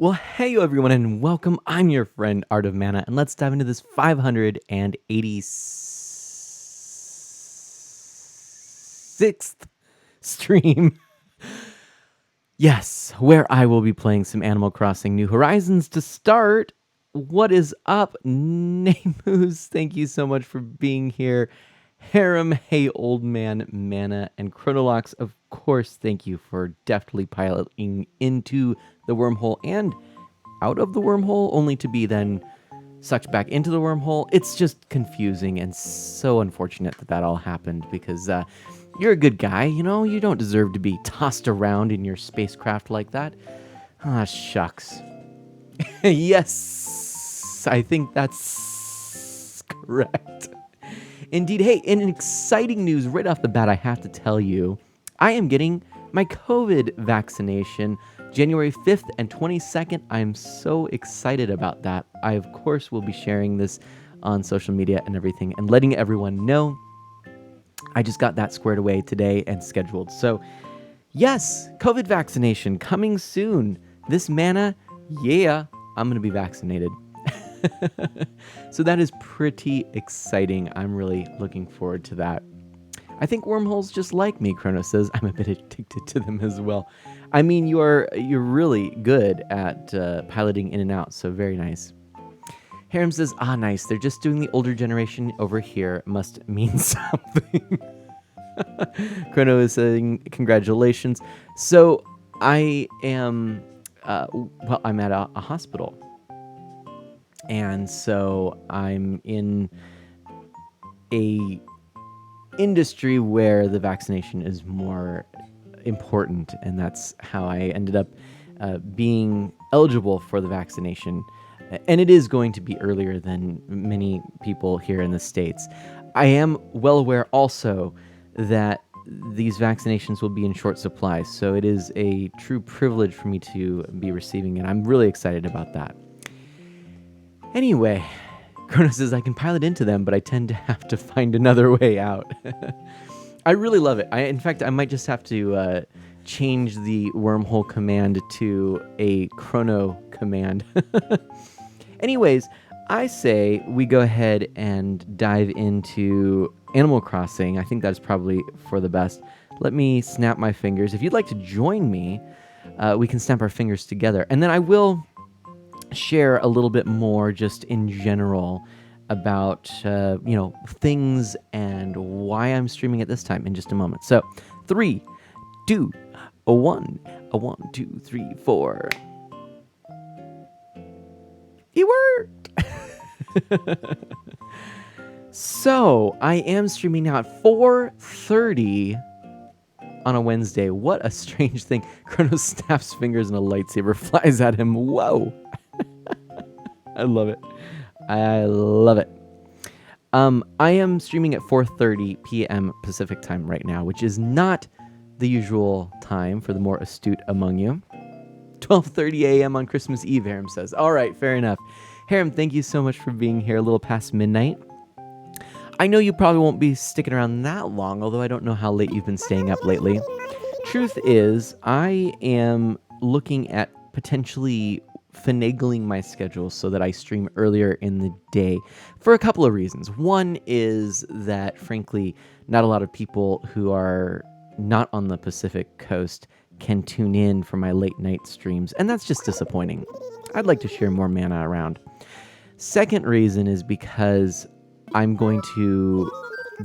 Well, hey everyone, and welcome. I'm your friend Art of Mana, and let's dive into this 586th stream. Yes, where I will be playing some Animal Crossing New Horizons to start. What is up, Namus? Thank you so much for being here. Harem, Hey Old Man, Mana, and Chronolox, of course, thank you for deftly piloting into the wormhole and out of the wormhole, only to be then sucked back into the wormhole. It's just confusing and so unfortunate that that all happened because you're a good guy, you know? You don't deserve to be tossed around in your spacecraft like that. Ah, shucks. Yes, I think that's correct. Indeed. Hey, in exciting news right off the bat, I have to tell you, I am getting my COVID vaccination January 5th and 22nd. I'm so excited about that. I, of course, will be sharing this on social media and everything and letting everyone know. I just got that squared away today and scheduled. So, yes, COVID vaccination coming soon. This mana, yeah, I'm going to be vaccinated. So that is pretty exciting. I'm really looking forward to that. I think wormholes just like me, Chrono says. I'm a bit addicted to them as well. I mean, you're really good at piloting in and out, so very nice. Harem says, nice. They're just doing the older generation over here. Must mean something. Chrono is saying, congratulations. So I am, I'm at a hospital. And so I'm in a industry where the vaccination is more important. And that's how I ended up being eligible for the vaccination. And it is going to be earlier than many people here in the States. I am well aware also that these vaccinations will be in short supply, so it is a true privilege for me to be receiving it. I'm really excited about that. Anyway, Chrono says I can pilot into them, but I tend to have to find another way out. I really love it. In fact, I might just have to change the wormhole command to a Chrono command. Anyways, I say we go ahead and dive into Animal Crossing. I think that's probably for the best. Let me snap my fingers. If you'd like to join me, we can snap our fingers together. And then I will share a little bit more just in general about, things and why I'm streaming at this time in just a moment. So 3, 2, 1, 1, 2, 3, 4. It worked! So, I am streaming now at 4:30 on a Wednesday. What a strange thing. Chronos snaps fingers and a lightsaber flies at him. Whoa! I love it. I love it. I am streaming at 4:30 p.m. Pacific time right now, which is not the usual time for the more astute among you. 12:30 a.m. on Christmas Eve, Harem says. All right, fair enough. Harem, thank you so much for being here a little past midnight. I know you probably won't be sticking around that long, although I don't know how late you've been staying up lately. Truth is, I am looking at potentially finagling my schedule so that I stream earlier in the day for a couple of reasons. One is that, frankly, not a lot of people who are not on the Pacific Coast can tune in for my late night streams, and that's just disappointing. I'd like to share more mana around. Second reason is because I'm going to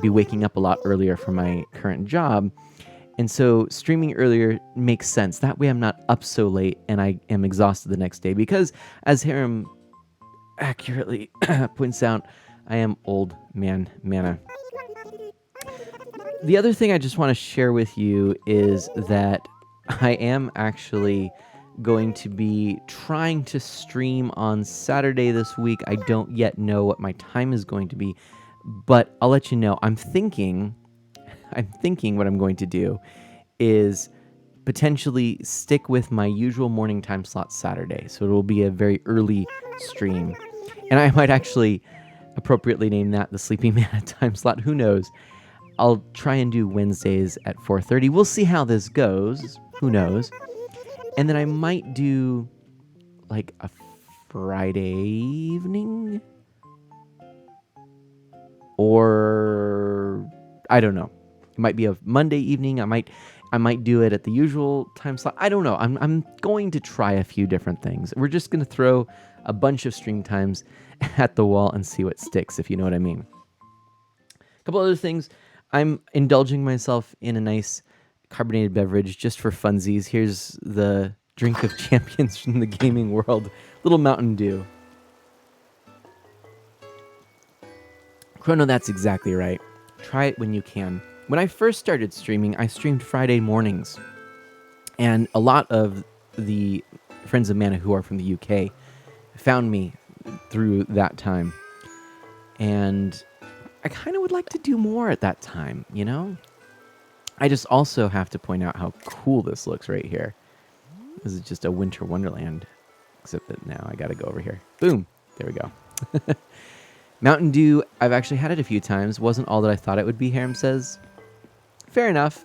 be waking up a lot earlier for my current job, and so streaming earlier makes sense. That way I'm not up so late and I am exhausted the next day because, as Harem accurately points out, I am old man mana. The other thing I just want to share with you is that I am actually going to be trying to stream on Saturday this week. I don't yet know what my time is going to be, but I'll let you know. I'm thinking what I'm going to do is potentially stick with my usual morning time slot Saturday. So it will be a very early stream. And I might actually appropriately name that the Sleepy Mana time slot. Who knows? I'll try and do Wednesdays at 4:30. We'll see how this goes. Who knows? And then I might do like a Friday evening, or I don't know. It might be a Monday evening. I might do it at the usual time slot. I don't know. I'm going to try a few different things. We're just going to throw a bunch of stream times at the wall and see what sticks, if you know what I mean. A couple other things. I'm indulging myself in a nice carbonated beverage just for funsies. Here's the drink of champions from the gaming world. Little Mountain Dew. Chrono, that's exactly right. Try it when you can. When I first started streaming, I streamed Friday mornings. And a lot of the friends of Mana who are from the UK found me through that time. And I kind of would like to do more at that time, you know? I just also have to point out how cool this looks right here. This is just a winter wonderland. Except that now I gotta go over here. Boom! There we go. Mountain Dew, I've actually had it a few times. Wasn't all that I thought it would be, Harem says. fair enough.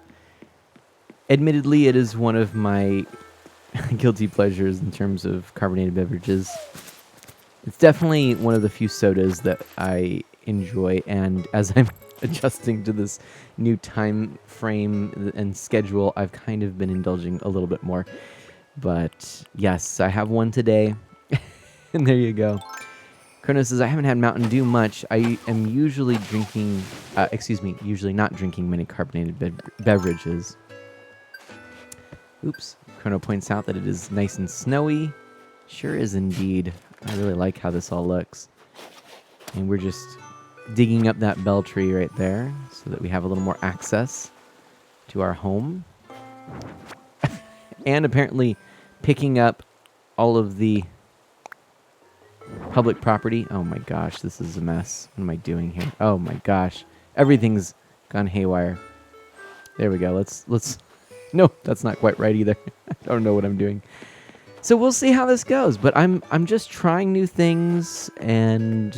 Admittedly, it is one of my guilty pleasures in terms of carbonated beverages. It's definitely one of the few sodas that I enjoy, and as I'm adjusting to this new time frame and schedule, I've kind of been indulging a little bit more. But yes, I have one today, and there you go. Chrono says, I haven't had Mountain Dew much. I am usually usually not drinking many carbonated beverages. Oops. Chrono points out that it is nice and snowy. Sure is indeed. I really like how this all looks. And we're just digging up that bell tree right there so that we have a little more access to our home. And apparently picking up all of the public property. Oh my gosh, this is a mess. What am I doing here? Oh my gosh. Everything's gone haywire. There we go. Let's No, that's not quite right either. I don't know what I'm doing. So we'll see how this goes, but I'm just trying new things, and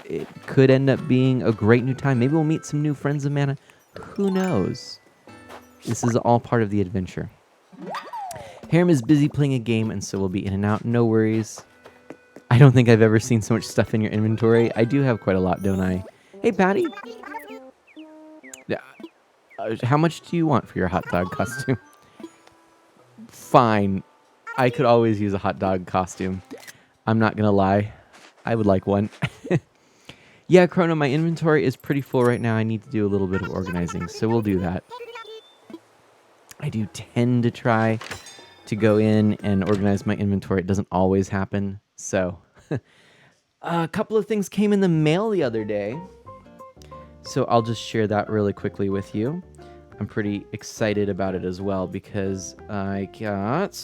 it could end up being a great new time. Maybe we'll meet some new friends of Mana. Who knows? This is all part of the adventure. Harem is busy playing a game, and so we'll be in and out. No worries. I don't think I've ever seen so much stuff in your inventory. I do have quite a lot, don't I? Hey, Patty. How much do you want for your hot dog costume? Fine. I could always use a hot dog costume. I'm not gonna lie. I would like one. Yeah, Chrono, my inventory is pretty full right now. I need to do a little bit of organizing, so we'll do that. I do tend to try to go in and organize my inventory. It doesn't always happen, so. A couple of things came in the mail the other day, so I'll just share that really quickly with you. I'm pretty excited about it as well because I got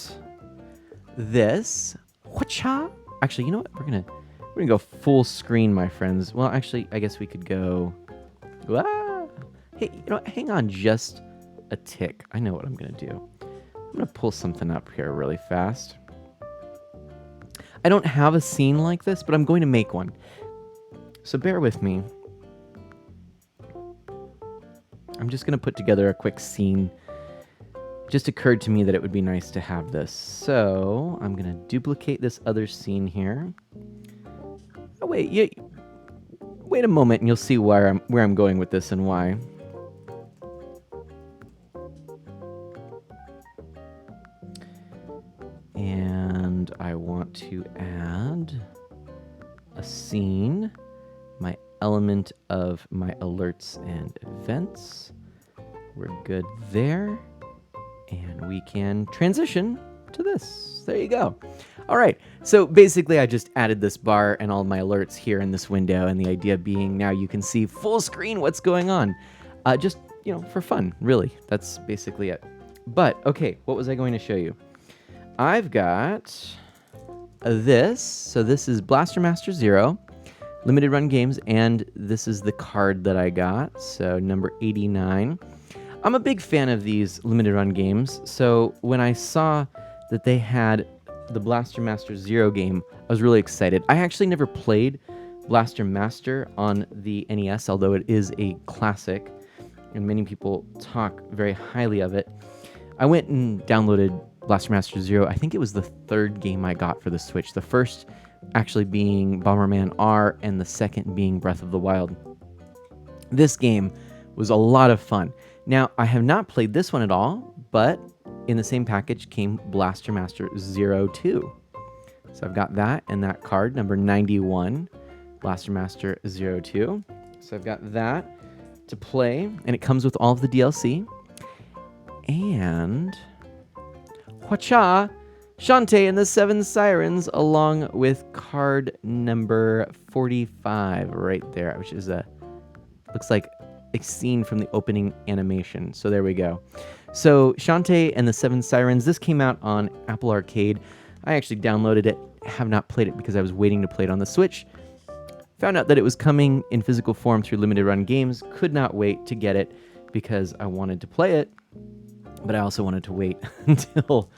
this. Whatcha? Actually, you know what? We're gonna go full screen, my friends. Well, actually, I guess we could go. Ah! Hey, you know what? Hang on just a tick. I know what I'm gonna do. I'm gonna pull something up here really fast. I don't have a scene like this, but I'm going to make one. So bear with me. I'm just going to put together a quick scene. It just occurred to me that it would be nice to have this. So I'm going to duplicate this other scene here. Oh, wait a moment and you'll see where I'm going with this and why. And I want to add a scene, my element of my alerts and events. We're good there. And we can transition to this. There you go. All right. So basically I just added this bar and all my alerts here in this window. And the idea being now you can see full screen what's going on. Just, for fun, really. That's basically it. But, okay, what was I going to show you? I've got this. So this is Blaster Master Zero. Limited run games, and this is the card that I got, so number 89. I'm a big fan of these limited run games, so when I saw that they had the Blaster Master Zero game, I was really excited. I actually never played Blaster Master on the NES, although it is a classic, and many people talk very highly of it. I went and downloaded Blaster Master Zero. I think it was the third game I got for the Switch. The first actually being Bomberman R, and the second being Breath of the Wild. This game was a lot of fun. Now, I have not played this one at all, but in the same package came Blaster Master Zero 2. So I've got that and that card, number 91, Blaster Master Zero 2. So I've got that to play, and it comes with all of the DLC. And whatcha? Shantae and the Seven Sirens, along with card number 45 right there, which is looks like a scene from the opening animation. So there we go. So Shantae and the Seven Sirens, this came out on Apple Arcade. I actually downloaded it, have not played it because I was waiting to play it on the Switch. Found out that it was coming in physical form through Limited Run Games. Could not wait to get it because I wanted to play it, but I also wanted to wait until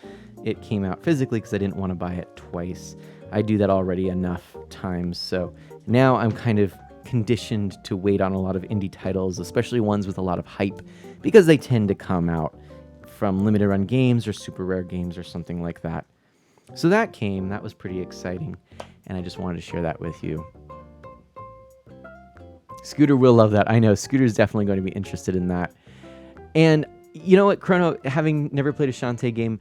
it came out physically because I didn't want to buy it twice. I do that already enough times, so now I'm kind of conditioned to wait on a lot of indie titles, especially ones with a lot of hype, because they tend to come out from limited run games or super rare games or something like that. So that came, that was pretty exciting, and I just wanted to share that with you. Scooter will love that. I know, Scooter's definitely going to be interested in that. And you know what, Chrono, having never played a Shantae game,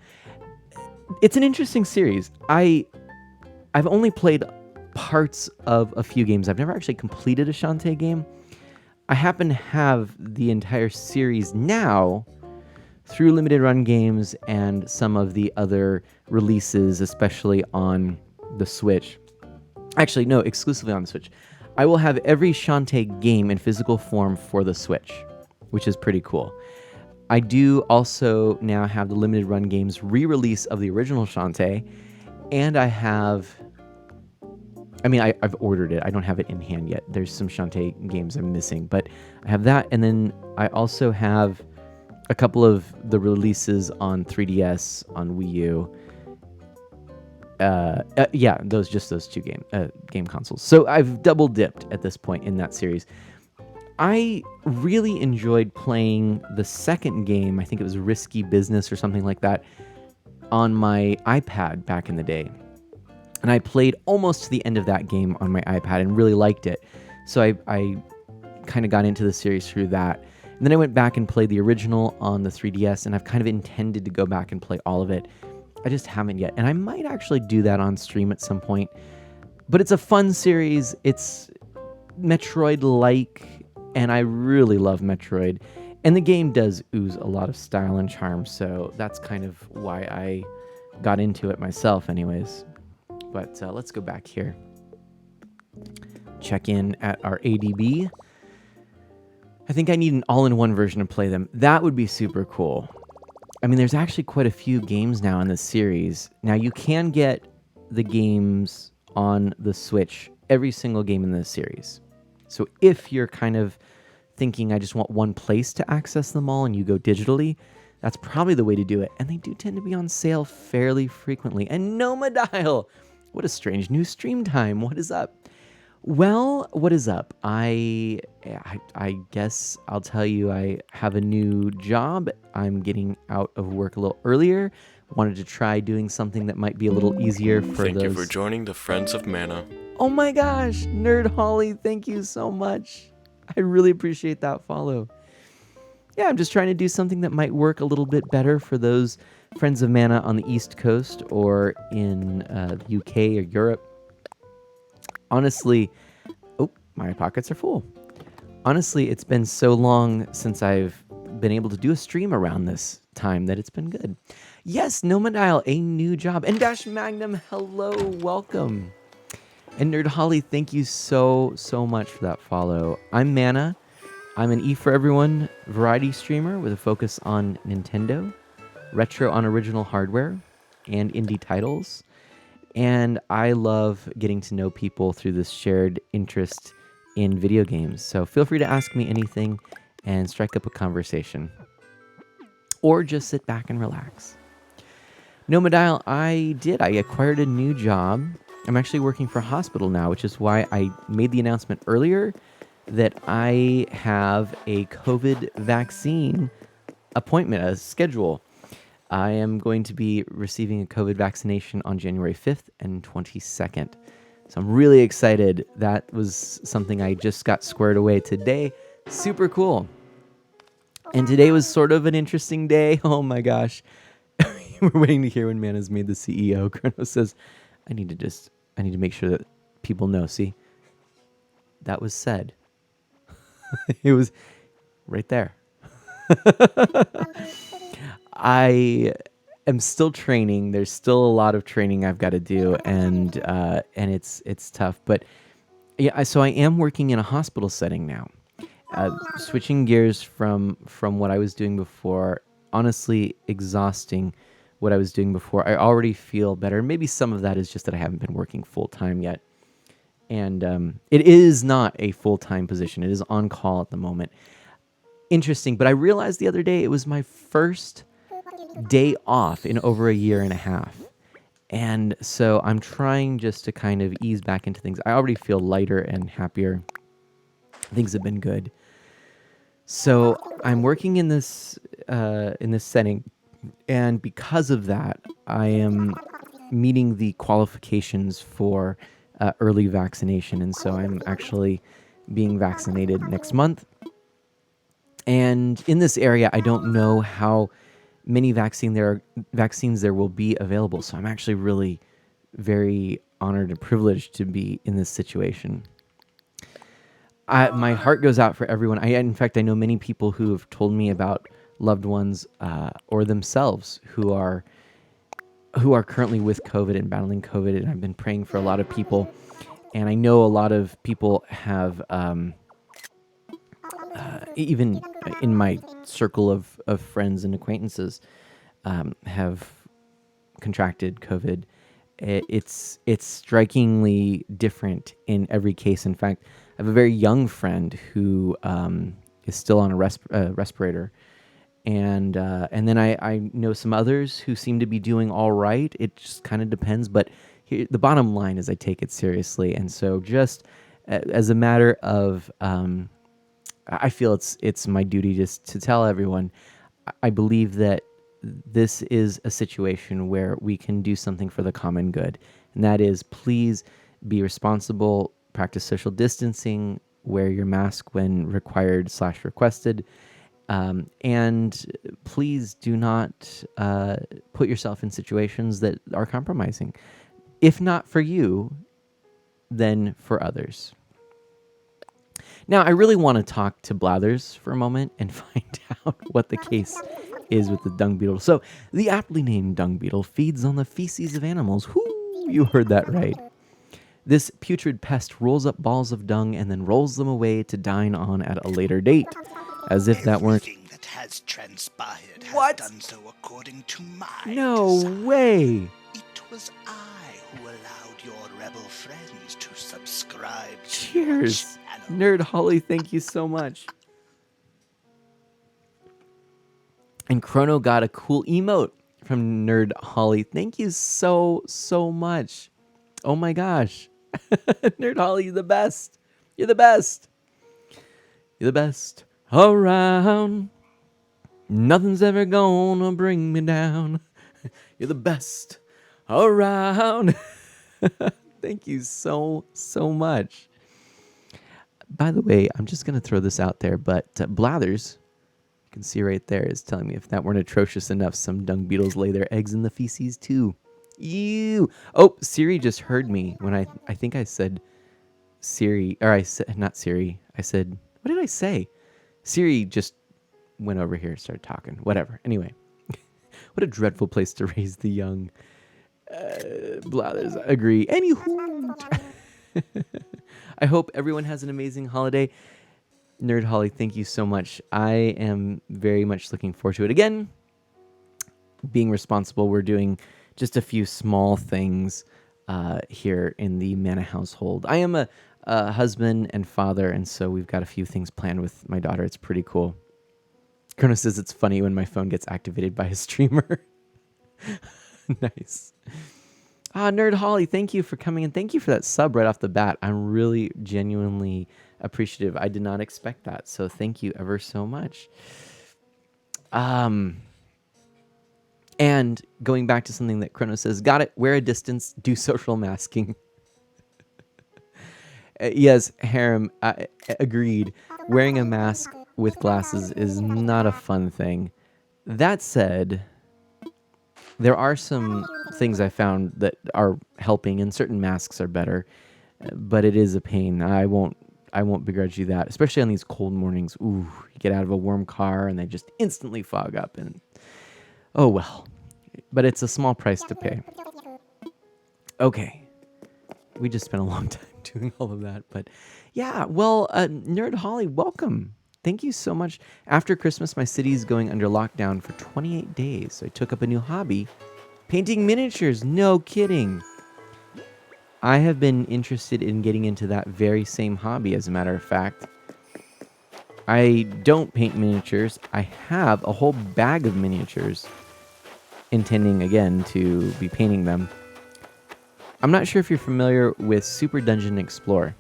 it's an interesting series. I've only played parts of a few games. I've never actually completed a Shantae game. I happen to have the entire series now through limited run games and some of the other releases, especially on the Switch. Actually, no, exclusively on the Switch. I will have every Shantae game in physical form for the Switch, which is pretty cool. I do also now have the limited run games re-release of the original Shantae, and I have... I've ordered it. I don't have it in hand yet. There's some Shantae games I'm missing, but I have that, and then I also have a couple of the releases on 3DS, on Wii U. Those two game consoles. So I've double dipped at this point in that series. I really enjoyed playing the second game. I think it was Risky Business or something like that on my iPad back in the day. And I played almost to the end of that game on my iPad and really liked it. So I kind of got into the series through that. And then I went back and played the original on the 3DS, and I've kind of intended to go back and play all of it. I just haven't yet. And I might actually do that on stream at some point. But it's a fun series. It's Metroid-like, and I really love Metroid. And the game does ooze a lot of style and charm, so that's kind of why I got into it myself anyways. But let's go back here. Check in at our ADB. I think I need an all-in-one version to play them. That would be super cool. I mean, there's actually quite a few games now in this series. Now, you can get the games on the Switch, every single game in this series. So if you're kind of thinking, I just want one place to access them all, and you go digitally, that's probably the way to do it. And they do tend to be on sale fairly frequently. And Nomadial! What a strange new stream time. What is up? Well, what is up? I guess I'll tell you I have a new job. I'm getting out of work a little earlier. Wanted to try doing something that might be a little easier for Thank you for joining the Friends of Mana. Oh my gosh, Nerd Holly, thank you so much. I really appreciate that follow. Yeah, I'm just trying to do something that might work a little bit better for those Friends of Mana on the East Coast or in the UK or Europe. Honestly, my pockets are full. Honestly, it's been so long since I've been able to do a stream around this time that it's been good. Yes, Nomadial, a new job. And Dash Magnum, hello, welcome. And Nerd Holly, thank you so much for that follow. I'm Mana. I'm an E for Everyone variety streamer with a focus on Nintendo, retro on original hardware, and indie titles. And I love getting to know people through this shared interest in video games. So feel free to ask me anything and strike up a conversation. Or just sit back and relax. Nomadial, I acquired a new job. I'm actually working for a hospital now, which is why I made the announcement earlier that I have a COVID vaccine appointment, a schedule. I am going to be receiving a COVID vaccination on January 5th and 22nd. So I'm really excited. That was something I just got squared away today. Super cool. And today was sort of an interesting day. Oh my gosh. We're waiting to hear when Mana's made the CEO. Chrono says, I need to make sure that people know. See, that was said. It was right there. I am still training. There's still a lot of training I've got to do, and it's tough. But yeah, so I am working in a hospital setting now. Switching gears from what I was doing before. Honestly, exhausting what I was doing before. I already feel better. Maybe some of that is just that I haven't been working full time yet. And it is not a full-time position. It is on call at the moment. Interesting, but I realized the other day it was my first day off in over a year and a half. And so I'm trying just to kind of ease back into things. I already feel lighter and happier. Things have been good. So I'm working in this setting, and because of that, I am meeting the qualifications for early vaccination, and so I'm actually being vaccinated next month. And in this area, I don't know how many vaccines there will be available. So I'm actually really very honored and privileged to be in this situation. My heart goes out for everyone. In fact, I know many people who have told me about loved ones or themselves who are currently with COVID and battling COVID. And I've been praying for a lot of people, and I know a lot of people have, even in my circle of friends and acquaintances, have contracted COVID. It's strikingly different in every case. In fact, I have a very young friend who is still on a respirator, and then I know some others who seem to be doing all right. It just kind of depends, but the bottom line is I take it seriously, and so just as a matter of, I feel it's my duty just to tell everyone. I believe that this is a situation where we can do something for the common good, and that is please be responsible, practice social distancing, wear your mask when required/requested, and please do not put yourself in situations that are compromising. If not for you, then for others. Now, I really want to talk to Blathers for a moment and find out what the case is with the dung beetle. So, the aptly named dung beetle feeds on the feces of animals. Whoo, you heard that right. This putrid pest rolls up balls of dung and then rolls them away to dine on at a later date. As if that weren't... Everything that has transpired has What? done so according to my No design. way! It was I who allowed your rebel friends to subscribe to Cheers! your channel. Nerd Holly, thank you so much. And Chrono got a cool emote from Nerd Holly. Thank you so much. Oh my gosh. Nerd Holly, you're the best. You're the best. You're the best around. Nothing's ever gonna bring me down. You're the best around. Thank you so much. By the way, I'm just going to throw this out there, but Blathers, you can see right there, is telling me if that weren't atrocious enough, some dung beetles lay their eggs in the feces too. Ew. Oh, Siri just heard me when I think I said Siri, or I said, not Siri, I said, what did I say? Siri just went over here and started talking. Whatever. Anyway, what a dreadful place to raise the young. Blathers, agree. Anywho. I hope everyone has an amazing holiday. Nerd Holly, thank you so much. I am very much looking forward to it. Again, being responsible, we're doing just a few small things here in the Mana household. I am a husband and father, and so we've got a few things planned with my daughter. It's pretty cool. Kronos says it's funny when my phone gets activated by a streamer. Nice. Nerd Holly, thank you for coming, and thank you for that sub right off the bat. I'm really genuinely appreciative. I did not expect that, so thank you ever so much. And going back to something that Chrono says, got it, wear a distance, do social masking. Yes, Harem, agreed. Wearing a mask with glasses is not a fun thing. That said, there are some things I found that are helping, and certain masks are better, but it is a pain. I won't begrudge you that, especially on these cold mornings. Ooh, you get out of a warm car and they just instantly fog up, and oh well. But it's a small price to pay. Okay, we just spent a long time doing all of that, but yeah. Well, Nerd Holly, welcome. Thank you so much. After Christmas, my city is going under lockdown for 28 days. So I took up a new hobby, painting miniatures. No kidding. I have been interested in getting into that very same hobby, as a matter of fact. I don't paint miniatures. I have a whole bag of miniatures, intending, again, to be painting them. I'm not sure if you're familiar with Super Dungeon Explorer.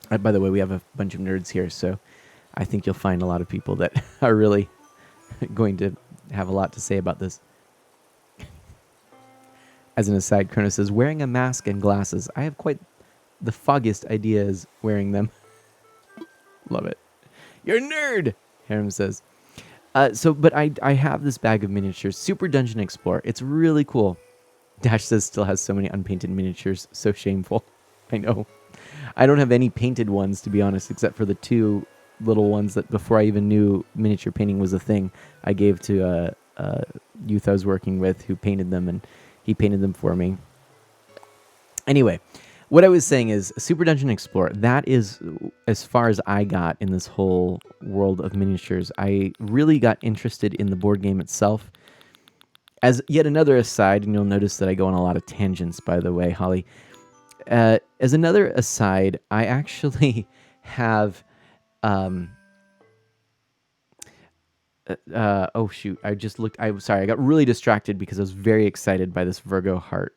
By the way, we have a bunch of nerds here, so I think you'll find a lot of people that are really going to have a lot to say about this. As an aside, Kronos says, wearing a mask and glasses. I have quite the foggiest ideas wearing them. Love it. You're a nerd, Harem says. But I have this bag of miniatures, Super Dungeon Explorer. It's really cool. Dash says still has so many unpainted miniatures. So shameful. I know. I don't have any painted ones, to be honest, except for the two little ones that before I even knew miniature painting was a thing, I gave to a youth I was working with who painted them, and he painted them for me. Anyway, what I was saying is Super Dungeon Explorer, that is as far as I got in this whole world of miniatures. I really got interested in the board game itself. As yet another aside, and you'll notice that I go on a lot of tangents, by the way, Holly. As another aside, I actually have... oh, shoot. I just looked... I'm sorry, I got really distracted because I was very excited by this Virgo heart.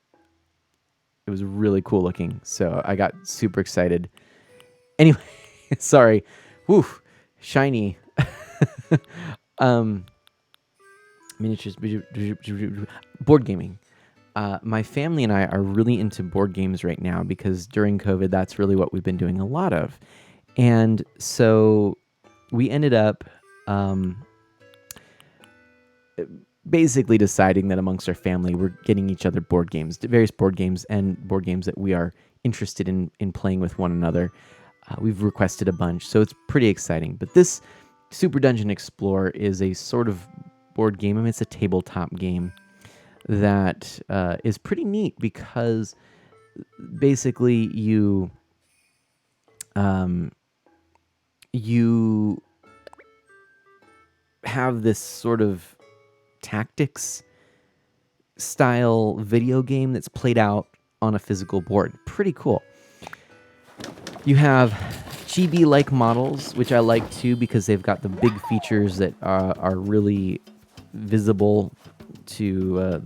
It was really cool looking, so I got super excited. Anyway, sorry. Woo, shiny. Miniatures, board gaming. My family and I are really into board games right now because during COVID, that's really what we've been doing a lot of. And so we ended up basically deciding that amongst our family, we're getting each other board games, various board games and board games that we are interested in playing with one another. We've requested a bunch, so it's pretty exciting. But this Super Dungeon Explorer is a sort of board game. I mean, it's a tabletop game that is pretty neat because basically you have this sort of tactics style video game that's played out on a physical board. Pretty cool. You have chibi-like models, which I like too because they've got the big features that are really visible to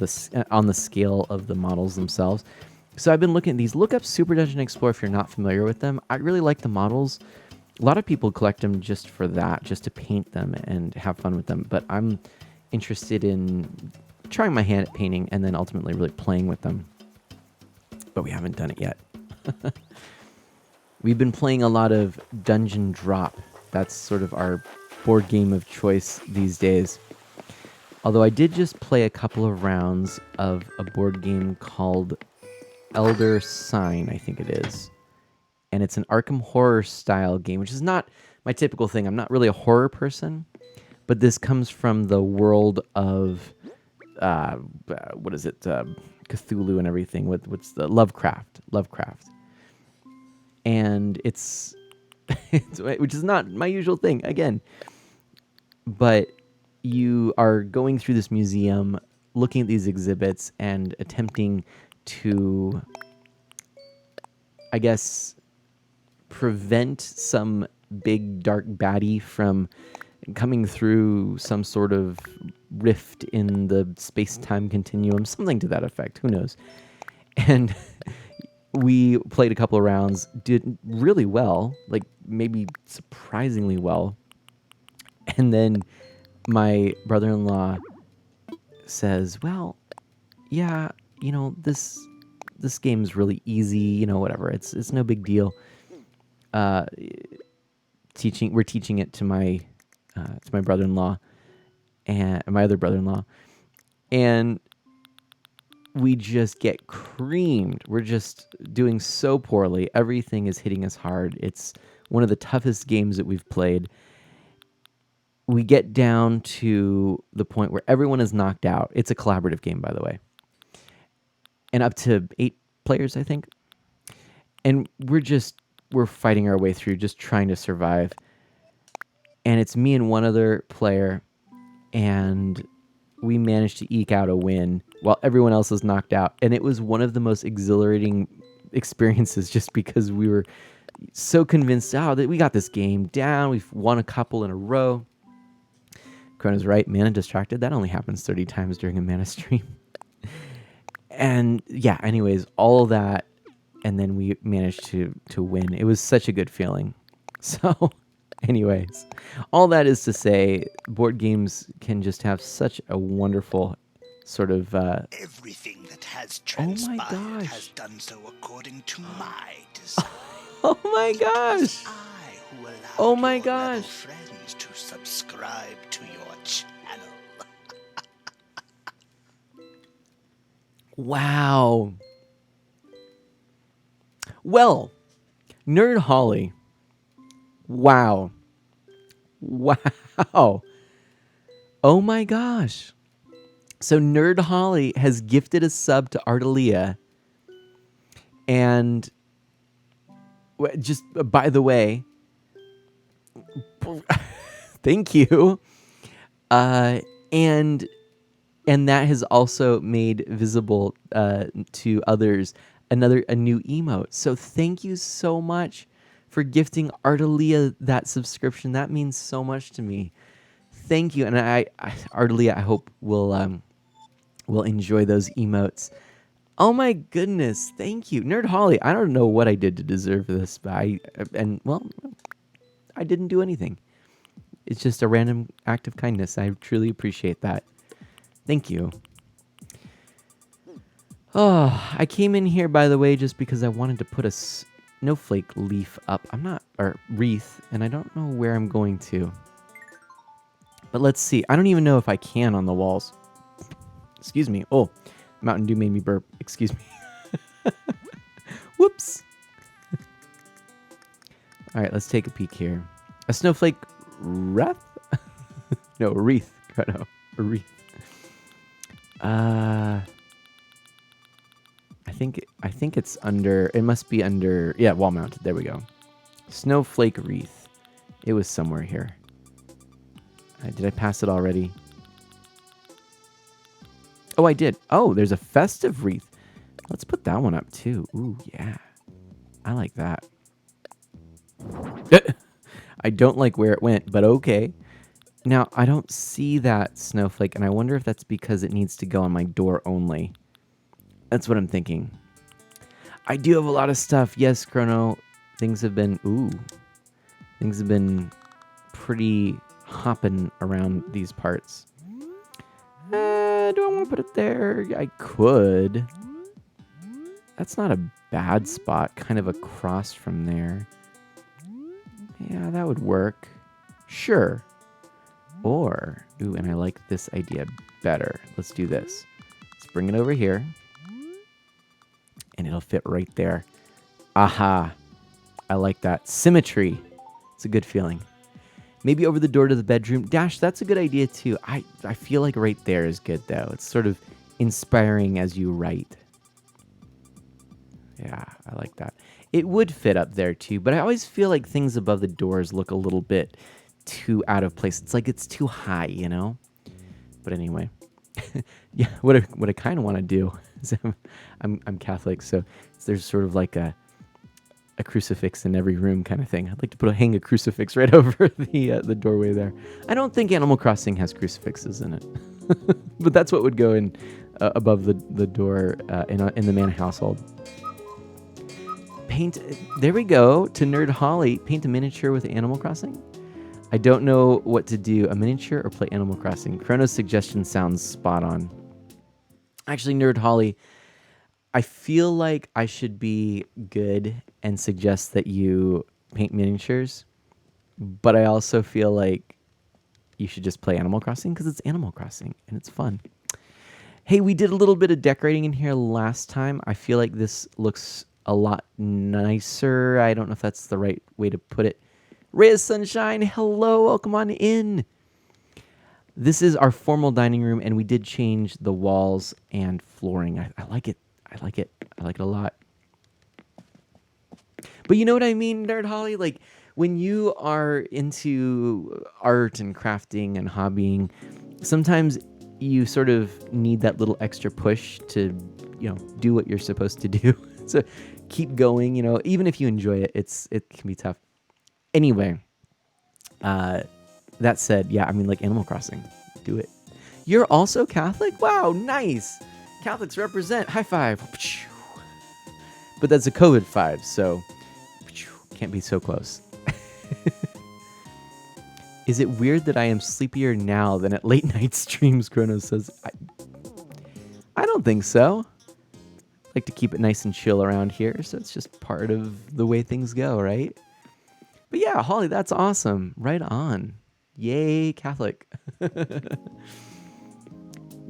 on the scale of the models themselves. So I've been looking at these. Look up Super Dungeon Explorer if you're not familiar with them. I really like the models. A lot of people collect them just for that, just to paint them and have fun with them. But I'm interested in trying my hand at painting and then ultimately really playing with them. But we haven't done it yet. We've been playing a lot of Dungeon Drop. That's sort of our board game of choice these days. Although I did just play a couple of rounds of a board game called Elder Sign, I think it is. And it's an Arkham Horror style game, which is not my typical thing. I'm not really a horror person, but this comes from the world of, what is it, Cthulhu and everything. What's the Lovecraft. And it's which is not my usual thing, again. But you are going through this museum, looking at these exhibits, and attempting to, I guess, prevent some big dark baddie from coming through some sort of rift in the space-time continuum, something to that effect. Who knows? And we played a couple of rounds, did really well, like maybe surprisingly well. And then my brother-in-law says, well, yeah, this game's really easy, whatever. It's no big deal. We're teaching it to my brother-in-law and my other brother-in-law, and we just get creamed. We're just doing so poorly. Everything is hitting us hard. It's one of the toughest games that we've played. We get down to the point where everyone is knocked out. It's a collaborative game, by the way. And up to 8 players, I think. And we're fighting our way through, just trying to survive. And it's me and one other player, and we managed to eke out a win while everyone else is knocked out. And it was one of the most exhilarating experiences just because we were so convinced, that we got this game down. We've won a couple in a row. Krona's right, Mana Distracted. That only happens 30 times during a Mana stream. And yeah, anyways, all of that and then we managed to win. It was such a good feeling. So, anyways, all that is to say, board games can just have such a wonderful sort of. Everything that has Oh my transpired has gosh! done so according to my design. Oh my It was gosh! I who Oh allowed my your rebel gosh! friends to subscribe to your channel. Wow. Well, Nerd Holly. Wow. Wow. Oh my gosh. So Nerd Holly has gifted a sub to Ardelia. And just by the way, thank you. And that has also made visible to others a new emote. So thank you so much for gifting Ardelia that subscription. That means so much to me. Thank you, and Ardelia, I hope will enjoy those emotes. Oh my goodness, thank you, Nerd Holly. I don't know what I did to deserve this, but I didn't do anything. It's just a random act of kindness. I truly appreciate that. Thank you. Oh, I came in here, by the way, just because I wanted to put a snowflake leaf up. Or wreath, and I don't know where I'm going to. But let's see. I don't even know if I can on the walls. Excuse me. Oh, Mountain Dew made me burp. Excuse me. Whoops. All right, let's take a peek here. A snowflake wreath? No, a wreath. No, a wreath. I think it's under. It must be under. Yeah, wall mounted. There we go. Snowflake wreath. It was somewhere here. Did I pass it already? Oh, I did. Oh, there's a festive wreath. Let's put that one up too. Ooh, yeah. I like that. I don't like where it went, but okay. Now, I don't see that snowflake, and I wonder if that's because it needs to go on my door only. That's what I'm thinking. I do have a lot of stuff. Yes, Chrono. Things have been pretty hopping around these parts. Do I want to put it there? I could. That's not a bad spot. Kind of across from there. Yeah, that would work. Sure. Or, ooh, and I like this idea better. Let's do this. Let's bring it over here. And it'll fit right there. Aha. I like that. Symmetry. It's a good feeling. Maybe over the door to the bedroom. Dash, that's a good idea too. I feel like right there is good though. It's sort of inspiring as you write. Yeah, I like that. It would fit up there too, but I always feel like things above the doors look a little bit too out of place. It's like it's too high, you know? But anyway. Yeah, what I kind of want to do is I'm Catholic, so there's sort of like a crucifix in every room kind of thing. I'd like to hang a crucifix right over the doorway there. I don't think Animal Crossing has crucifixes in it, but that's what would go in above the door in the Manor household. Paint. There we go. To Nerd Holly, paint a miniature with Animal Crossing. I don't know what to do, a miniature or play Animal Crossing. Chrono's suggestion sounds spot on. Actually, Nerd Holly, I feel like I should be good and suggest that you paint miniatures, but I also feel like you should just play Animal Crossing because it's Animal Crossing and it's fun. Hey, we did a little bit of decorating in here last time. I feel like this looks a lot nicer. I don't know if that's the right way to put it. Reyes Sunshine, hello, welcome on in. This is our formal dining room, and we did change the walls and flooring. I like it. I like it. I like it a lot. But you know what I mean, Nerd Holly? Like, when you are into art and crafting and hobbying, sometimes you sort of need that little extra push to, do what you're supposed to do. So keep going, even if you enjoy it, it can be tough. Anyway, that said, yeah, I mean, like Animal Crossing, do it. You're also Catholic? Wow, nice. Catholics represent. High five. But that's a COVID 5, so can't be so close. Is it weird that I am sleepier now than at late night streams, Chronos says. I don't think so. Like to keep it nice and chill around here, so it's just part of the way things go, right? But yeah, Holly, that's awesome. Right on. Yay, Catholic. We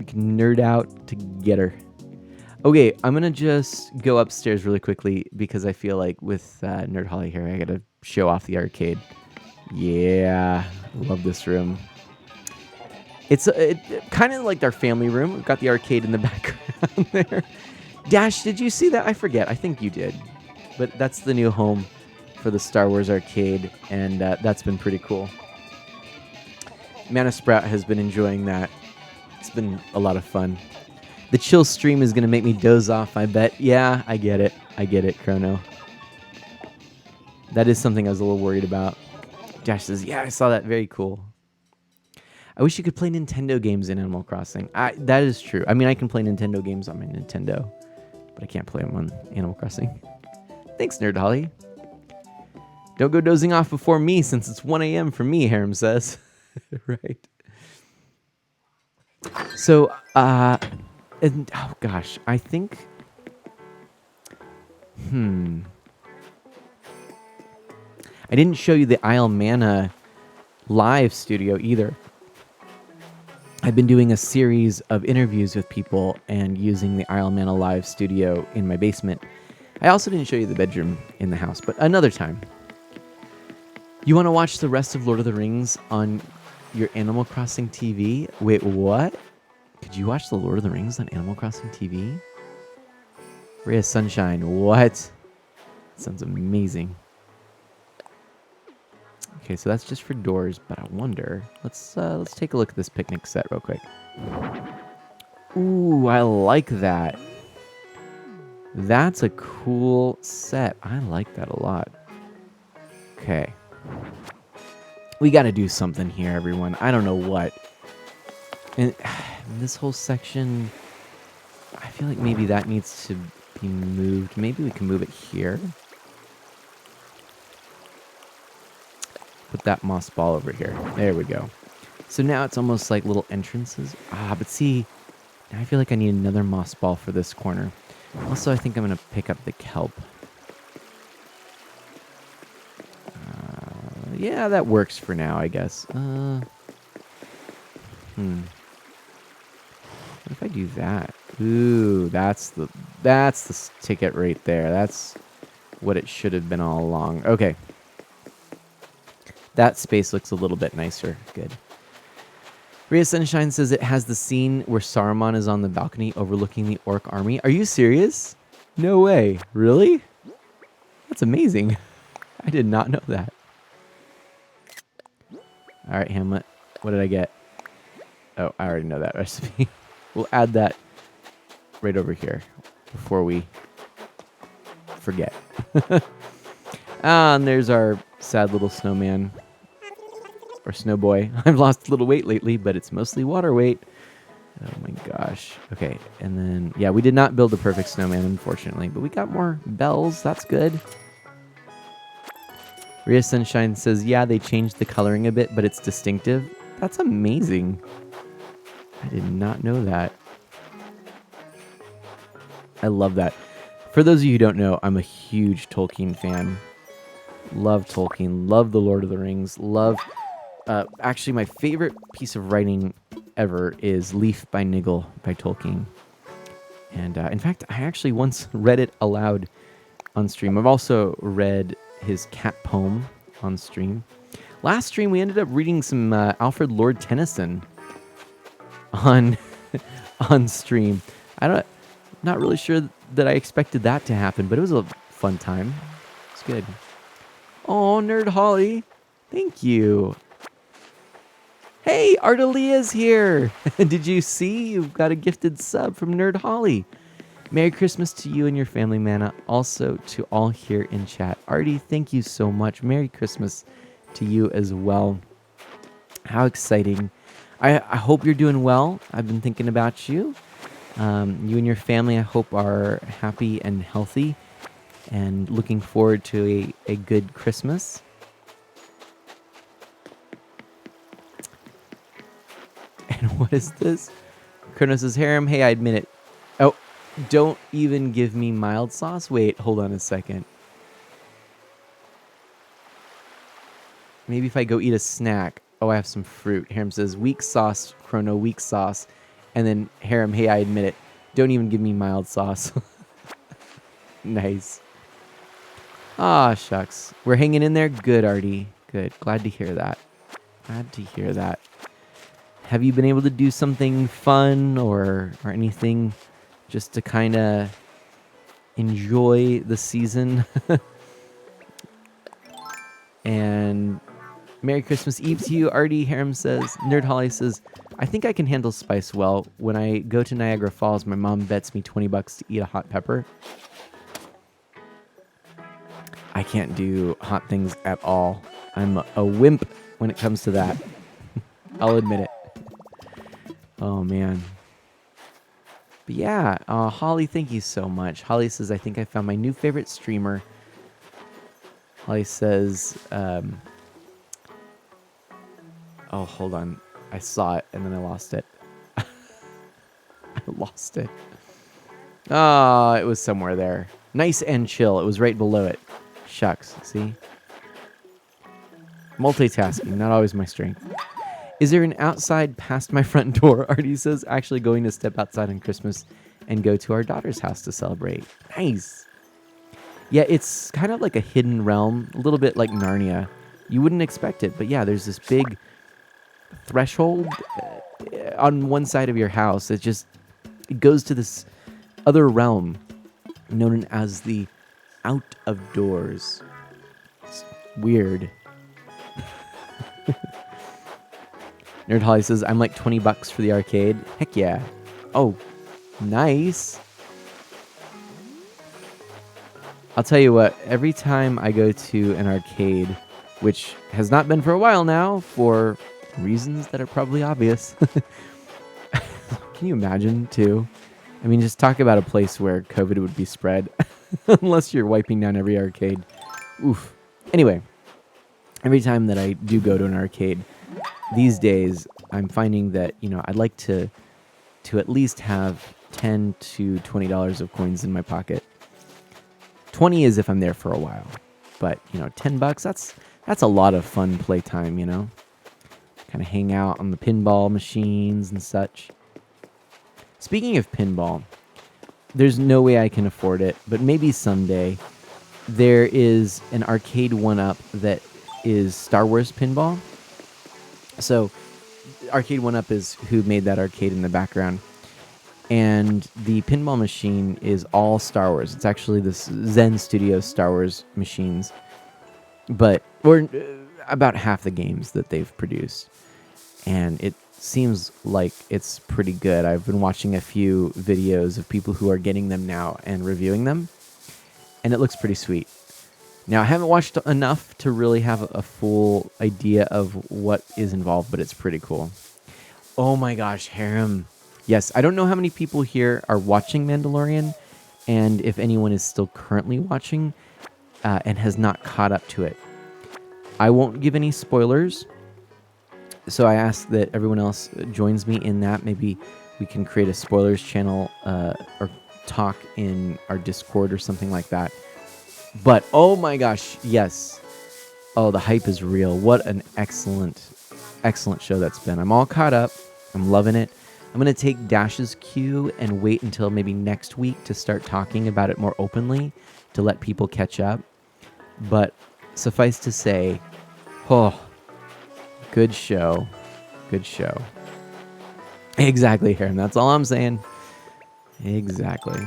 can nerd out together. Okay, I'm going to just go upstairs really quickly because I feel like with Nerd Holly here, I got to show off the arcade. Yeah, love this room. It's kind of like our family room. We've got the arcade in the background there. Dash, did you see that? I forget. I think you did. But that's the new home for the Star Wars arcade, and that's been pretty cool. Mana Sprout has been enjoying that. It's been a lot of fun. The chill stream is going to make me doze off, I bet. Yeah, I get it. I get it, Chrono. That is something I was a little worried about. Dash says, yeah, I saw that. Very cool. I wish you could play Nintendo games in Animal Crossing. That is true. I mean, I can play Nintendo games on my Nintendo, but I can't play them on Animal Crossing. Thanks, Nerd Holly. Don't go dozing off before me since it's 1 a.m. for me, Harem says. Right. So, and oh gosh, I think, I didn't show you the Isle Mana live studio either. I've been doing a series of interviews with people and using the Isle Mana live studio in my basement. I also didn't show you the bedroom in the house, but another time. You want to watch the rest of Lord of the Rings on your Animal Crossing TV? Wait, what? Could you watch the Lord of the Rings on Animal Crossing TV? Ray of Sunshine, what? Sounds amazing. Okay, so that's just for doors, but I wonder. Let's take a look at this picnic set real quick. Ooh, I like that. That's a cool set. I like that a lot. Okay. We got to do something here, everyone. I don't know what. And this whole section, I feel like maybe that needs to be moved. Maybe we can move it here. Put that moss ball over here. There we go. So now it's almost like little entrances. But see, now I feel like I need another moss ball for this corner. Also, I think I'm going to pick up the kelp. Yeah, that works for now, I guess. What if I do that? Ooh, that's the ticket right there. That's what it should have been all along. Okay. That space looks a little bit nicer. Good. Rhea Sunshine says it has the scene where Saruman is on the balcony overlooking the orc army. Are you serious? No way. Really? That's amazing. I did not know that. All right, Hamlet. What did I get? Oh, I already know that recipe. We'll add that right over here before we forget. And there's our sad little snowman. Or snow boy. I've lost a little weight lately, but it's mostly water weight. Oh my gosh. Okay, and then, yeah, we did not build the perfect snowman, unfortunately, but we got more bells. That's good. Rhea Sunshine says, yeah, they changed the coloring a bit, but it's distinctive. That's amazing. I did not know that. I love that. For those of you who don't know, I'm a huge Tolkien fan. Love Tolkien. Love The Lord of the Rings. Love... actually, my favorite piece of writing ever is Leaf by Niggle by Tolkien. And in fact, I actually once read it aloud on stream. I've also read his cat poem on stream. Last stream, we ended up reading some Alfred Lord Tennyson on on stream. Not really sure that I expected that to happen, but it was a fun time. It's good. Oh, Nerd Holly, thank you. Hey, Ardalia's here. Did you see? You've got a gifted sub from Nerd Holly. Merry Christmas to you and your family, Mana. Also to all here in chat. Artie, thank you so much. Merry Christmas to you as well. How exciting. I hope you're doing well. I've been thinking about you. You and your family, I hope, are happy and healthy. and looking forward to a good Christmas. And what is this? Kronos' harem. Hey, I admit it. Oh, don't even give me mild sauce. Wait, hold on a second. Maybe if I go eat a snack. Oh, I have some fruit. Harem says, weak sauce, Chrono, weak sauce. And then Harem, hey, I admit it. Don't even give me mild sauce. Nice. Ah, shucks. We're hanging in there? Good, Artie. Good. Glad to hear that. Glad to hear that. Have you been able to do something fun or anything just to kind of enjoy the season? And Merry Christmas Eve to you, Artie. Harem says. Nerd Holly says, I think I can handle spice well. When I go to Niagara Falls, my mom bets me $20 to eat a hot pepper. I can't do hot things at all. I'm a wimp when it comes to that. I'll admit it. Oh, man. But yeah, Holly, thank you so much. Holly says, I think I found my new favorite streamer. Holly says, oh, hold on. I saw it and then I lost it. I lost it. Oh, it was somewhere there. Nice and chill. It was right below it. Shucks, see? Multitasking, not always my strength. Is there an outside past my front door? Artie says, actually going to step outside on Christmas and go to our daughter's house to celebrate. Nice. Yeah, it's kind of like a hidden realm, a little bit like Narnia. You wouldn't expect it, but yeah, there's this big threshold on one side of your house. It goes to this other realm known as the out of doors. It's weird. Nerd Holly says, I'm like $20 for the arcade. Heck yeah. Oh, nice. I'll tell you what, every time I go to an arcade, which has not been for a while now for reasons that are probably obvious. Can you imagine, too? I mean, just talk about a place where COVID would be spread. Unless you're wiping down every arcade. Oof. Anyway, every time that I do go to an arcade, these days, I'm finding that, I'd like to at least have $10 to $20 of coins in my pocket. 20 is if I'm there for a while. But, $10, that's a lot of fun playtime, Kind of hang out on the pinball machines and such. Speaking of pinball, there's no way I can afford it, but maybe someday there is an arcade 1-up that is Star Wars pinball. So Arcade 1-up is who made that arcade in the background. And the pinball machine is all Star Wars. It's actually this Zen Studios Star Wars machines. Or about half the games that they've produced. And it seems like it's pretty good. I've been watching a few videos of people who are getting them now and reviewing them. And it looks pretty sweet. Now, I haven't watched enough to really have a full idea of what is involved, but it's pretty cool. Oh my gosh, Harem. Yes, I don't know how many people here are watching Mandalorian, and if anyone is still currently watching and has not caught up to it. I won't give any spoilers, so I ask that everyone else joins me in that. Maybe we can create a spoilers channel or talk in our Discord or something like that. But, oh my gosh, yes. Oh, the hype is real. What an excellent, excellent show that's been. I'm all caught up. I'm loving it. I'm going to take Dash's cue and wait until maybe next week to start talking about it more openly to let people catch up. But suffice to say, oh, good show. Good show. Exactly, Harem. That's all I'm saying. Exactly.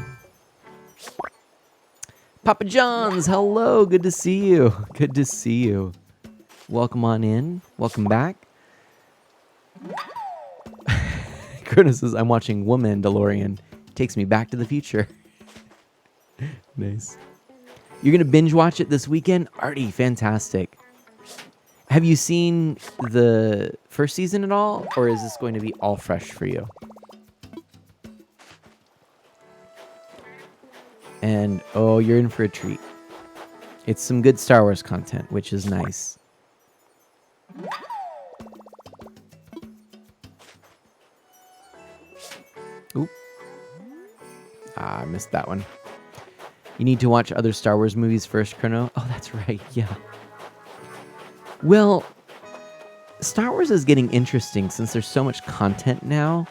Papa John's, hello. Good to see you. Good to see you. Welcome on in. Welcome back. Curtis says, I'm watching Woman Mandalorian. Takes me back to the future. Nice. You're going to binge watch it this weekend? Artie, fantastic. Have you seen the first season at all? Or is this going to be all fresh for you? And Oh, you're in for a treat. It's some good Star Wars content, which is nice. Oop. Ah, I missed that one. You need to watch other Star Wars movies first, Chrono. Oh, that's right. Yeah. Well, Star Wars is getting interesting since there's so much content now.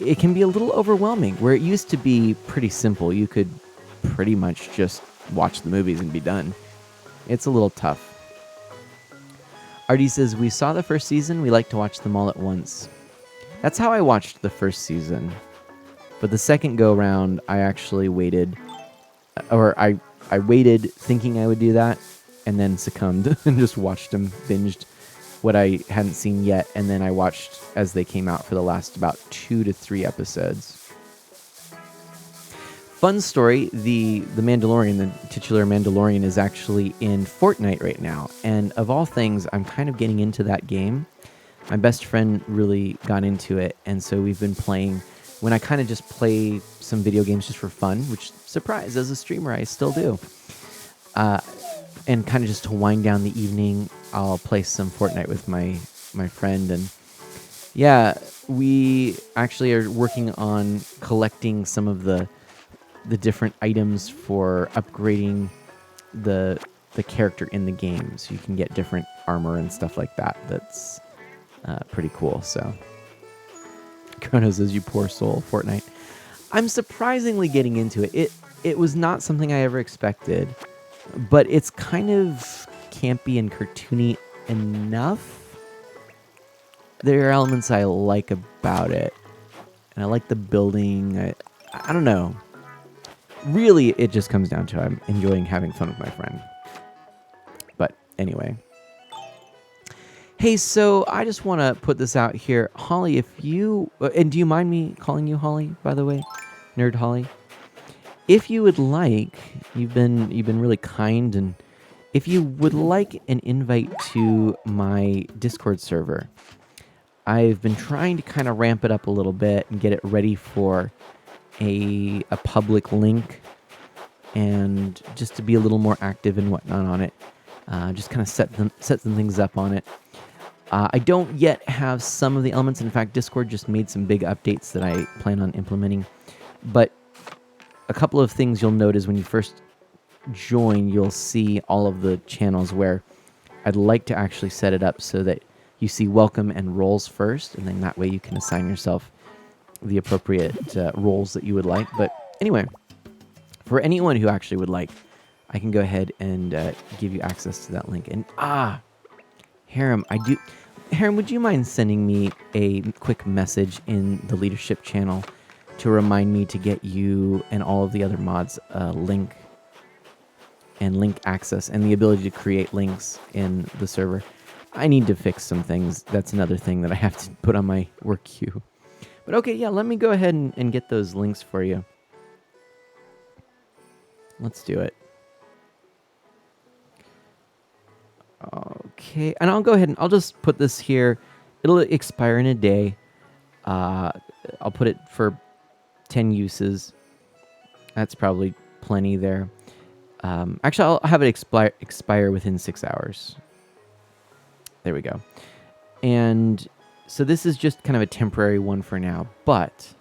It can be a little overwhelming, where it used to be pretty simple. You could pretty much just watch the movies and be done. It's a little tough. Artie says, we saw the first season. We like to watch them all at once. That's how I watched the first season. But the second go round, I actually waited, or I waited thinking I would do that, and then succumbed and just watched them, binged what I hadn't seen yet, and then I watched as they came out for the last about 2 to 3 episodes. Fun story, the Mandalorian, the titular Mandalorian, is actually in Fortnite right now, and of all things, I'm kind of getting into that game. My best friend really got into it, and so we've been playing. When I kind of just play some video games just for fun, which, surprise, as a streamer, I still do. And kind of just to wind down the evening, I'll play some Fortnite with my friend. And yeah, we actually are working on collecting some of the different items for upgrading the character in the game. So you can get different armor and stuff like that. That's pretty cool, so... Chrono says, you poor soul, Fortnite. I'm surprisingly getting into it. It was not something I ever expected, but it's kind of campy and cartoony enough. There are elements I like about it, and I like the building. I don't know. Really, it just comes down to I'm enjoying having fun with my friend. But anyway. Hey, so I just want to put this out here. Holly, if you... And do you mind me calling you Holly, by the way? Nerd Holly? If you would like, you've been really kind, and if you would like an invite to my Discord server, I've been trying to kind of ramp it up a little bit and get it ready for a public link, and just to be a little more active and whatnot on it. Just kind of set some things up on it. I don't yet have some of the elements. In fact, Discord just made some big updates that I plan on implementing. But a couple of things you'll notice when you first join, you'll see all of the channels where I'd like to actually set it up so that you see welcome and roles first, and then that way you can assign yourself the appropriate roles that you would like. But anyway, for anyone who actually would like, I can go ahead and give you access to that link. And Harem, Harem, would you mind sending me a quick message in the leadership channel to remind me to get you and all of the other mods link access and the ability to create links in the server? I need to fix some things. That's another thing that I have to put on my work queue. But okay, yeah, let me go ahead and get those links for you. Let's do it. Okay, and I'll go ahead and I'll just put this here. It'll expire in a day. I'll put it for 10 uses. That's probably plenty there. Actually, I'll have it expire within 6 hours. There we go. And so this is just kind of a temporary one for now, but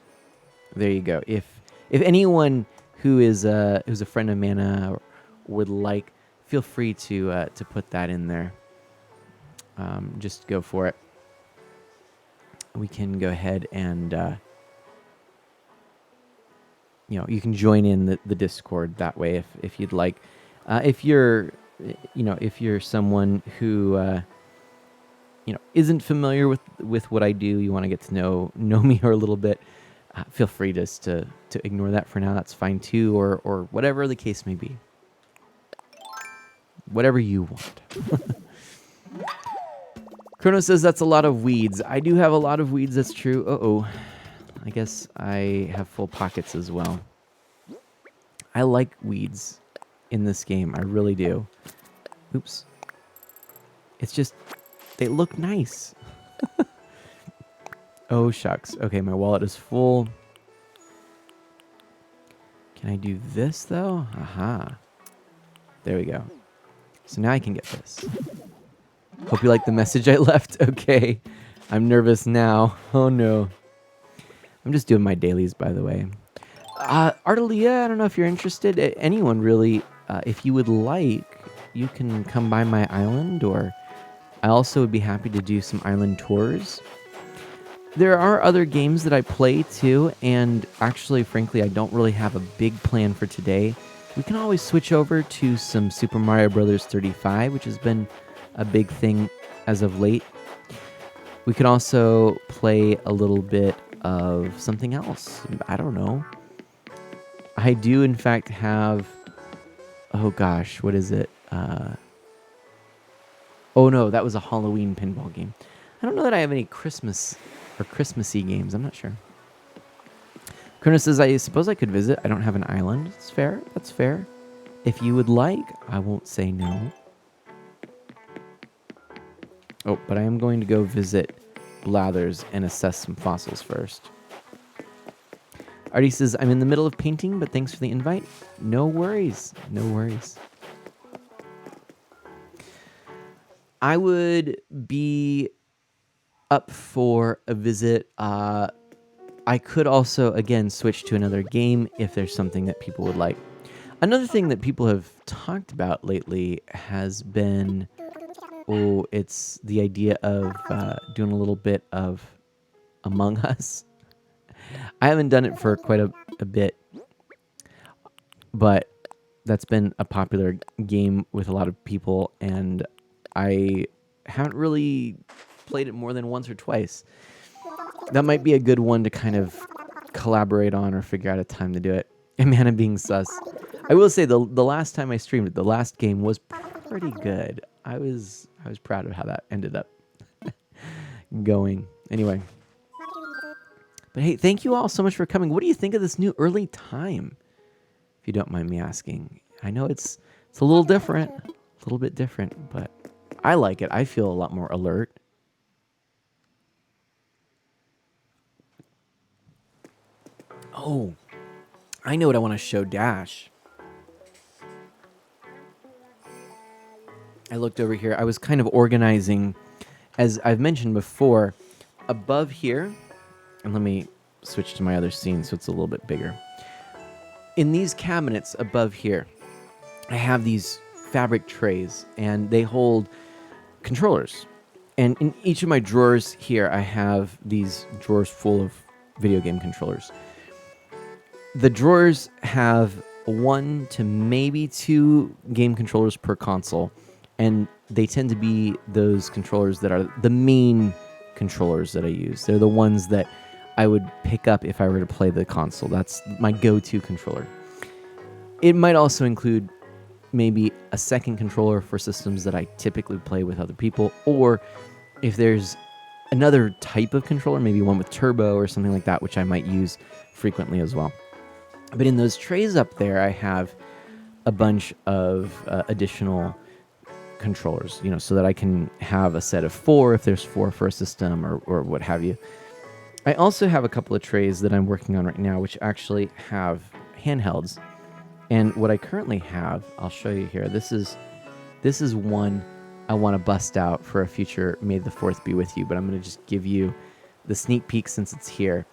there you go. If anyone who's a friend of Mana would like, feel free to put that in there. Just go for it. We can go ahead and you can join in the Discord that way if you'd like. If you're someone who isn't familiar with what I do, you want to get to know me a little bit, feel free just to ignore that for now. That's fine too, or whatever the case may be. Whatever you want. Chrono says that's a lot of weeds. I do have a lot of weeds, that's true. Uh-oh. I guess I have full pockets as well. I like weeds in this game. I really do. Oops. It's just, they look nice. Oh, shucks. Okay, my wallet is full. Can I do this, though? Aha. There we go. So now I can get this. Hope you like the message I left. Okay. I'm nervous now. Oh, no. I'm just doing my dailies, by the way. Artelia, I don't know if you're interested. Anyone, really. If you would like, you can come by my island, or I also would be happy to do some island tours. There are other games that I play too, and actually, frankly, I don't really have a big plan for today. We can always switch over to some Super Mario Bros. 35, which has been a big thing as of late. We could also play a little bit of something else. I don't know. I do, in fact, have... Oh, gosh, what is it? Oh, no, that was a Halloween pinball game. I don't know that I have any Christmas or Christmassy games. I'm not sure. Kerna says, I suppose I could visit. I don't have an island. It's fair. That's fair. If you would like, I won't say no. Oh, but I am going to go visit Blathers and assess some fossils first. Artie says, I'm in the middle of painting, but thanks for the invite. No worries. No worries. I would be up for a visit. I could also, again, switch to another game if there's something that people would like. Another thing that people have talked about lately has been, it's the idea of doing a little bit of Among Us. I haven't done it for quite a bit, but that's been a popular game with a lot of people, and I haven't really played it more than once or twice. That might be a good one to kind of collaborate on or figure out a time to do it. And man, I'm being sus. I will say the last time I streamed it, the last game was pretty good. I was proud of how that ended up going. Anyway. But hey, thank you all so much for coming. What do you think of this new early time? If you don't mind me asking. I know it's a little different, a little bit different, but I like it. I feel a lot more alert. Oh, I know what I want to show Dash. I looked over here. I was kind of organizing, as I've mentioned before, above here. And let me switch to my other scene so it's a little bit bigger. In these cabinets above here, I have these fabric trays, and they hold controllers. And in each of my drawers here, I have these drawers full of video game controllers. The drawers have 1 to maybe 2 game controllers per console, and they tend to be those controllers that are the main controllers that I use. They're the ones that I would pick up if I were to play the console. That's my go-to controller. It might also include maybe a second controller for systems that I typically play with other people, or if there's another type of controller, maybe one with turbo or something like that, which I might use frequently as well. But in those trays up there, I have a bunch of additional controllers, so that I can have a set of 4 if there's 4 for a system or what have you. I also have a couple of trays that I'm working on right now, which actually have handhelds. And what I currently have, I'll show you here. This is one I want to bust out for a future May the 4th be with you, but I'm going to just give you the sneak peek since it's here.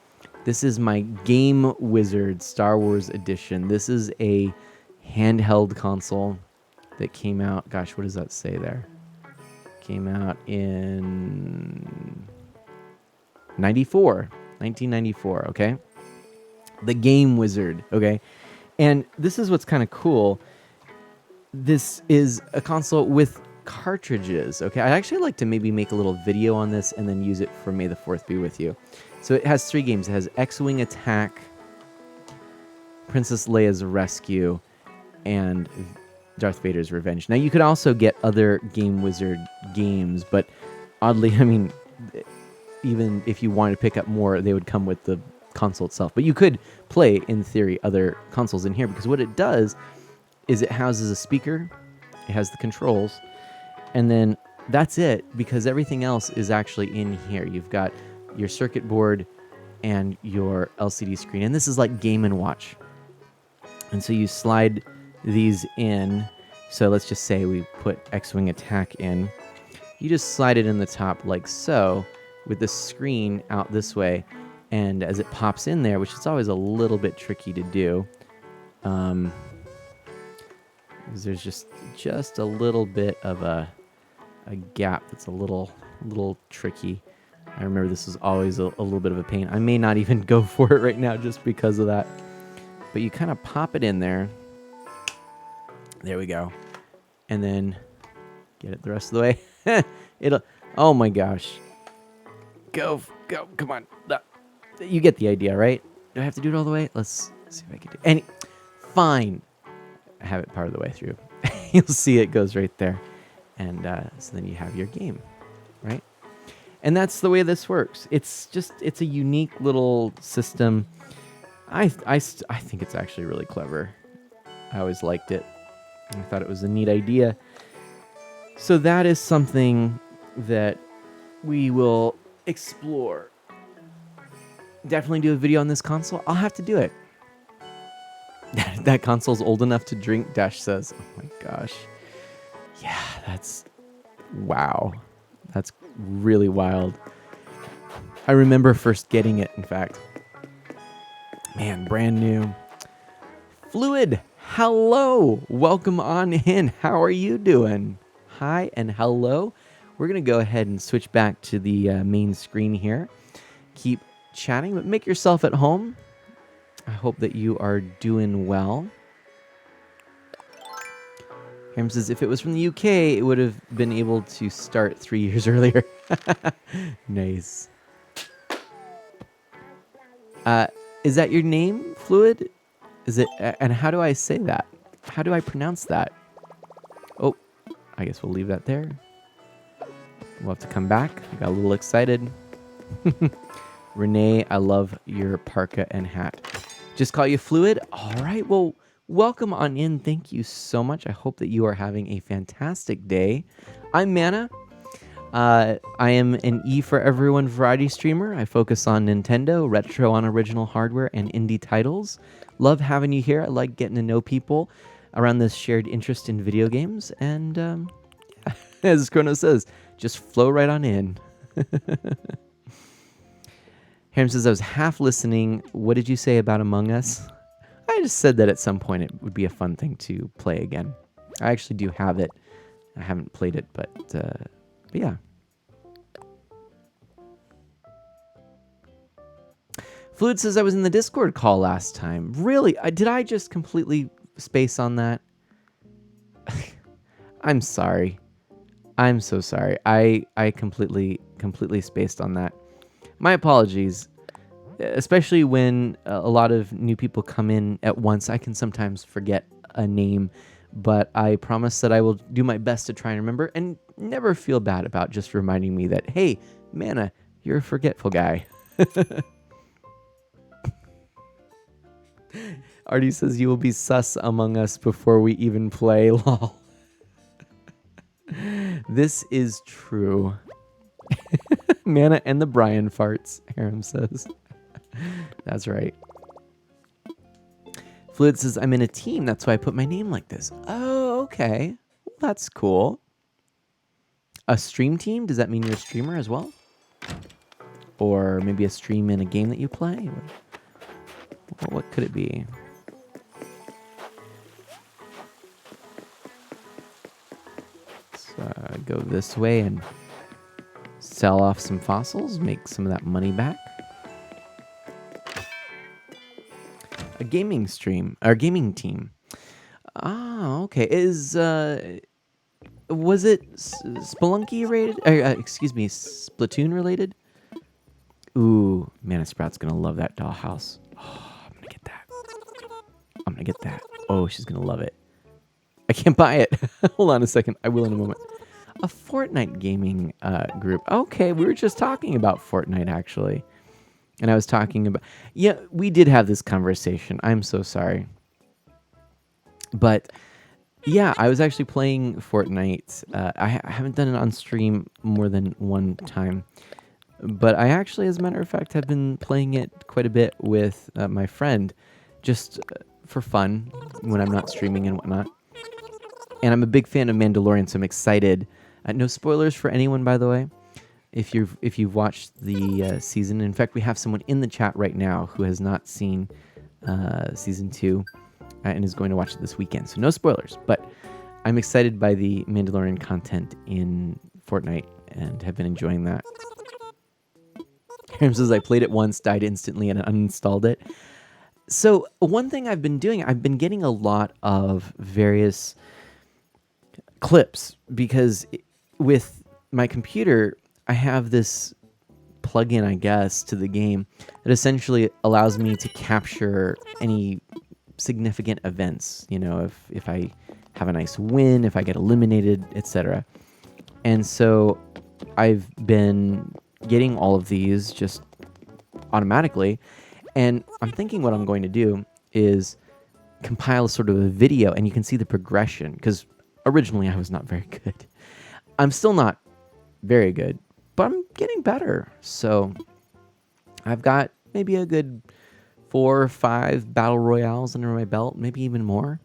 This is my Game Wizard Star Wars edition. This is a handheld console that came out, gosh, what does that say there? Came out in 1994, okay? The Game Wizard, okay? And this is what's kind of cool. This is a console with cartridges, okay? I'd actually like to maybe make a little video on this and then use it for May the 4th be with you. So it has 3 games. It has X-Wing Attack, Princess Leia's Rescue, and Darth Vader's Revenge. Now, you could also get other Game Wizard games, but oddly, I mean, even if you wanted to pick up more, they would come with the console itself. But you could play, in theory, other consoles in here, because what it does is it houses a speaker, it has the controls, and then that's it, because everything else is actually in here. You've got your circuit board and your LCD screen, and this is like Game & Watch. And so you slide these in. So let's just say we put X-Wing attack in. You just slide it in the top like so, with the screen out this way. And as it pops in there, which is always a little bit tricky to do, because there's just a little bit of a gap that's a little tricky. I remember this is always a little bit of a pain. I may not even go for it right now just because of that. But you kind of pop it in there. There we go. And then get it the rest of the way. Oh my gosh. Go, come on. You get the idea, right? Do I have to do it all the way? Let's see if I can do it. Fine. I have it part of the way through. You'll see it goes right there. And so then you have your game, right? And that's the way this works. It's a unique little system. I think it's actually really clever. I always liked it. I thought it was a neat idea. So that is something that we will explore. Definitely do a video on this console. I'll have to do it. That console's old enough to drink, Dash says. Oh my gosh. Yeah, wow. That's really wild. I remember first getting it, in fact. Man, brand new. Fluid, hello. Welcome on in. How are you doing? Hi and hello. We're going to go ahead and switch back to the main screen here. Keep chatting, but make yourself at home. I hope that you are doing well. Ham says, if it was from the UK, it would have been able to start 3 years earlier. Nice. Is that your name, Fluid? Is it? And how do I say that? How do I pronounce that? Oh, I guess we'll leave that there. We'll have to come back. I got a little excited. Renee, I love your parka and hat. Just call you Fluid? All right, well, welcome on in. Thank you so much. I hope that you are having a fantastic day. I'm Mana. I am an E for Everyone variety streamer. I focus on Nintendo, retro on original hardware, and indie titles. Love having you here. I like getting to know people around this shared interest in video games. And as Chrono says, just flow right on in. Harem says, I was half listening. What did you say about Among Us? I just said that at some point it would be a fun thing to play again. I actually do have it. I haven't played it, but yeah. Fluid says, I was in the Discord call last time. Really? Did I just completely space on that? I'm sorry. I'm so sorry. I completely spaced on that. My apologies. Especially when a lot of new people come in at once, I can sometimes forget a name, but I promise that I will do my best to try and remember and never feel bad about just reminding me that, hey, Mana, you're a forgetful guy. Artie says you will be sus among us before we even play. Lol. This is true. Mana and the Brian farts, Harem says. That's right. Fluid says, I'm in a team. That's why I put my name like this. Oh, okay. Well, that's cool. A stream team? Does that mean you're a streamer as well? Or maybe a stream in a game that you play? What could it be? Let's go this way and sell off some fossils, make some of that money back. A gaming stream, or gaming team. Ah, okay. Was it Spelunky rated? Excuse me, Splatoon related? Ooh, Mana Sprout's gonna love that dollhouse. Oh, I'm gonna get that. I'm gonna get that. Oh, she's gonna love it. I can't buy it. Hold on a second. I will in a moment. A Fortnite gaming group. Okay, we were just talking about Fortnite, actually. And I was talking about... Yeah, we did have this conversation. I'm so sorry. But, yeah, I was actually playing Fortnite. I haven't done it on stream more than one time. But I actually, as a matter of fact, have been playing it quite a bit with my friend. Just for fun when I'm not streaming and whatnot. And I'm a big fan of Mandalorian, so I'm excited. No spoilers for anyone, by the way. If you've watched the season, in fact, we have someone in the chat right now who has not seen season 2 and is going to watch it this weekend. So no spoilers, but I'm excited by the Mandalorian content in Fortnite and have been enjoying that. Harem says I played it once, died instantly, and uninstalled it. So one thing I've been doing, I've been getting a lot of various clips because with my computer, I have this plugin, I guess, to the game that essentially allows me to capture any significant events. You know, if I have a nice win, if I get eliminated, etc. And so I've been getting all of these just automatically. And I'm thinking what I'm going to do is compile sort of a video, and you can see the progression, because originally I was not very good. I'm still not very good, but I'm getting better. So I've got maybe a good 4 or 5 battle royales under my belt, maybe even more.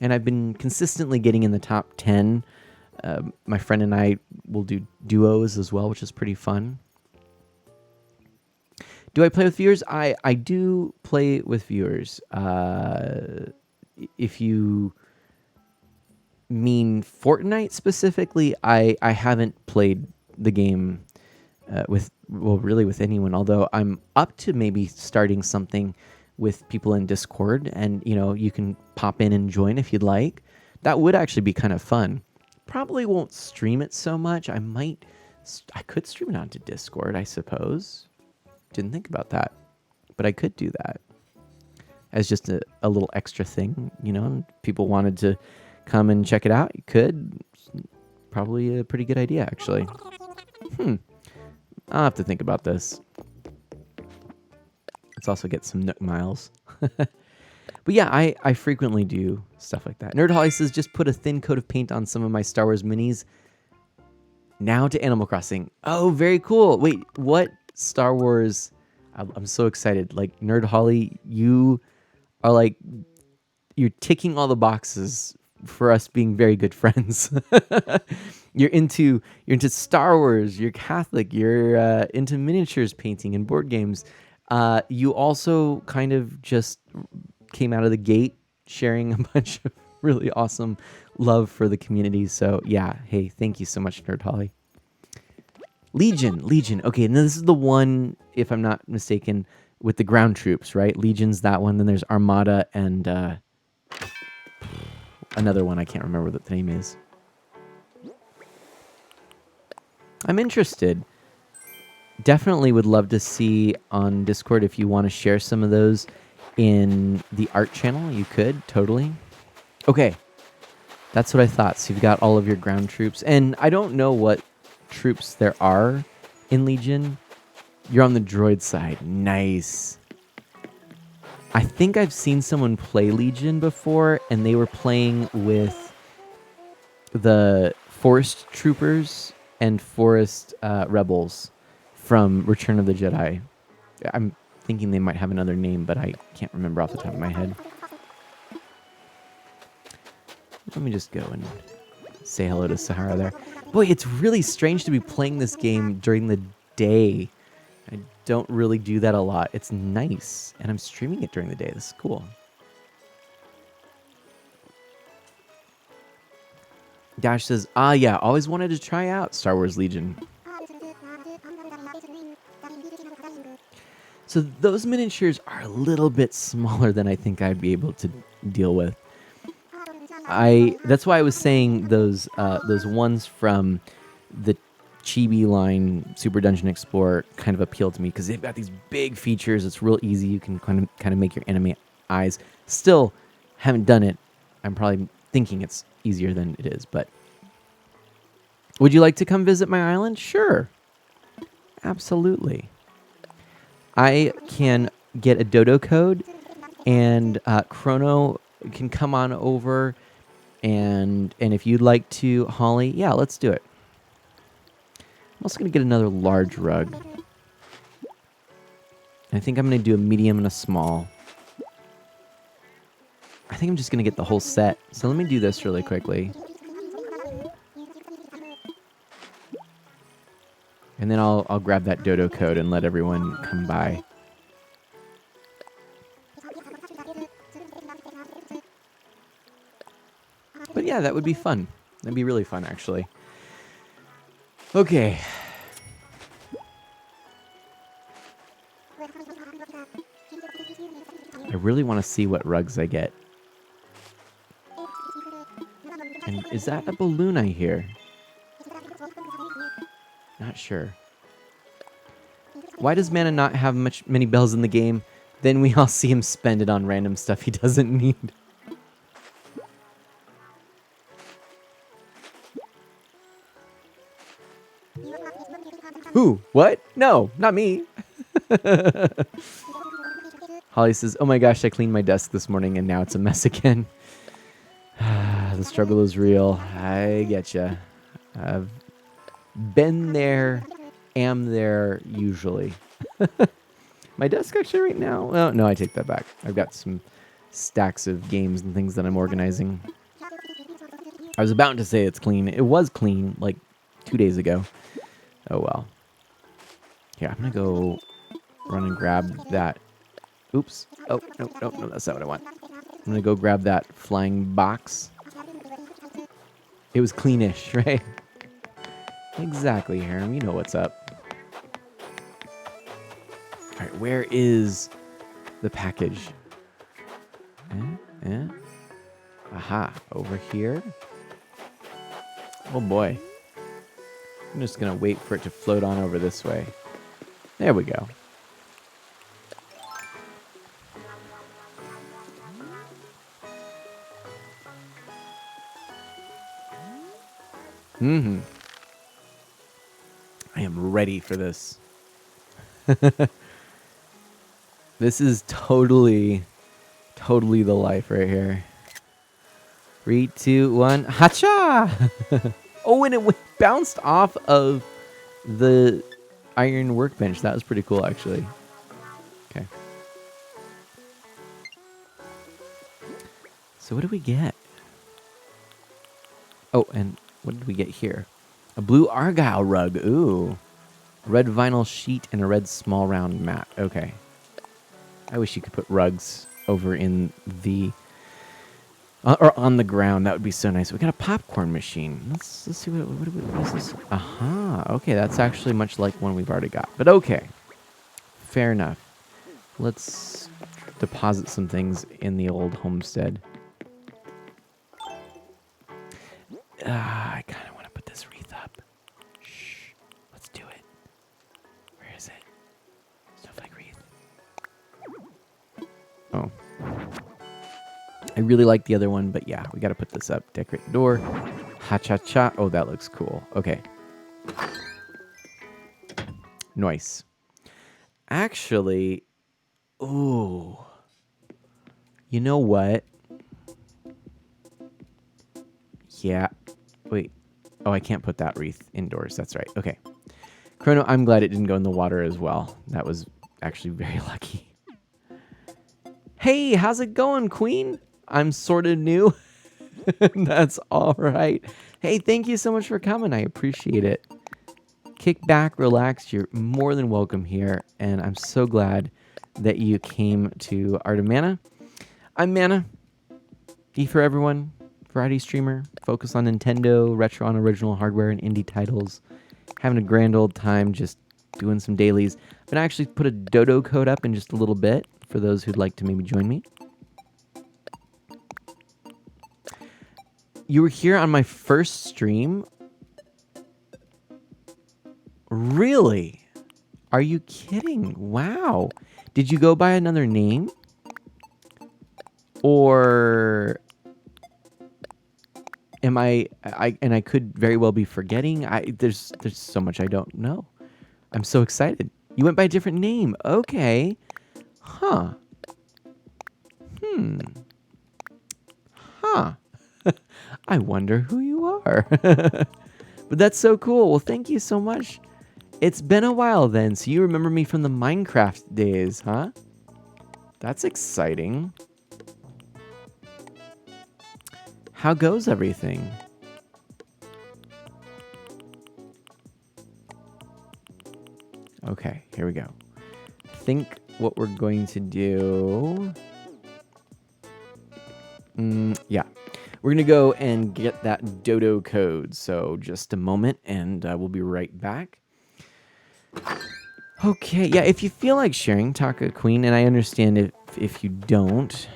And I've been consistently getting in the top 10. My friend and I will do duos as well, which is pretty fun. Do I play with viewers? I do play with viewers. If you mean Fortnite specifically, I haven't played the game really with anyone, although I'm up to maybe starting something with people in Discord, and you can pop in and join if you'd like. That would actually be kind of fun. Probably won't stream it so much. I could stream it onto Discord, I suppose. Didn't think about that, but I could do that as just a little extra thing, and people wanted to come and check it out. You could. Probably a pretty good idea, actually. I'll have to think about this. Let's also get some Nook Miles. But yeah, I frequently do stuff like that. Nerd Holly says, just put a thin coat of paint on some of my Star Wars minis. Now to Animal Crossing. Oh, very cool. Wait, what Star Wars? I'm so excited. Like, Nerd Holly, you are you're ticking all the boxes for us being very good friends. You're into Star Wars, you're Catholic, you're into miniatures painting and board games. You also kind of just came out of the gate sharing a bunch of really awesome love for the community. So yeah, hey, thank you so much, Nerd Holly. Legion. Okay, and this is the one, if I'm not mistaken, with the ground troops, right? Legion's that one. Then there's Armada and another one. I can't remember what the name is. I'm interested. Definitely would love to see on Discord if you want to share some of those in the art channel. You could, totally. Okay, that's what I thought. So you've got all of your ground troops. And I don't know what troops there are in Legion. You're on the droid side. Nice. I think I've seen someone play Legion before, and they were playing with the Forest Troopers and Forest Rebels from Return of the Jedi. I'm thinking they might have another name, but I can't remember off the top of my head. Let me just go and say hello to Sahara there. Boy, it's really strange to be playing this game during the day. I don't really do that a lot. It's nice. And I'm streaming it during the day. This is cool. Dash says, yeah, always wanted to try out Star Wars Legion. So those miniatures are a little bit smaller than I think I'd be able to deal with. That's why I was saying those ones from the Chibi line Super Dungeon Explorer kind of appealed to me because they've got these big features. It's real easy. You can kind of make your anime eyes. Still haven't done it. I'm probably thinking it's easier than it is, but would you like to come visit my island? Sure. Absolutely. I can get a dodo code, and Chrono can come on over, and if you'd like to, Holly, yeah, let's do it. I'm also going to get another large rug. I think I'm going to do a medium and a small. think I'm just going to get the whole set. So let me do this really quickly. And then I'll grab that dodo code and let everyone come by. But yeah, that would be fun. That'd be really fun, actually. Okay. I really want to see what rugs I get. And is that a balloon I hear? Not sure. Why does Mana not have many bells in the game? Then we all see him spend it on random stuff he doesn't need. Who? What? No, not me. Holly says, oh my gosh, I cleaned my desk this morning and now it's a mess again. The struggle is real. I getcha. I've been there, am there usually. My desk actually right now, well, no, I take that back. I've got some stacks of games and things that I'm organizing. I was about to say it's clean. It was clean like 2 days ago. Oh well. Here, I'm gonna go run and grab that. Oops. Oh, no, that's not what I want. I'm gonna go grab that flying box. It was cleanish, right? Exactly, Harem. You know what's up. All right, where is the package? Aha, over here. Oh boy. I'm just gonna wait for it to float on over this way. There we go. I am ready for this. This is totally the life right here. 3, 2, 1, hacha! Oh, and it bounced off of the iron workbench. That was pretty cool, actually. Okay. So what do we get? Oh, and what did we get here? A blue argyle rug. Ooh. A red vinyl sheet and a red small round mat. Okay. I wish you could put rugs over in the... or on the ground. That would be so nice. We got a popcorn machine. Let's see what is this? Aha. Okay, that's actually much like one we've already got. But okay. Fair enough. Let's deposit some things in the old homestead. I kind of want to put this wreath up. Shh. Let's do it. Where is it? Snowflake wreath. Oh. I really like the other one, but yeah, we got to put this up. Decorate the door. Ha-cha-cha. Oh, that looks cool. Okay. Nice. Actually, ooh. You know what? Yeah. Wait. Oh, I can't put that wreath indoors. That's right. Okay. Chrono, I'm glad it didn't go in the water as well. That was actually very lucky. Hey, how's it going, Queen? I'm sort of new. That's all right. Hey, thank you so much for coming. I appreciate it. Kick back, relax. You're more than welcome here. And I'm so glad that you came to Art of Mana. I'm Mana. E for everyone. Variety streamer. Focus on Nintendo, retro on original hardware, and indie titles. Having a grand old time just doing some dailies. I'm going to actually put a dodo code up in just a little bit for those who'd like to maybe join me. You were here on my first stream? Really? Are you kidding? Wow. Did you go by another name? Or am I could very well be forgetting. There's so much I don't know. I'm so excited. You went by a different name. Okay. Huh. Huh. I wonder who you are. But that's so cool. Well, thank you so much. It's been a while then, so you remember me from the Minecraft days, huh? That's exciting. How goes everything? Okay, here we go. I think what we're going to do... yeah. We're going to go and get that dodo code. So just a moment, and we'll be right back. Okay, yeah, if you feel like sharing Taka Queen, and I understand if you don't,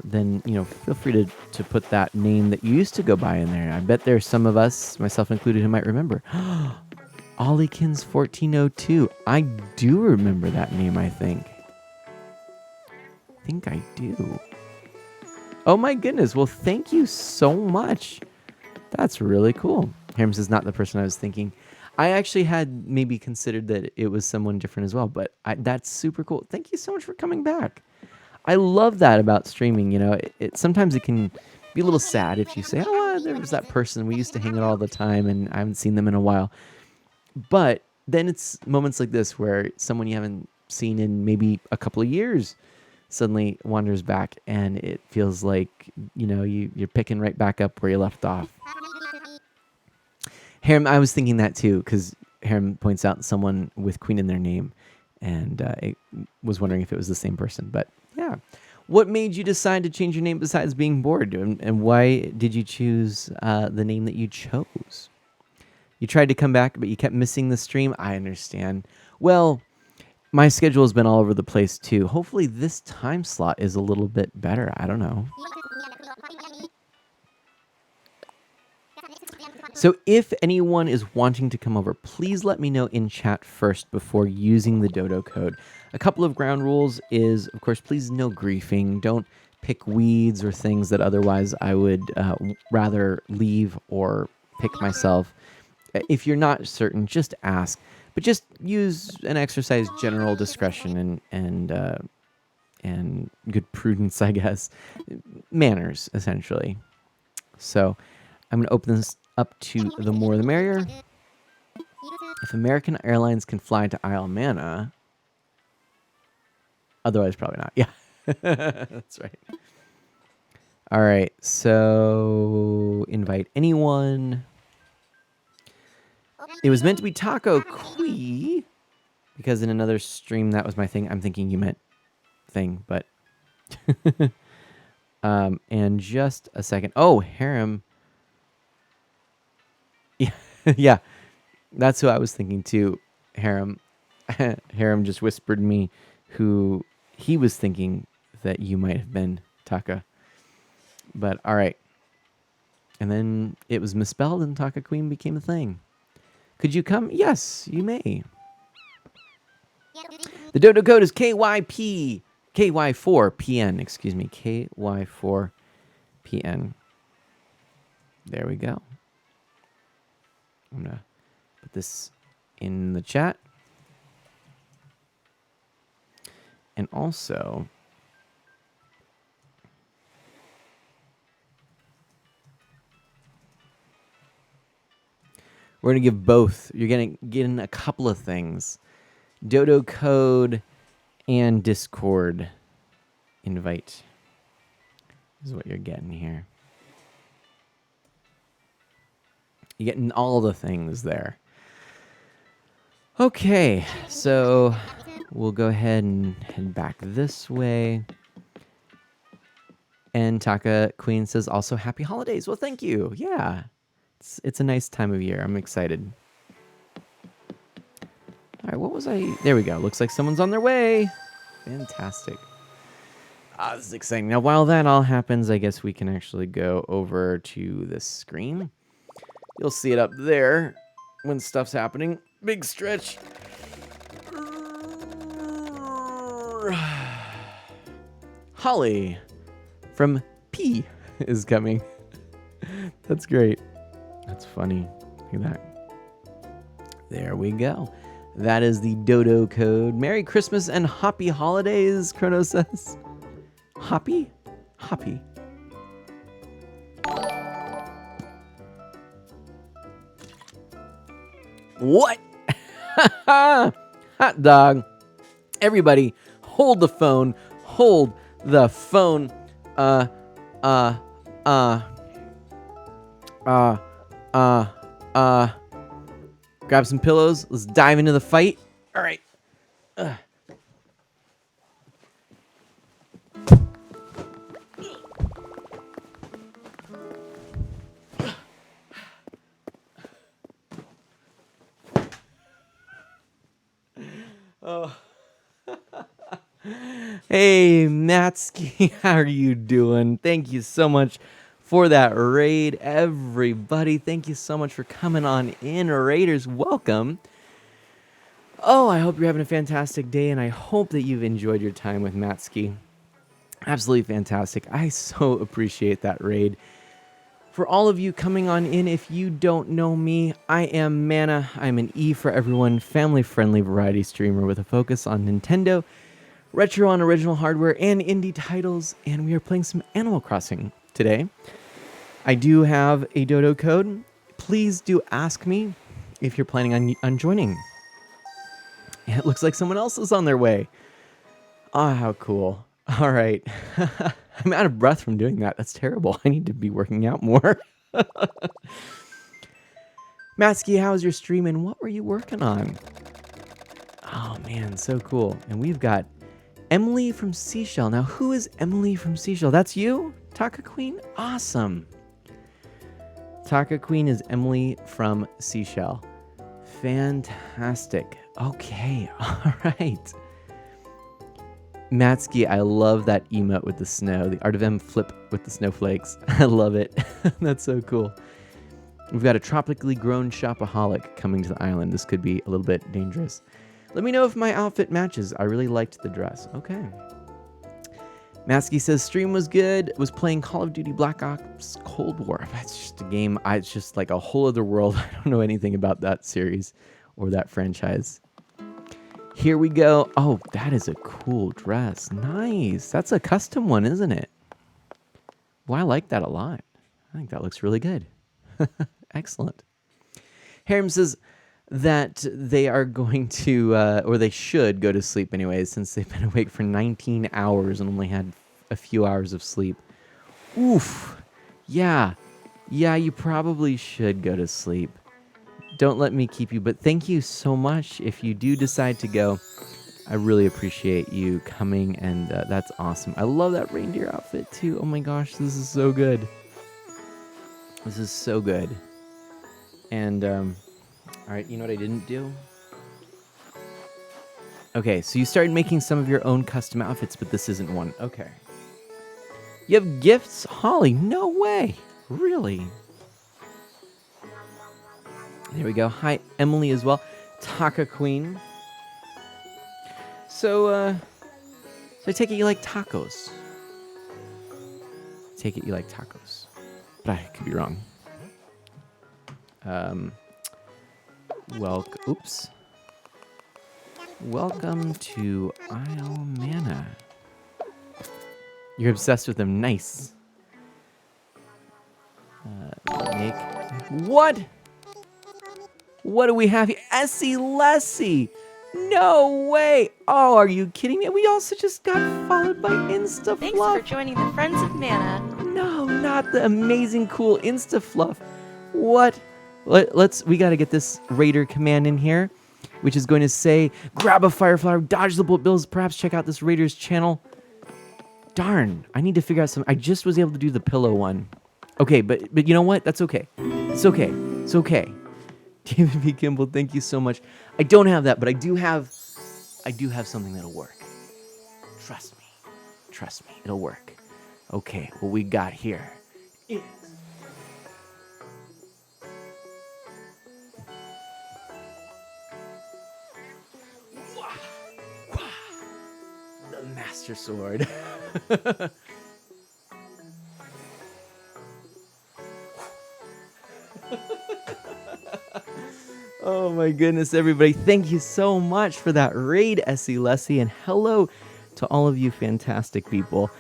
then, feel free to put that name that you used to go by in there. I bet there's some of us, myself included, who might remember. Ollykins 1402. I do remember that name, I think. I think I do. Oh my goodness. Well, thank you so much. That's really cool. Herms is not the person I was thinking. I actually had maybe considered that it was someone different as well, but that's super cool. Thank you so much for coming back. I love that about streaming. Sometimes it can be a little sad if you say, oh, there was that person. We used to hang out all the time and I haven't seen them in a while. But then it's moments like this where someone you haven't seen in maybe a couple of years suddenly wanders back, and it feels like, you're picking right back up where you left off. Harem, I was thinking that too, because Harem points out someone with Queen in their name, and I was wondering if it was the same person. But yeah. What made you decide to change your name besides being bored? And why did you choose the name that you chose? You tried to come back, but you kept missing the stream. I understand. Well, my schedule has been all over the place too. Hopefully this time slot is a little bit better. I don't know. So if anyone is wanting to come over, please let me know in chat first before using the dodo code. A couple of ground rules is, of course, please no griefing. Don't pick weeds or things that otherwise I would rather leave or pick myself. If you're not certain, just ask. But just use and exercise general discretion and good prudence, I guess. Manners, essentially. So I'm going to open this up to the more the merrier. If American Airlines can fly to Isle Mana... Otherwise, probably not. Yeah, that's right. All right, so invite anyone. It was meant to be Taco Kui, because in another stream that was my thing. I'm thinking you meant thing, but... and just a second. Oh, Harem. Yeah, yeah, that's who I was thinking too. Harem. Harem just whispered me who he was thinking that you might have been, Taka. But all right. And then it was misspelled and Taka Queen became a thing. Could you come? Yes, you may. The dodo code is KY4PN. Excuse me, KY4PN. There we go. I'm going to put this in the chat. And also, we're going to give both. You're going to get in a couple of things. Dodo code and Discord invite is what you're getting here. You're getting all the things there. Okay, so we'll go ahead and head back this way. And Taka Queen says also happy holidays. Well, thank you. Yeah, it's a nice time of year. I'm excited. All right, what was I? There we go. Looks like someone's on their way. Fantastic. This is exciting. Now, while that all happens, I guess we can actually go over to the screen. You'll see it up there when stuff's happening. Big stretch. Holly from P is coming. That's great. That's funny. Look at that. There we go. That is the dodo code. Merry Christmas and happy holidays, Chrono says. Happy? Happy. What? Hot dog. Everybody, hold the phone. Hold the phone. uh, uh, uh, uh. Grab some pillows. Let's dive into the fight. All right. Hey, Matsky, how are you doing? Thank you so much for that raid, everybody. Thank you so much for coming on in. Raiders, welcome. Oh, I hope you're having a fantastic day, and I hope that you've enjoyed your time with Matsky. Absolutely fantastic. I so appreciate that raid. For all of you coming on in, if you don't know me, I am Mana. I'm an E for everyone, family-friendly variety streamer with a focus on Nintendo, retro on original hardware, and indie titles, and we are playing some Animal Crossing today. I do have a dodo code. Please do ask me if you're planning on joining. It looks like someone else is on their way. Ah, how cool. All right. I'm out of breath from doing that. That's terrible. I need to be working out more. Matsky, how's your stream and what were you working on? Oh, man, so cool. And we've got Emily from Seashell. Now, who is Emily from Seashell? That's you? Taka Queen? Awesome. Taka Queen is Emily from Seashell. Fantastic. Okay, all right. Matsky, I love that emote with the snow. The Art of M flip with the snowflakes. I love it. That's so cool. We've got a tropically grown shopaholic coming to the island. This could be a little bit dangerous. Let me know if my outfit matches. I really liked the dress. Okay. Matsky says, stream was good. Was playing Call of Duty Black Ops Cold War. That's just a game. It's just like a whole other world. I don't know anything about that series or that franchise. Here we go. Oh, that is a cool dress. Nice. That's a custom one, isn't it? Well, I like that a lot. I think that looks really good. Excellent. Harem says that they are going to, or they should go to sleep anyways, since they've been awake for 19 hours and only had a few hours of sleep. Oof. Yeah. Yeah, you probably should go to sleep. Don't let me keep you, but thank you so much. If you do decide to go, I really appreciate you coming, and that's awesome. I love that reindeer outfit too. Oh my gosh, this is so good. This is so good. And, all right, you know what I didn't do? Okay, so you started making some of your own custom outfits, but this isn't one. Okay. You have gifts? Holly, no way. Really? There we go. Hi, Emily as well. Taka Queen. So I take it you like tacos. Take it you like tacos. But I could be wrong. Oops. Welcome to Isle Mana. You're obsessed with them. Nice. What? What do we have here? Essie Lessie! No way! Oh, are you kidding me? We also just got followed by InstaFluff. Thanks for joining the Friends of Mana. No, not the amazing cool InstaFluff. What? We gotta get this Raider command in here, which is going to say, grab a fire flower, dodge the bullet bills, perhaps check out this Raider's channel. Darn, I need to figure out something. I just was able to do the pillow one. Okay, but you know what? That's okay. It's okay. It's okay. David B. Kimball, thank you so much. I don't have that, but I do have something that'll work. Trust me. Trust me. It'll work. Okay, what we got here is the Master Sword. Oh my goodness, everybody. Thank you so much for that raid, Essie Lessie, and hello to all of you fantastic people.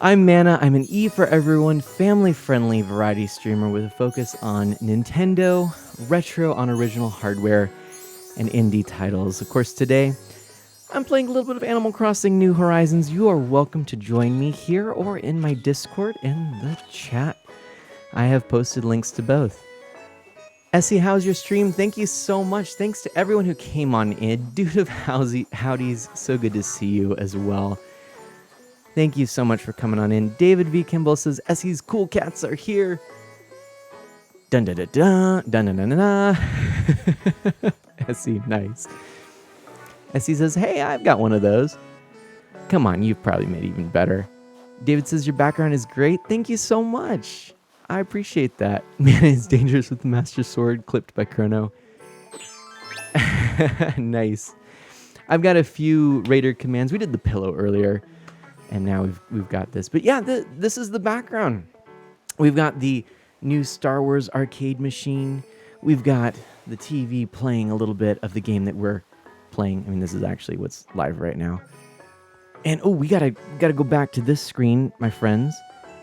I'm Mana. I'm an E for everyone, family-friendly variety streamer with a focus on Nintendo, retro on original hardware, and indie titles. Of course, today I'm playing a little bit of Animal Crossing New Horizons. You are welcome to join me here or in my Discord in the chat. I have posted links to both. Essie, how's your stream? Thank you so much. Thanks to everyone who came on in. Dude of Howdies, so good to see you as well. Thank you so much for coming on in. David V. Kimball says, Essie's cool cats are here. Dun dun dun dun dun dun dun dun. Essie, nice. Essie says, hey, I've got one of those. Come on, you've probably made even better. David says, your background is great. Thank you so much. I appreciate that. Man, it's dangerous with the Master Sword, clipped by Chrono. Nice. I've got a few Raider commands. We did the pillow earlier, and now we've got this. But yeah, this is the background. We've got the new Star Wars arcade machine. We've got the TV playing a little bit of the game that we're playing. I mean, this is actually what's live right now. And oh, we gotta go back to this screen, my friends,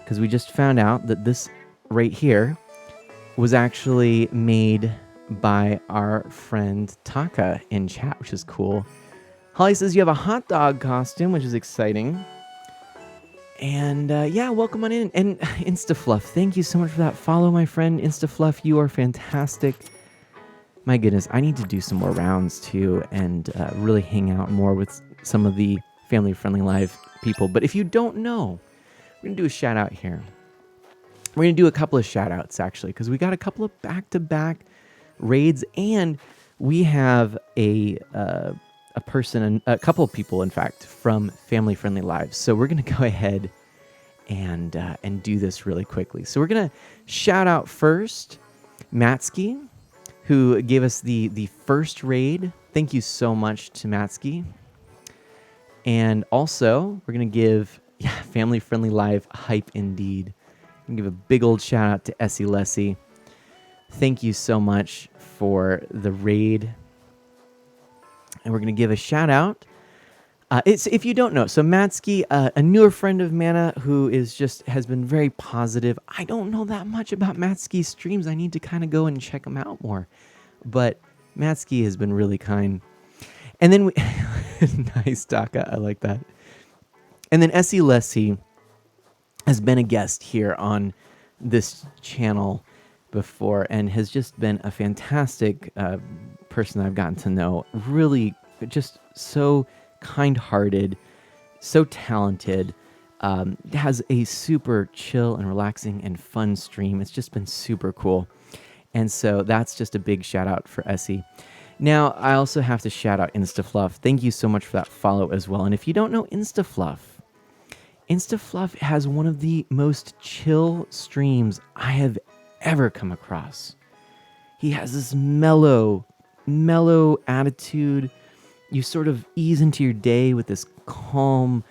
because we just found out that this right here was actually made by our friend Taka in chat, which is cool. Holly says you have a hot dog costume, which is exciting. And yeah, welcome on in. And Instafluff, thank you so much for that follow, my friend. Instafluff, you are fantastic. My goodness, I need to do some more rounds too and really hang out more with some of the family-friendly live people. But if you don't know, we're going to do a shout-out here. We're going to do a couple of shout-outs, actually, because we got a couple of back-to-back raids, and we have a person, a couple of people, in fact, from Family-Friendly Lives. So we're going to go ahead and do this really quickly. So we're going to shout out first Matsky, who gave us the first raid. Thank you so much to Matsky. And also, we're going to give Family Friendly Live hype indeed. I'm going to give a big old shout out to Essie Lessie. Thank you so much for the raid. And we're going to give a shout out. It's if you don't know, so Matsky, a newer friend of Mana who has been very positive. I don't know that much about Matsky's streams. I need to kind of go and check them out more. But Matsky has been really kind. And then nice, Taka, I like that. And then Essie Lessie has been a guest here on this channel before and has just been a fantastic person I've gotten to know. Really just so kind-hearted, so talented, has a super chill and relaxing and fun stream. It's just been super cool. And so that's just a big shout out for Essie. Now, I also have to shout out Instafluff. Thank you so much for that follow as well. And if you don't know Instafluff has one of the most chill streams I have ever come across. He has this mellow attitude. You sort of ease into your day with this calm,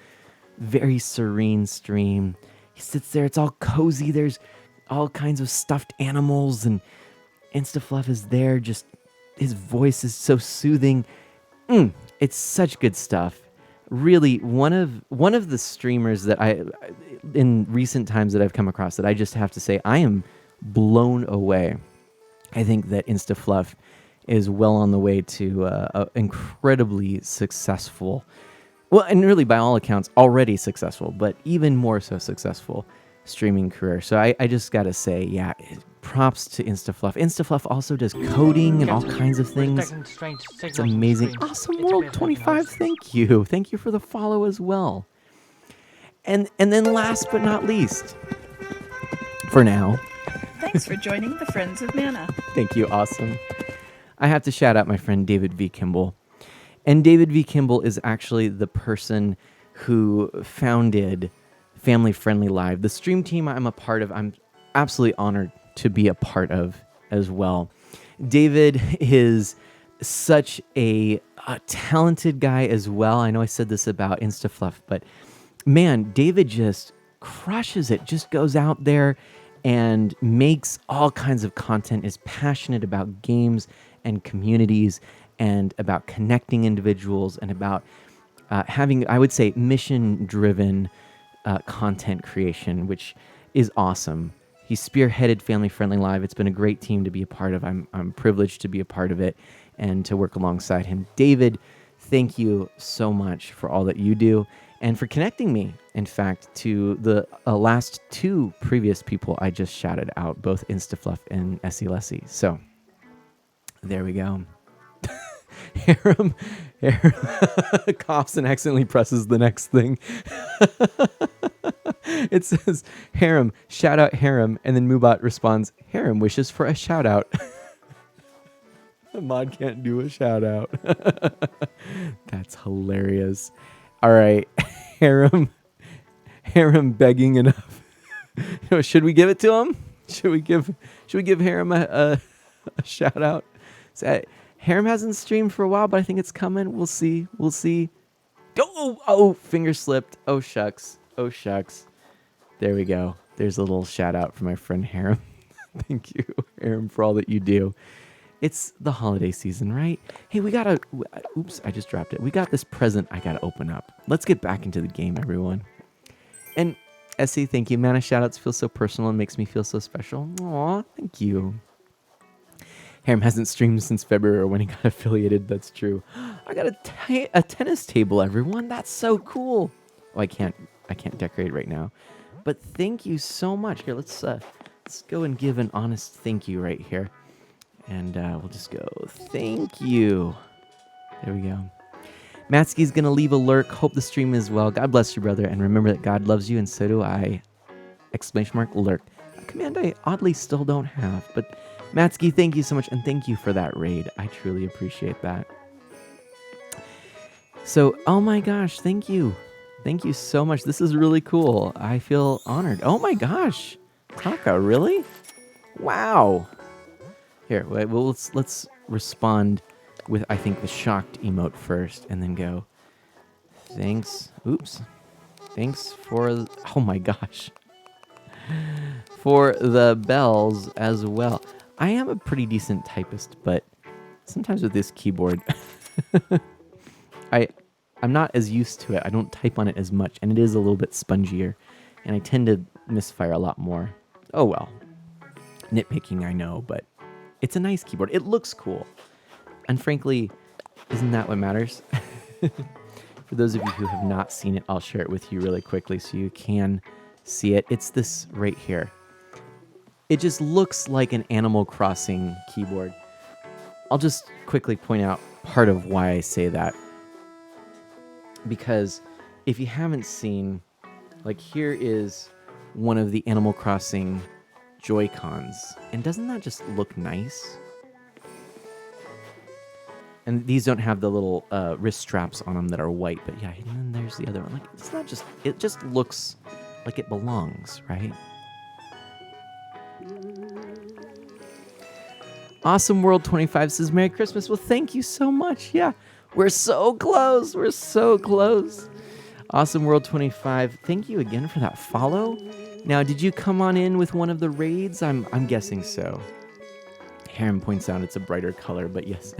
very serene stream. He sits there, it's all cozy. There's all kinds of stuffed animals, and Instafluff is there. Just his voice is so soothing. It's such good stuff. Really, one of the streamers that I, in recent times that I've come across, that I just have to say I am blown away. I think that Instafluff is well on the way to a incredibly successful, well, and really by all accounts already successful, but even more so successful streaming career. So I just gotta say, yeah, props to Instafluff. Instafluff also does coding and all kinds of things. It's amazing. Awesome World 25, thank you. Thank you for the follow as well. And then last but not least, for now, thanks for joining the Friends of Mana. Thank you, awesome. I have to shout out my friend David V. Kimball. And David V. Kimball is actually the person who founded Family Friendly Live. The stream team I'm a part of, I'm absolutely honored to be a part of as well. David is such a talented guy as well. I know I said this about Instafluff, but man, David just crushes it, just goes out there and makes all kinds of content, is passionate about games and communities and about connecting individuals and about having, I would say, mission-driven content creation, which is awesome. He spearheaded Family Friendly Live. It's been a great team to be a part of. I'm privileged to be a part of it and to work alongside him. David, thank you so much for all that you do and for connecting me, in fact, to the last two previous people I just shouted out, both Instafluff and Essie Lessie. So there we go. Harem coughs and accidentally presses the next thing. It says, Harem, shout out Harem, and then Mubot responds, Harem wishes for a shout out. The mod can't do a shout out. That's hilarious. All right, Harem begging enough. Should we give it to him? Should we give Harem a shout out? Harem hasn't streamed for a while, but I think it's coming. We'll see. Oh, finger slipped. Oh shucks. There we go. There's a little shout out for my friend Harem. Thank you, Harem, for all that you do. It's the holiday season, right? Hey, oops, I just dropped it. We got this present I gotta open up. Let's get back into the game, everyone. And Essie, thank you. Mana shoutouts feel so personal and makes me feel so special. Aw, thank you. Harem hasn't streamed since February when he got affiliated. That's true. I got a tennis table, everyone. That's so cool. Oh, I can't decorate right now. But thank you so much. Here, let's go and give an honest thank you right here. And we'll just go, thank you. There we go. Matsky's going to leave a lurk. Hope the stream is well. God bless you, brother. And remember that God loves you, and so do I. ! Lurk. A command I oddly still don't have. But Matsky, thank you so much. And thank you for that raid. I truly appreciate that. So, oh my gosh, thank you. Thank you so much. This is really cool. I feel honored. Oh my gosh. Taka, really? Wow. Here, wait, well, let's respond with, I think, the shocked emote first, and then go, thanks. Oops. Thanks for, oh my gosh. For the bells as well. I am a pretty decent typist, but sometimes with this keyboard, I'm not as used to it. I don't type on it as much, and it is a little bit spongier, and I tend to misfire a lot more. Oh well. Nitpicking, I know, but it's a nice keyboard. It looks cool. And frankly, isn't that what matters? For those of you who have not seen it, I'll share it with you really quickly so you can see it. It's this right here. It just looks like an Animal Crossing keyboard. I'll just quickly point out part of why I say that. Because if you haven't seen, like, here is one of the Animal Crossing Joy-Cons. And doesn't that just look nice? And these don't have the little wrist straps on them that are white. But yeah, and then there's the other one. Like, it's not just, it just looks like it belongs, right? Awesome World 25 says, Merry Christmas. Well, thank you so much. Yeah, we're so close. We're so close. Awesome World 25, thank you again for that follow. Now, did you come on in with one of the raids? I'm guessing so. Harem points out it's a brighter color, but yes,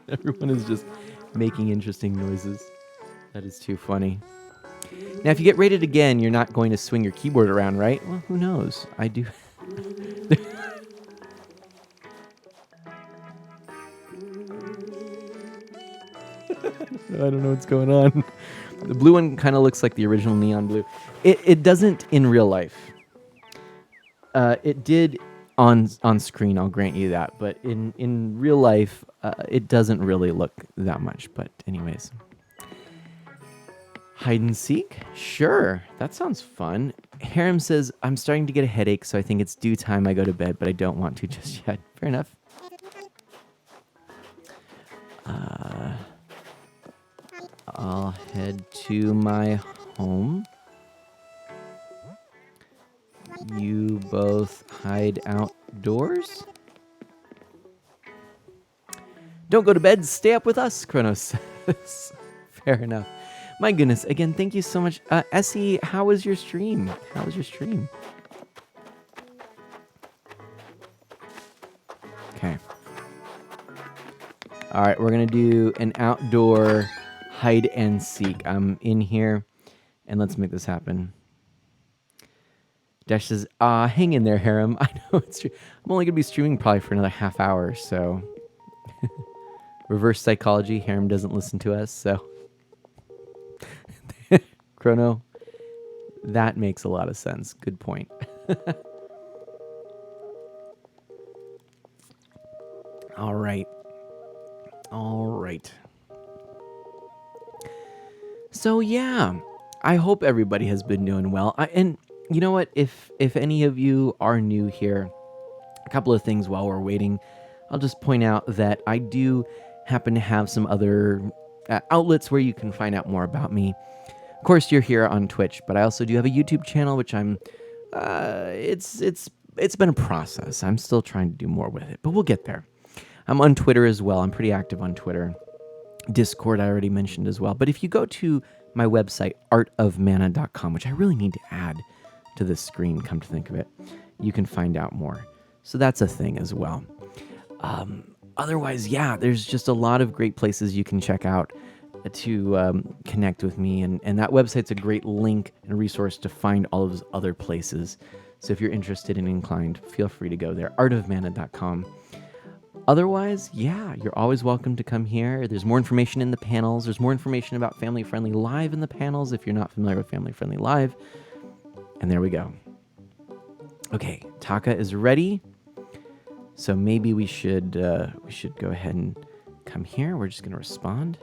everyone is just making interesting noises. That is too funny. Now, if you get raided again, you're not going to swing your keyboard around, right? Well, who knows? I do. I don't know what's going on. The blue one kind of looks like the original neon blue. It doesn't in real life. It did on screen, I'll grant you that. But in real life, it doesn't really look that much. But anyways. Hide and seek? Sure. That sounds fun. Harem says, I'm starting to get a headache, so I think it's due time I go to bed, but I don't want to just yet. Fair enough. I'll head to my home. You both hide outdoors? Don't go to bed, stay up with us, Kronos says. Fair enough. My goodness, again, thank you so much. Essie, how was your stream? How was your stream? Okay. All right, we're going to do an outdoor hide and seek. I'm in here, and let's make this happen. Dash says, hang in there, Harem. I know it's true. I'm only going to be streaming probably for another half hour, so. Reverse psychology. Harem doesn't listen to us, so Chrono, that makes a lot of sense. Good point. All right. All right. So yeah, I hope everybody has been doing well. And you know what? If any of you are new here, a couple of things while we're waiting. I'll just point out that I do happen to have some other outlets where you can find out more about me. Of course, you're here on Twitch, but I also do have a YouTube channel, which I'm. It's been a process. I'm still trying to do more with it, but we'll get there. I'm on Twitter as well. I'm pretty active on Twitter. Discord, I already mentioned as well. But if you go to my website, artofmana.com, which I really need to add to this screen, come to think of it, you can find out more. So that's a thing as well. Otherwise, yeah, there's just a lot of great places you can check out to connect with me. And that website's a great link and resource to find all of those other places. So if you're interested and inclined, feel free to go there, artofmana.com. Otherwise, yeah, you're always welcome to come here. There's more information in the panels. There's more information about Family Friendly Live in the panels if you're not familiar with Family Friendly Live. And there we go. Okay, Taka is ready. So maybe we should go ahead and come here. We're just going to respond.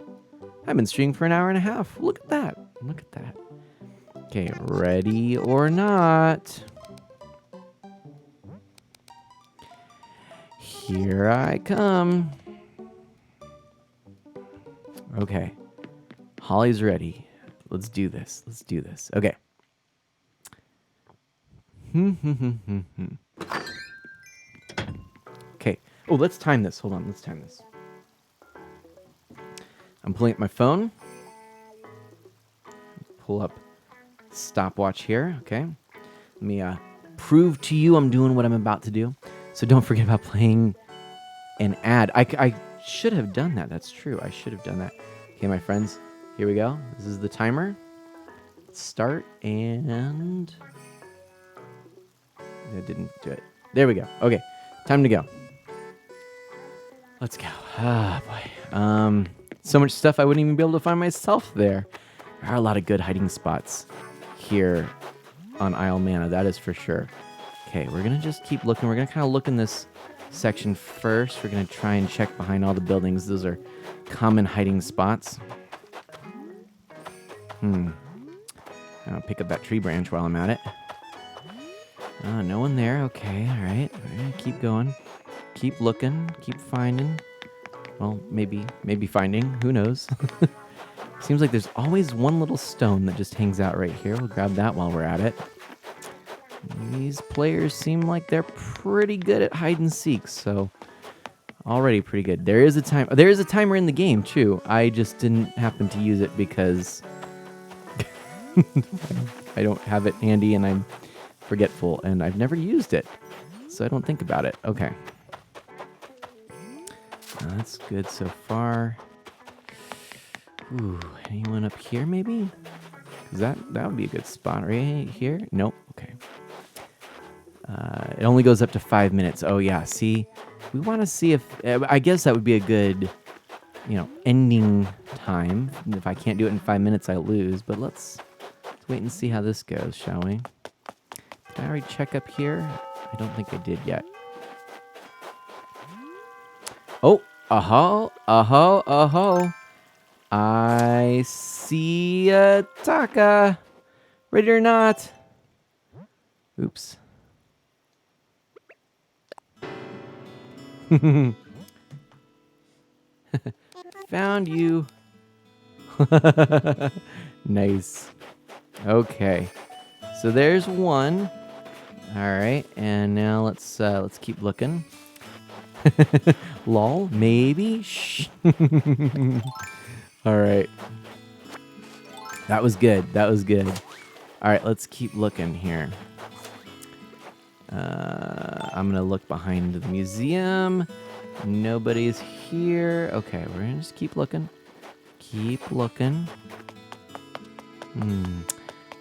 I've been streaming for an hour and a half. Look at that. Look at that. Okay, ready or not. Here I come. Okay. Holly's ready. Let's do this. Let's do this. Okay. Okay. Oh, let's time this. Hold on. Let's time this. I'm pulling up my phone. Pull up stopwatch here. Okay. Let me prove to you I'm doing what I'm about to do. So don't forget about playing an ad. I should have done that. That's true. I should have done that. Okay, my friends. Here we go. This is the timer. Let's start and... I didn't do it. There we go. Okay. Time to go. Let's go. Ah, boy. So much stuff I wouldn't even be able to find myself there. There are a lot of good hiding spots here on Isle Mana. That is for sure. Okay, we're going to just keep looking. We're going to kind of look in this section first. We're going to try and check behind all the buildings. Those are common hiding spots. I'll pick up that tree branch while I'm at it. No one there. Okay, all right. We're going to keep going. Keep looking. Keep finding. Well, maybe finding. Who knows? Seems like there's always one little stone that just hangs out right here. We'll grab that while we're at it. These players seem like they're pretty good at hide and seek, so already pretty good. There is a timer in the game too. I just didn't happen to use it because I don't have it handy and I'm forgetful and I've never used it, so I don't think about it. Okay, that's good so far. Ooh, anyone up here maybe? 'Cause that would be a good spot right here. Nope. Okay. It only goes up to 5 minutes. Oh yeah, see, we want to see if, I guess that would be a good, ending time. If I can't do it in 5 minutes, I lose. But let's wait and see how this goes, shall we? Did I already check up here? I don't think I did yet. Oh, I see a Taka. Ready or not? Oops. Found you. Nice. Okay. So there's one. All right, and now let's keep looking. Lol, maybe. Shh. All right. That was good. That was good. All right, let's keep looking here. I'm going to look behind the museum. Nobody's here. Okay, we're going to just keep looking. Keep looking.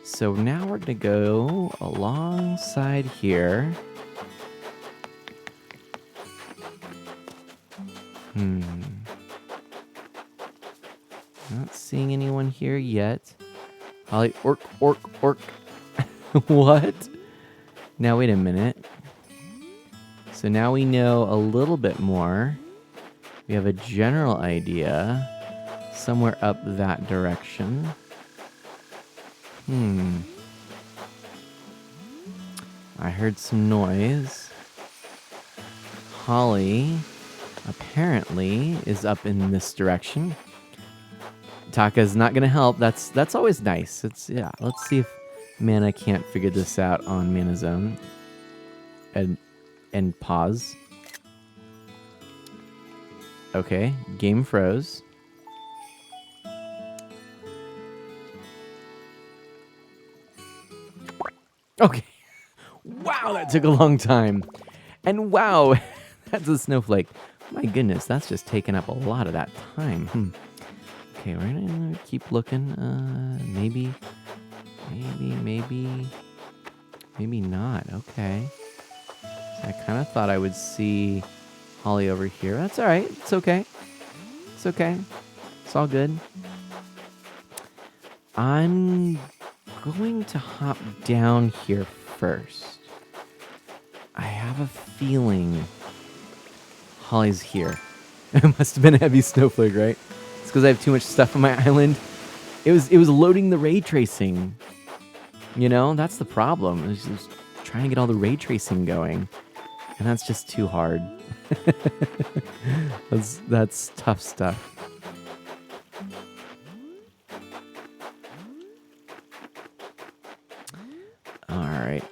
So now we're going to go alongside here. Not seeing anyone here yet. Holly, orc. What? Now, wait a minute. So now we know a little bit more. We have a general idea. Somewhere up that direction. I heard some noise. Holly apparently is up in this direction. Taka's not gonna help. That's always nice. Let's see if Mana can't figure this out on Mana Zone. And pause. Okay, game froze. Okay. Wow, that took a long time. And wow, that's a snowflake. My goodness, that's just taken up a lot of that time. Okay, we're gonna keep looking. Maybe not. Okay. I kind of thought I would see Holly over here. That's all right. It's okay. It's okay. It's all good. I'm going to hop down here first. I have a feeling Holly's here. It must have been a heavy snowflake, right? It's because I have too much stuff on my island. It was loading the ray tracing. You know, that's the problem. It's just trying to get all the ray tracing going. And that's just too hard. That's tough stuff. All right.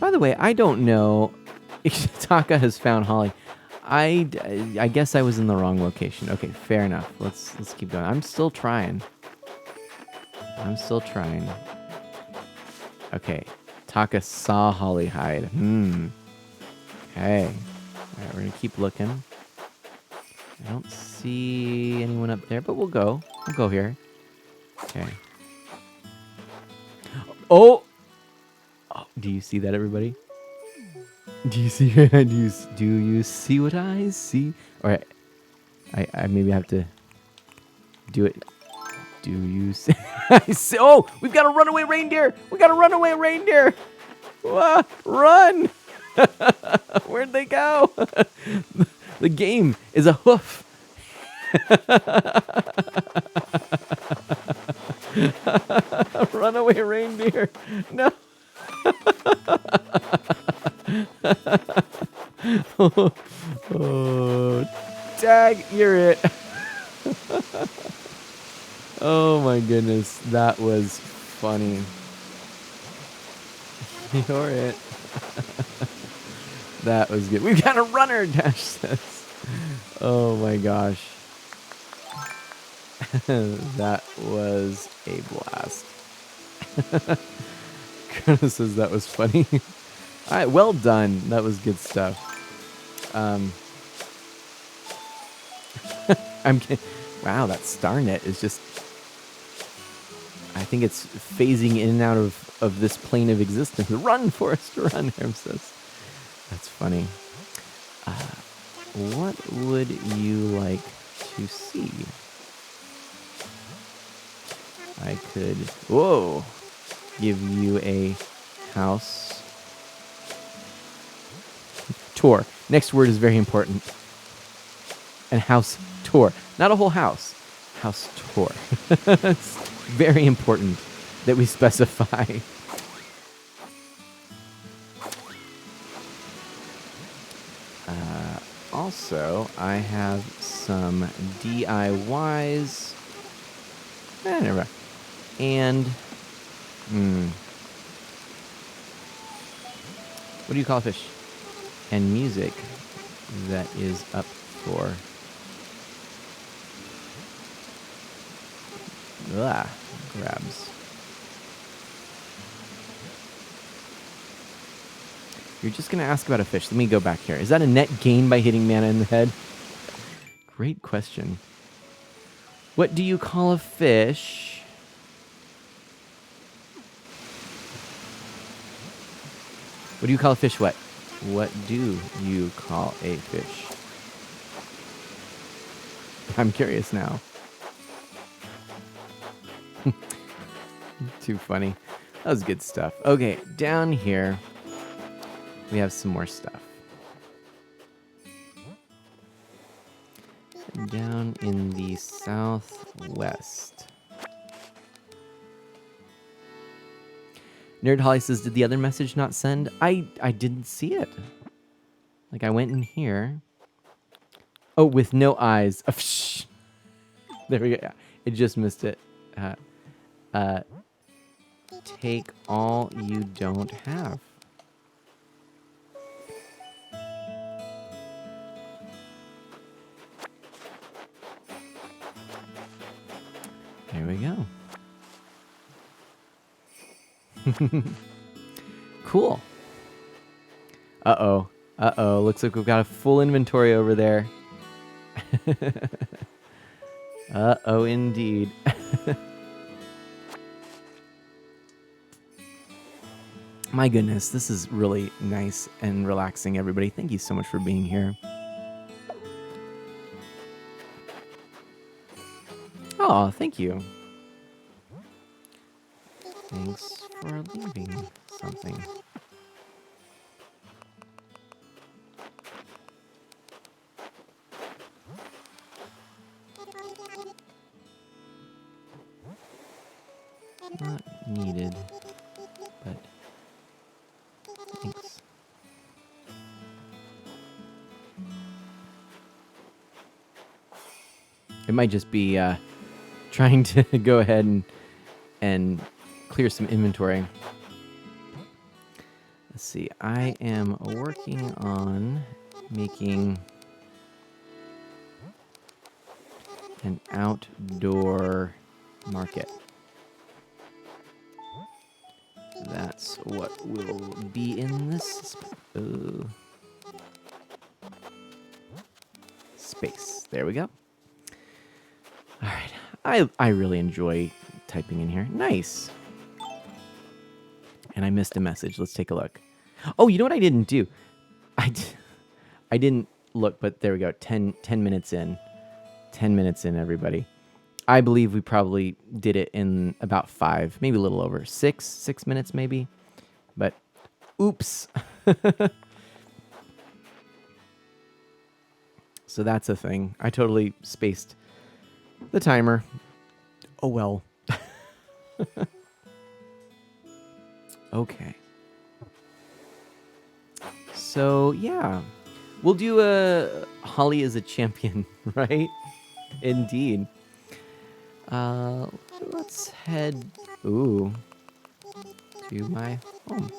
By the way, I don't know. Taka has found Holly. I guess I was in the wrong location. Okay, fair enough. Let's keep going. I'm still trying. Okay. Taka saw Holly hide. Okay. Alright, we're gonna keep looking. I don't see anyone up there, but we'll go. We'll go here. Okay. Oh! Do you see that, everybody? Do you see? Do you see what I see? All right. I maybe have to do it. Do you see? I see? Oh, we've got a runaway reindeer. Run! Where'd they go? The game is a hoof. Runaway reindeer. No. Oh, tag, you're it. Oh my goodness, that was funny. You're it. That was good. We've got a runner, Dash says. Oh my gosh. That was a blast. Curtis says that was funny. All right, well done. That was good stuff. Wow, that star net is just... I think it's phasing in and out of this plane of existence. Run, Forrest, run, Harem says. That's funny. What would you like to see? I could... Whoa! Give you a house tour. Next word is very important. And house tour. Not a whole house. House tour. It's very important that we specify. Also, I have some DIYs. Never mind. And... what do you call a fish? And music that is up for... grabs. You're just going to ask about a fish. Let me go back here. Is that a net gain by hitting mana in the head? Great question. What do you call a fish? What do you call a fish? What? What do you call a fish? I'm curious now. Too funny. That was good stuff. Okay, down here, we have some more stuff. Down in the southwest. Nerd Holly says, did the other message not send? I didn't see it. Like, I went in here. Oh, with no eyes. There we go. Yeah, it just missed it. Take all you don't have. There we go. Cool. Uh-oh. Uh-oh. Looks like we've got a full inventory over there. Uh-oh, indeed. My goodness, this is really nice and relaxing, everybody. Thank you so much for being here. Oh, thank you. Thanks for leaving something. Not needed, but thanks. It might just be trying to go ahead and clear some inventory. Let's see. I am working on making an outdoor market. That's what will be in this space. There we go. All right. I really enjoy typing in here. Nice. And I missed a message. Let's take a look. Oh, you know what I didn't do? I didn't look, but there we go. 10 minutes in. 10 minutes in, everybody. I believe we probably did it in about 5, maybe a little over. 6 minutes maybe. But, oops. So that's a thing. I totally spaced the timer. Oh, well. Okay. So, yeah. We'll do a Holly is a champion, right? Indeed. Let's head, to my home.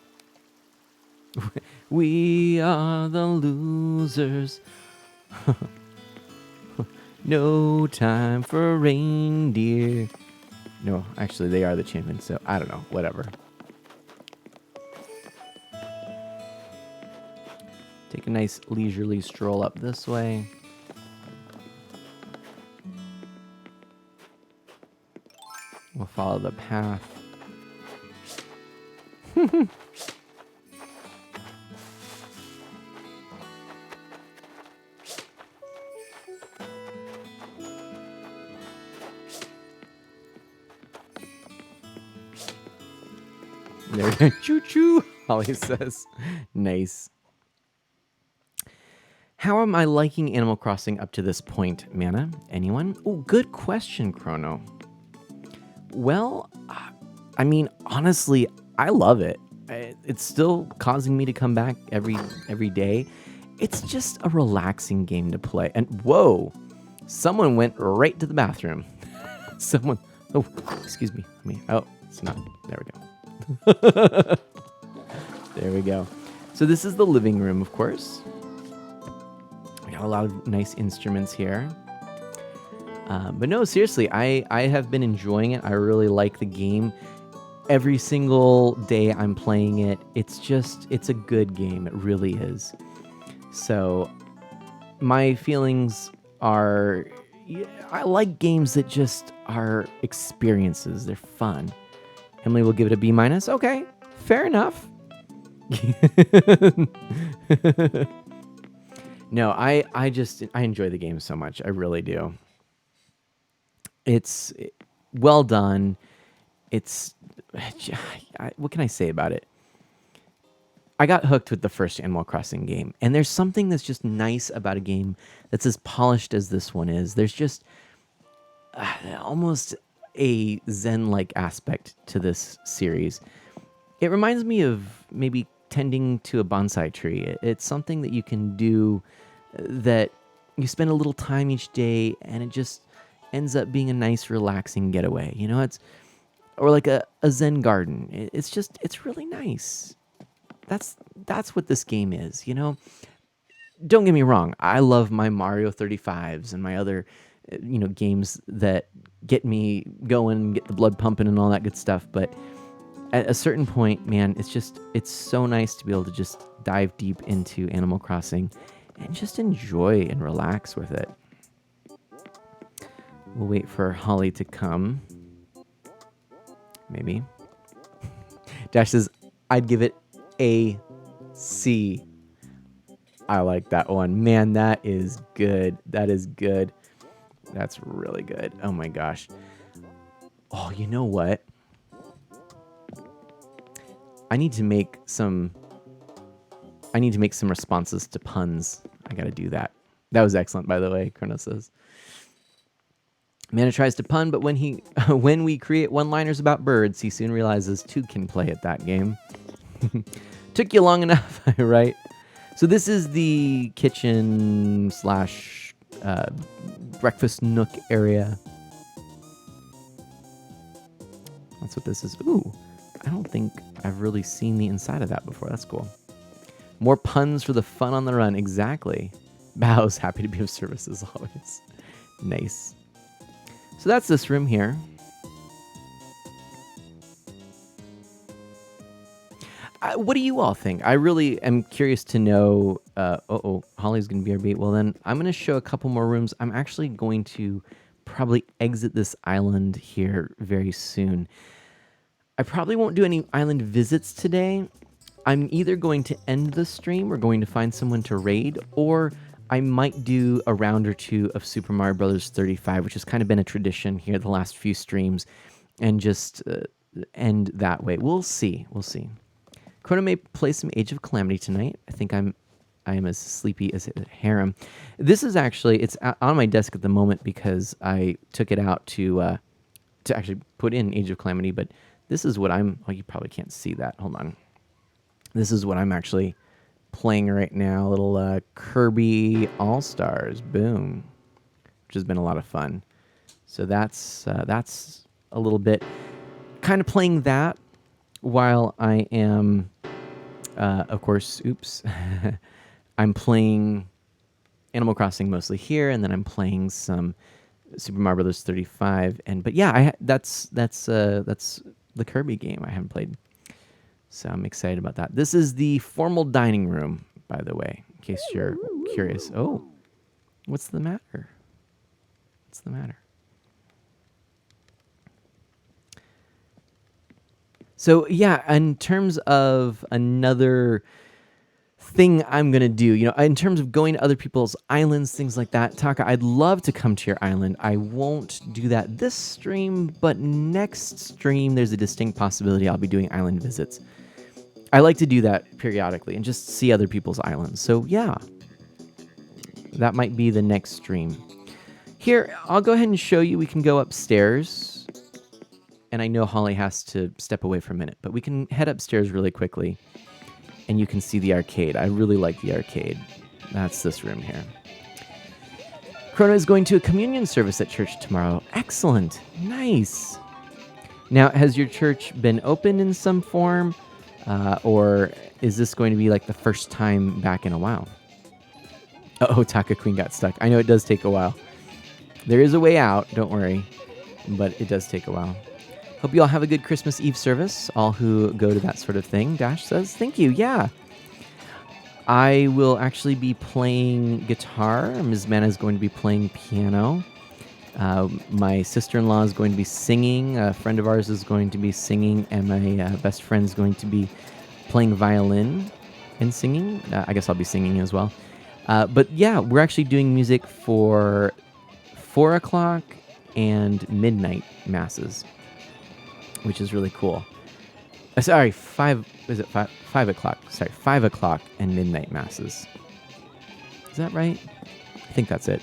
We are the losers. No time for reindeer. No, actually, they are the champions, so I don't know. Whatever. Take a nice leisurely stroll up this way. We'll follow the path. There, choo choo, Holly says. Nice. How am I liking Animal Crossing up to this point, Mana? Anyone? Oh, good question, Chrono. Well, I mean, honestly, I love it. It's still causing me to come back every day. It's just a relaxing game to play. And whoa, someone went right to the bathroom. Someone, oh, excuse me. Oh, it's not. There we go. There we go. So this is the living room, of course. We got a lot of nice instruments here. But no, seriously, I have been enjoying it. I really like the game. Every single day I'm playing it, it's a good game. It really is. So my feelings are, I like games that just are experiences. They're fun. Emily will give it a B-. Okay, fair enough. No, I enjoy the game so much. I really do. It's well done. It's what can I say about it? I got hooked with the first Animal Crossing game, and there's something that's just nice about a game that's as polished as this one is. There's just almost a Zen-like aspect to this series. It reminds me of maybe tending to a bonsai tree. It's something that you can do that you spend a little time each day, and it just ends up being a nice, relaxing getaway. Or like a Zen garden. It's really nice. That's what this game is. Don't get me wrong. I love my Mario 35s and my other, games that get me going, get the blood pumping, and all that good stuff. But at a certain point, man, it's so nice to be able to just dive deep into Animal Crossing and just enjoy and relax with it. We'll wait for Holly to come. Maybe. Dash says, I'd give it a C. I like that one. Man, that is good. That is good. That's really good. Oh my gosh. Oh, you know what? I need to make some responses to puns. I gotta do that. That was excellent, by the way, Chrono says. Mana tries to pun, but when we create one-liners about birds, he soon realizes two can play at that game. Took you long enough, right? So this is the kitchen / breakfast nook area. That's what this is. Ooh, I don't think I've really seen the inside of that before. That's cool. More puns for the fun on the run. Exactly. Bow's happy to be of service as always. Nice. So that's this room here. What do you all think? I really am curious to know. Holly's going to be our bait. Well, then I'm going to show a couple more rooms. I'm actually going to probably exit this island here very soon. I probably won't do any island visits today. I'm either going to end the stream or going to find someone to raid, or I might do a round or two of Super Mario Bros. 35, which has kind of been a tradition here the last few streams, and just end that way. We'll see. We'll see. Chrono may play some Age of Calamity tonight. I think I am as sleepy as a harem. This is actually, it's on my desk at the moment because I took it out to actually put in Age of Calamity, but this is what you probably can't see that. Hold on. This is what I'm actually playing right now. A little Kirby All-Stars. Boom. Which has been a lot of fun. So that's a little bit kind of playing that while I am, of course, I'm playing Animal Crossing mostly here, and then I'm playing some Super Mario Bros. 35. But yeah, that's the Kirby game I haven't played. So I'm excited about that. This is the formal dining room, by the way, in case you're curious. Oh, what's the matter? What's the matter? So yeah, in terms of another thing I'm going to do, in terms of going to other people's islands, things like that, Taka, I'd love to come to your island. I won't do that this stream, but next stream, there's a distinct possibility I'll be doing island visits. I like to do that periodically and just see other people's islands. So yeah, that might be the next stream. Here, I'll go ahead and show you. We can go upstairs. And I know Holly has to step away for a minute, but we can head upstairs really quickly. And you can see the arcade. I really like the arcade. That's this room here. Chrono is going to a communion service at church tomorrow. Excellent. Nice. Now, has your church been open in some form? Or is this going to be like the first time back in a while? Uh-oh, Taka Queen got stuck. I know it does take a while. There is a way out, don't worry. But it does take a while. Hope you all have a good Christmas Eve service, all who go to that sort of thing. Dash says, thank you, yeah. I will actually be playing guitar. Ms. Manna is going to be playing piano. My sister-in-law is going to be singing. A friend of ours is going to be singing. And my best friend is going to be playing violin and singing. I guess I'll be singing as well. But yeah, we're actually doing music for 4 o'clock and midnight masses, which is really cool. Sorry, 5, is it 5? 5 o'clock. Sorry, 5 o'clock and midnight masses. Is that right? I think that's it.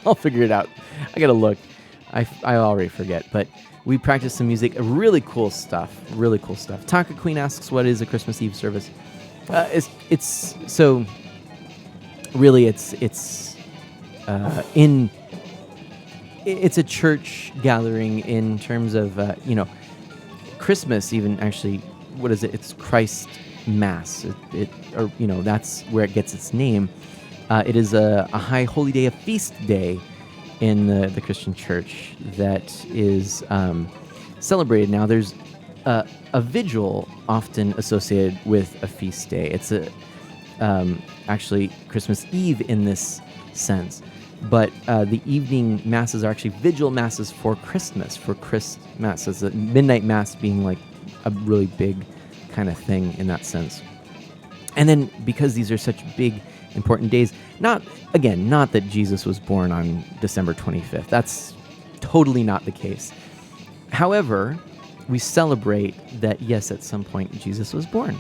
I'll figure it out. I gotta look. I already forget, but we practice some music. Really cool stuff. Really cool stuff. Taka Queen asks, "What is a Christmas Eve service?" It's so really in it's a church gathering in terms of Christmas. Even actually, what is it? It's Christ Mass. That's where it gets its name. It is a high holy day, a feast day in the Christian church that is celebrated. Now, there's a vigil often associated with a feast day. It's actually Christmas Eve in this sense, but the evening masses are actually vigil masses for Christmas, for Christmas, the midnight mass being like a really big kind of thing in that sense. And then because these are such big, important days, not that Jesus was born on December 25th. That's totally not the case. However, we celebrate that, yes, at some point Jesus was born.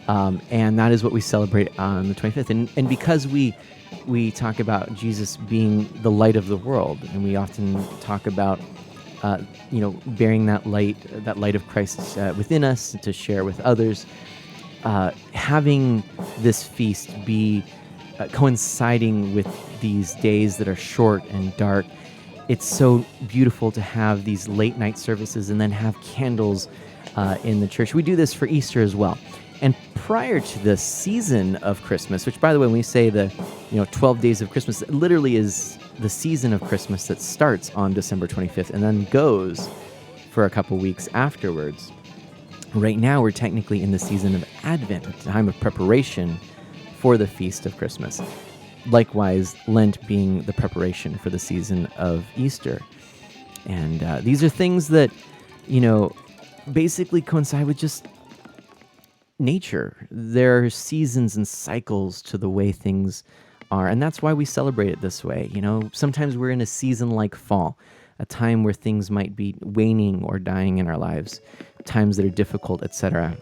And that is what we celebrate on the 25th. And because we talk about Jesus being the light of the world, and we often talk about bearing that light of Christ within us to share with others, having this feast be coinciding with these days that are short and dark, it's so beautiful to have these late night services and then have candles in the church. We do this for Easter as well. And prior to the season of Christmas, which, by the way, when we say the 12 days of Christmas, it literally is the season of Christmas that starts on December 25th and then goes for a couple weeks afterwards. Right now, we're technically in the season of Advent, a time of preparation for the feast of Christmas. Likewise, Lent being the preparation for the season of Easter. And these are things that, basically coincide with just nature. There are seasons and cycles to the way things are, and that's why we celebrate it this way. Sometimes we're in a season like fall, a time where things might be waning or dying in our lives, times that are difficult, etc.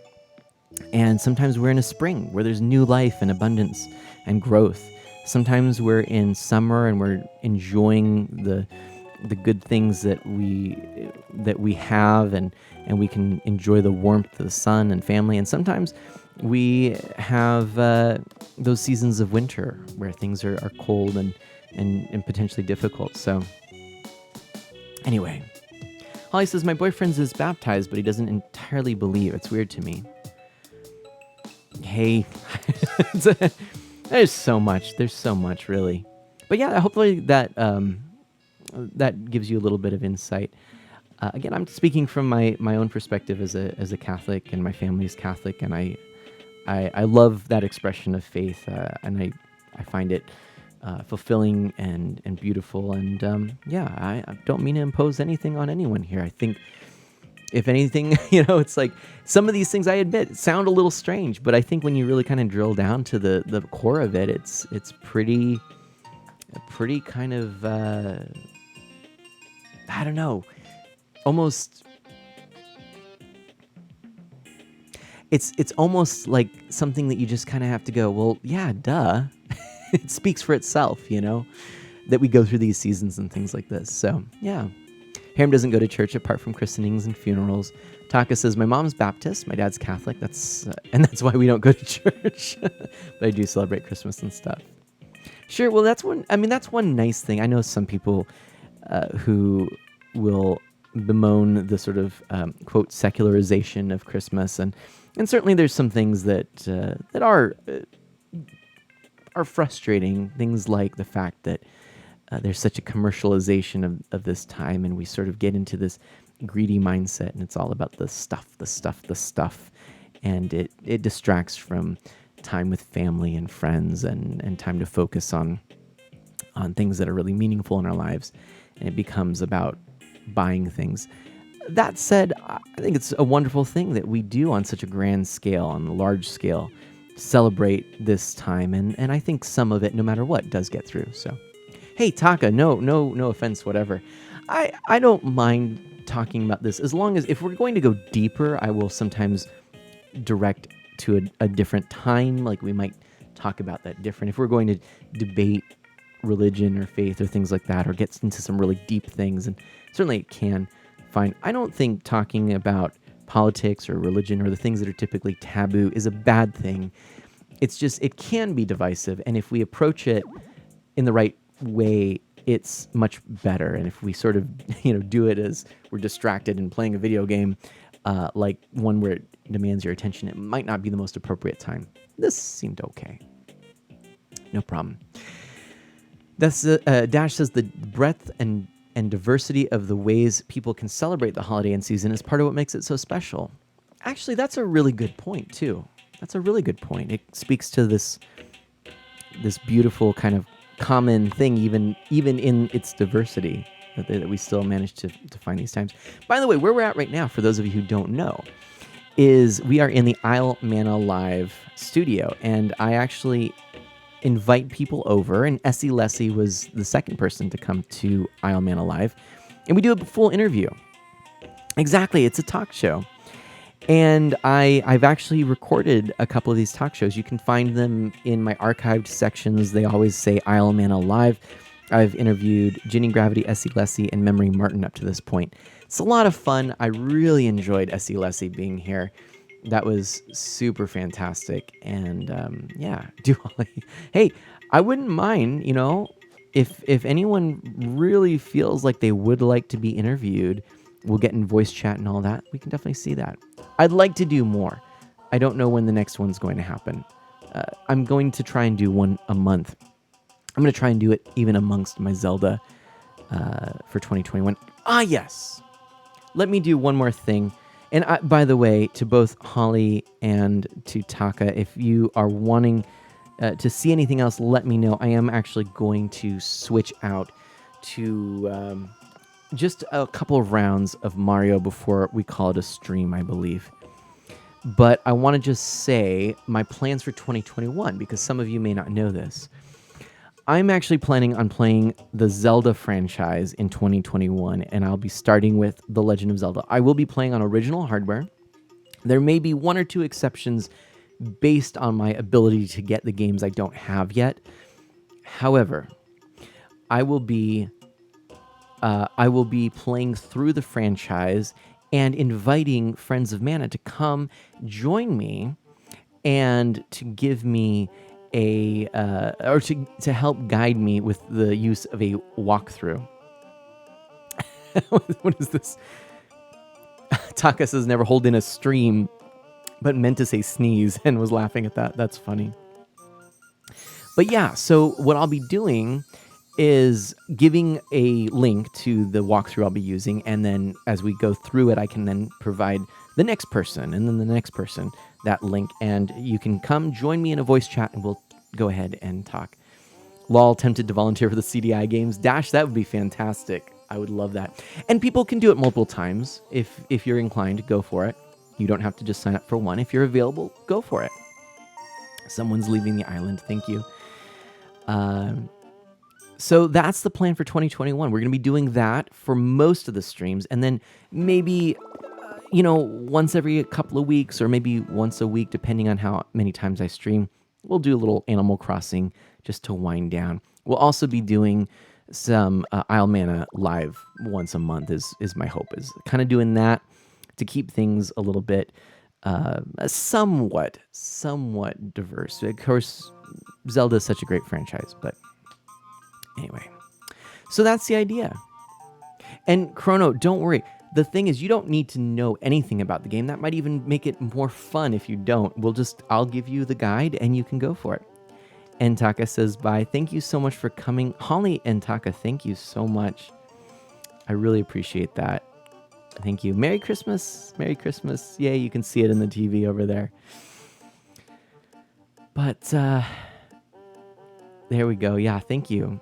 And sometimes we're in a spring where there's new life and abundance and growth. Sometimes we're in summer and we're enjoying the good things that we have, and we can enjoy the warmth of the sun and family. And sometimes we have those seasons of winter where things are cold and potentially difficult. So anyway, Holly says, "My boyfriend is baptized, but he doesn't entirely believe. It's weird to me." Hey, there's so much, really. But yeah, hopefully that gives you a little bit of insight. Again, I'm speaking from my own perspective as a Catholic, and my family is Catholic, and I love that expression of faith, and I find it fulfilling and beautiful. And I don't mean to impose anything on anyone here. I think, if anything, it's like some of these things, I admit, sound a little strange, but I think when you really kind of drill down to the core of it, it's pretty kind of I don't know, almost. It's almost like something that you just kind of have to go, well, yeah, duh. It speaks for itself, that we go through these seasons and things like this. So, yeah. Harem doesn't go to church apart from christenings and funerals. Taka says, "My mom's Baptist, my dad's Catholic. That's why we don't go to church. But I do celebrate Christmas and stuff." Sure. Well, that's one nice thing. I know some people who will bemoan the sort of quote secularization of Christmas, and certainly there's some things that are frustrating. Things like the fact that there's such a commercialization of this time, and we sort of get into this greedy mindset, and it's all about the stuff, and it distracts from time with family and friends, and time to focus on things that are really meaningful in our lives, and it becomes about buying things. That said, I think it's a wonderful thing that we do on such a grand scale, on a large scale, celebrate this time, and I think some of it, no matter what, does get through. So, hey, Taka, no offense, whatever. I don't mind talking about this, as long as if we're going to go deeper, I will sometimes direct to a different time. Like we might talk about that different. If we're going to debate religion or faith or things like that, or get into some really deep things, and certainly it can, fine. I don't think talking about politics or religion or the things that are typically taboo is a bad thing. It's just, it can be divisive. And if we approach it in the right way, it's much better. And if we sort of, do it as we're distracted and playing a video game, like one where it demands your attention, it might not be the most appropriate time. This seemed okay. No problem. That's Dash says the breadth and diversity of the ways people can celebrate the holiday and season is part of what makes it so special. Actually, that's a really good point too. That's a really good point. It speaks to this beautiful kind of common thing, even in its diversity, that we still manage to find these times. By the way, where we're at right now, for those of you who don't know, is we are in the Isle Mana Live studio, and I actually invite people over, and Essie Lessie was the second person to come to Isle Mana Live, and we do a full interview. Exactly, it's a talk show. And I've actually recorded a couple of these talk shows. You can find them in my archived sections. They always say Isle Mana Live. I've interviewed Ginny Gravity, Essie Lessie, and Memory Martin up to this point. It's a lot of fun. I really enjoyed Essie Lessie being here. That was super fantastic. And do Holly. Hey, I wouldn't mind, if anyone really feels like they would like to be interviewed, we'll get in voice chat and all that. We can definitely see that. I'd like to do more. I don't know when the next one's going to happen. I'm going to try and do one a month. I'm going to try and do it even amongst my Zelda for 2021. Yes. Let me do one more thing. And by the way, to both Holly and to Taka, if you are wanting to see anything else, let me know. I am actually going to switch out to just a couple of rounds of Mario before we call it a stream, I believe. But I want to just say my plans for 2021, because some of you may not know this. I'm actually planning on playing the Zelda franchise in 2021, and I'll be starting with The Legend of Zelda. I will be playing on original hardware. There may be one or two exceptions based on my ability to get the games I don't have yet. However, I will be playing through the franchise and inviting Friends of Mana to come join me and to give me or to help guide me with the use of a walkthrough. What is this? Taka says never hold in a stream, but meant to say sneeze and was laughing at that. That's funny. But yeah, so what I'll be doing is giving a link to the walkthrough I'll be using, and then as we go through it, I can then provide the next person and then the next person that link, and you can come join me in a voice chat and we'll go ahead and talk. Lol tempted to volunteer for the CDI games. Dash, that would be fantastic. I would love that. And people can do it multiple times if you're inclined, go for it. You don't have to just sign up for one. If you're available, go for it. Someone's leaving the island. Thank you. So that's the plan for 2021. We're going to be doing that for most of the streams, and then maybe once every couple of weeks or maybe once a week, depending on how many times I stream, we'll do a little Animal Crossing just to wind down. We'll also be doing some Isle Mana Live once a month is my hope, is kind of doing that to keep things a little bit somewhat diverse. Of course, Zelda is such a great franchise, but anyway. So that's the idea. And Chrono, don't worry. The thing is, you don't need to know anything about the game. That might even make it more fun if you don't. I'll give you the guide and you can go for it. And Taka says, bye. Thank you so much for coming. Holly and Taka, thank you so much. I really appreciate that. Thank you. Merry Christmas. Merry Christmas. Yay, you can see it in the TV over there. But there we go. Yeah, thank you.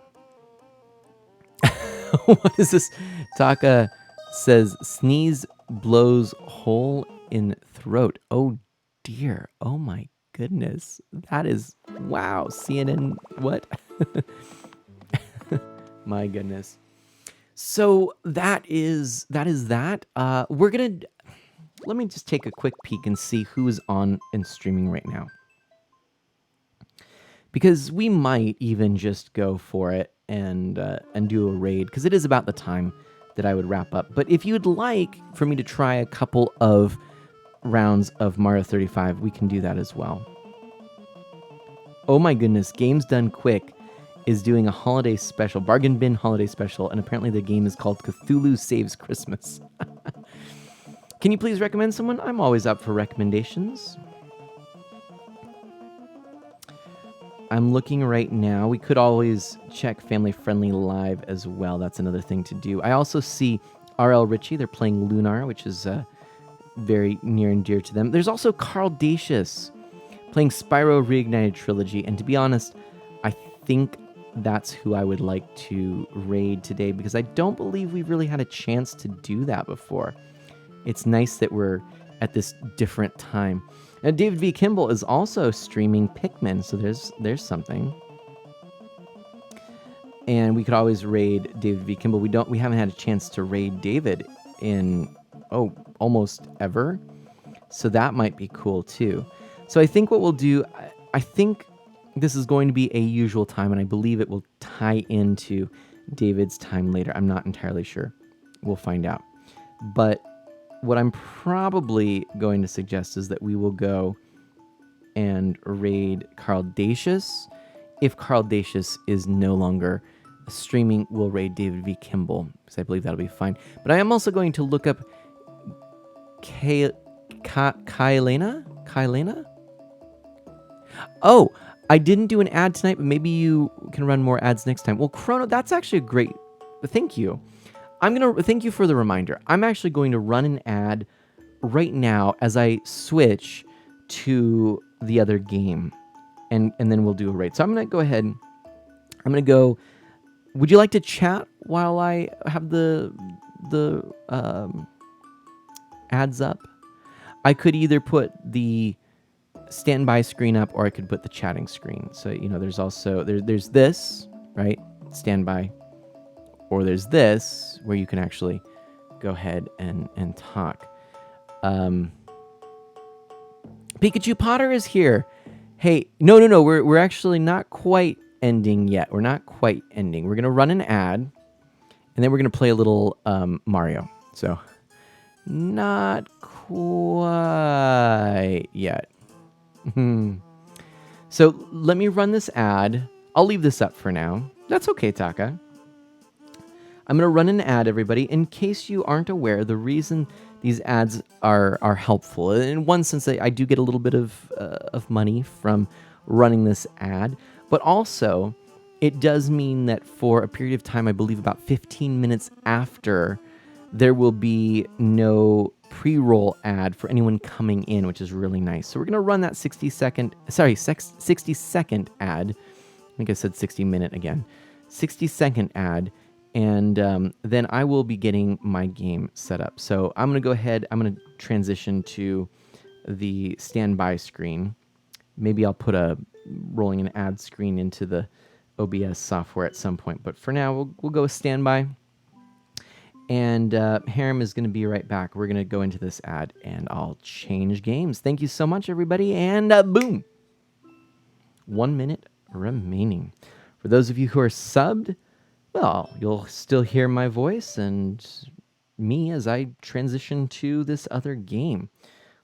What is this? Taka says, sneeze blows hole in throat. Oh dear. Oh my goodness. That is, wow. CNN, what? My goodness. So that is that. We're gonna let me just take a quick peek and see who is on and streaming right now, because we might even just go for it and do a raid, because it is about the time that I would wrap up. But if you'd like for me to try a couple of rounds of Mario 35, we can do that as well. Oh my goodness, Games Done Quick is doing a holiday special, bargain bin holiday special, and apparently the game is called Cthulhu Saves Christmas. Can you please recommend someone? I'm always up for recommendations. I'm looking right now. We could always check Family Friendly Live as well. That's another thing to do. I also see RL Ritchie. They're playing Lunar, which is very near and dear to them. There's also Carl Dacius playing Spyro Reignited Trilogy. And to be honest, I think that's who I would like to raid today, because I don't believe we've really had a chance to do that before. It's nice that we're at this different time. And David V. Kimball is also streaming Pikmin, so there's something. And we could always raid David V. Kimball. We haven't had a chance to raid David in almost ever. So that might be cool too. So I think what we'll do, I think this is going to be a usual time, and I believe it will tie into David's time later. I'm not entirely sure. We'll find out. But what I'm probably going to suggest is that we will go and raid Carl Dacius. If Carl Dacius is no longer streaming, we'll raid David V. Kimball, because I believe that'll be fine. But I am also going to look up Kailena? Oh, I didn't do an ad tonight, but maybe you can run more ads next time. Well, Chrono, that's actually a great... Thank you. Thank you for the reminder. I'm actually going to run an ad right now as I switch to the other game, and then we'll do a raid. So I'm going to go ahead. I'm going to go. Would you like to chat while I have the ads up? I could either put the standby screen up, or I could put the chatting screen. So there's also there's this, right, standby. Or there's this, where you can actually go ahead and talk. Pikachu Potter is here. Hey, no. We're actually not quite ending yet. We're not quite ending. We're going to run an ad, and then we're going to play a little Mario. So, not quite yet. So, let me run this ad. I'll leave this up for now. That's okay, Taka. I'm going to run an ad, everybody. In case you aren't aware, the reason these ads are helpful, in one sense, I do get a little bit of money from running this ad, but also it does mean that for a period of time, I believe about 15 minutes after, there will be no pre-roll ad for anyone coming in, which is really nice. So we're going to run that 60-second ad. I think I said 60-minute again. 60-second ad. And then I will be getting my game set up. So I'm going to go ahead. I'm going to transition to the standby screen. Maybe I'll put rolling an ad screen into the OBS software at some point. But for now, we'll go with standby. And Harem is going to be right back. We're going to go into this ad, and I'll change games. Thank you so much, everybody. And boom. 1 minute remaining. For those of you who are subbed, well, you'll still hear my voice and me as I transition to this other game.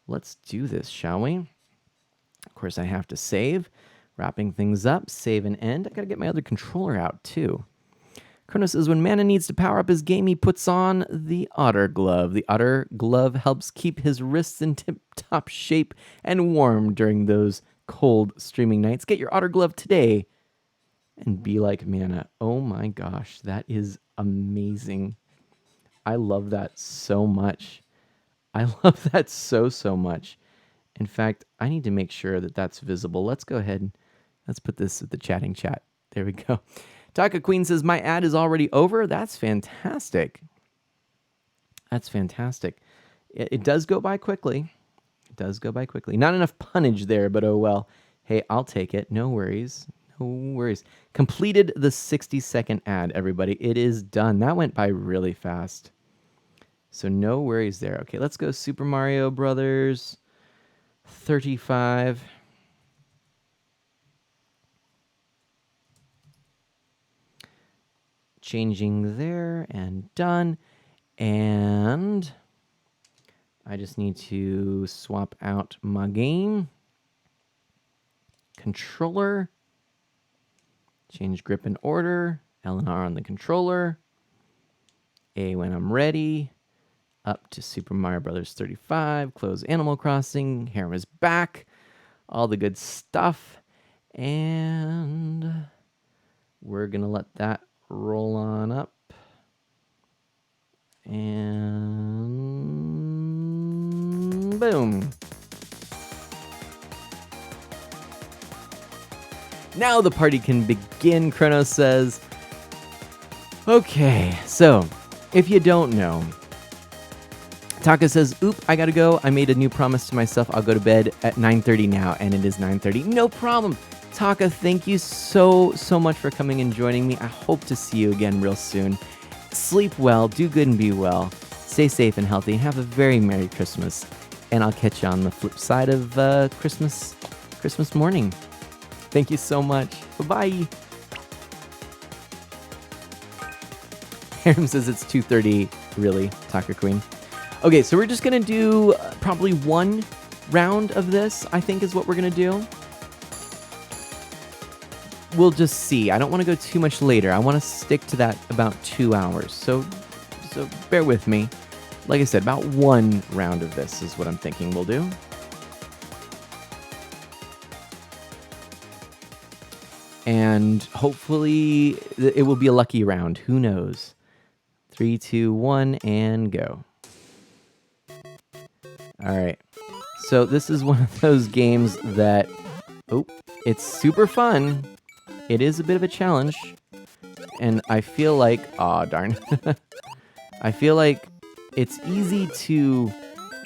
Let's do this, shall we? Of course, I have to save. Wrapping things up, save and end. I gotta get my other controller out, too. Chrono says, when Mana needs to power up his game, he puts on the Otter Glove. The Otter Glove helps keep his wrists in tip-top shape and warm during those cold streaming nights. Get your Otter Glove today and be like Mana. Oh my gosh, that is amazing. I love that so much. I love that so much. In fact, I need to make sure that that's visible. Let's go ahead and let's put this at the chatting chat. There we go. Taka Queen says, my ad is already over. That's fantastic. That's fantastic. It does go by quickly. It does go by quickly. Not enough punnage there, but oh well. Hey, I'll take it. No worries. No worries. Completed the 60-second ad, everybody. It is done. That went by really fast. So no worries there. Okay, let's go Super Mario Brothers 35. Changing there and done. And I just need to swap out my game. Controller. Change grip and order. L and R on the controller. A when I'm ready. Up to Super Mario Brothers 35. Close Animal Crossing. Harem is back. All the good stuff. And we're going to let that roll on up. And boom. Now the party can begin, Chronos says. Okay, so if you don't know, Taka says, oop, I gotta go. I made a new promise to myself. I'll go to bed at 9:30 now, and it is 9:30. No problem. Taka, thank you so much for coming and joining me. I hope to see you again real soon. Sleep well, do good and be well. Stay safe and healthy, and have a very Merry Christmas. And I'll catch you on the flip side of Christmas morning. Thank you so much. Bye-bye. Harem says it's 2:30, really, Taka Queen. Okay, so we're just going to do probably one round of this, I think is what we're going to do. We'll just see. I don't want to go too much later. I want to stick to that about 2 hours. So bear with me. Like I said, about one round of this is what I'm thinking we'll do. And hopefully it will be a lucky round. Who knows? 3, 2, 1, and go. All right. So this is one of those games that, it's super fun. It is a bit of a challenge. And I feel like, darn. I feel like it's easy to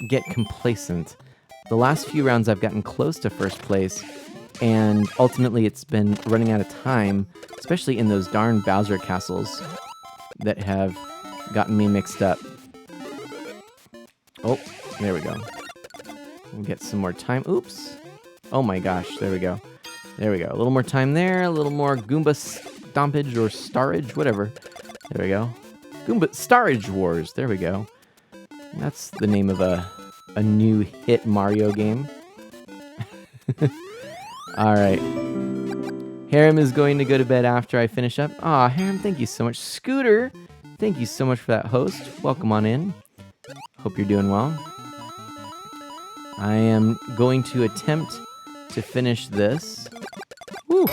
get complacent. The last few rounds I've gotten close to first place, and ultimately it's been running out of time, especially in those darn Bowser castles that have gotten me mixed up. Oh, there we go. We'll get some more time. Oops. Oh my gosh, there we go. There we go. A little more time there, a little more Goomba stompage or starage, whatever. There we go. Goomba Starage Wars. There we go. That's the name of a new hit Mario game. All right. Harem is going to go to bed after I finish up. Aw, Harem, thank you so much. Scooter, thank you so much for that host. Welcome on in. Hope you're doing well. I am going to attempt to finish this. Woo!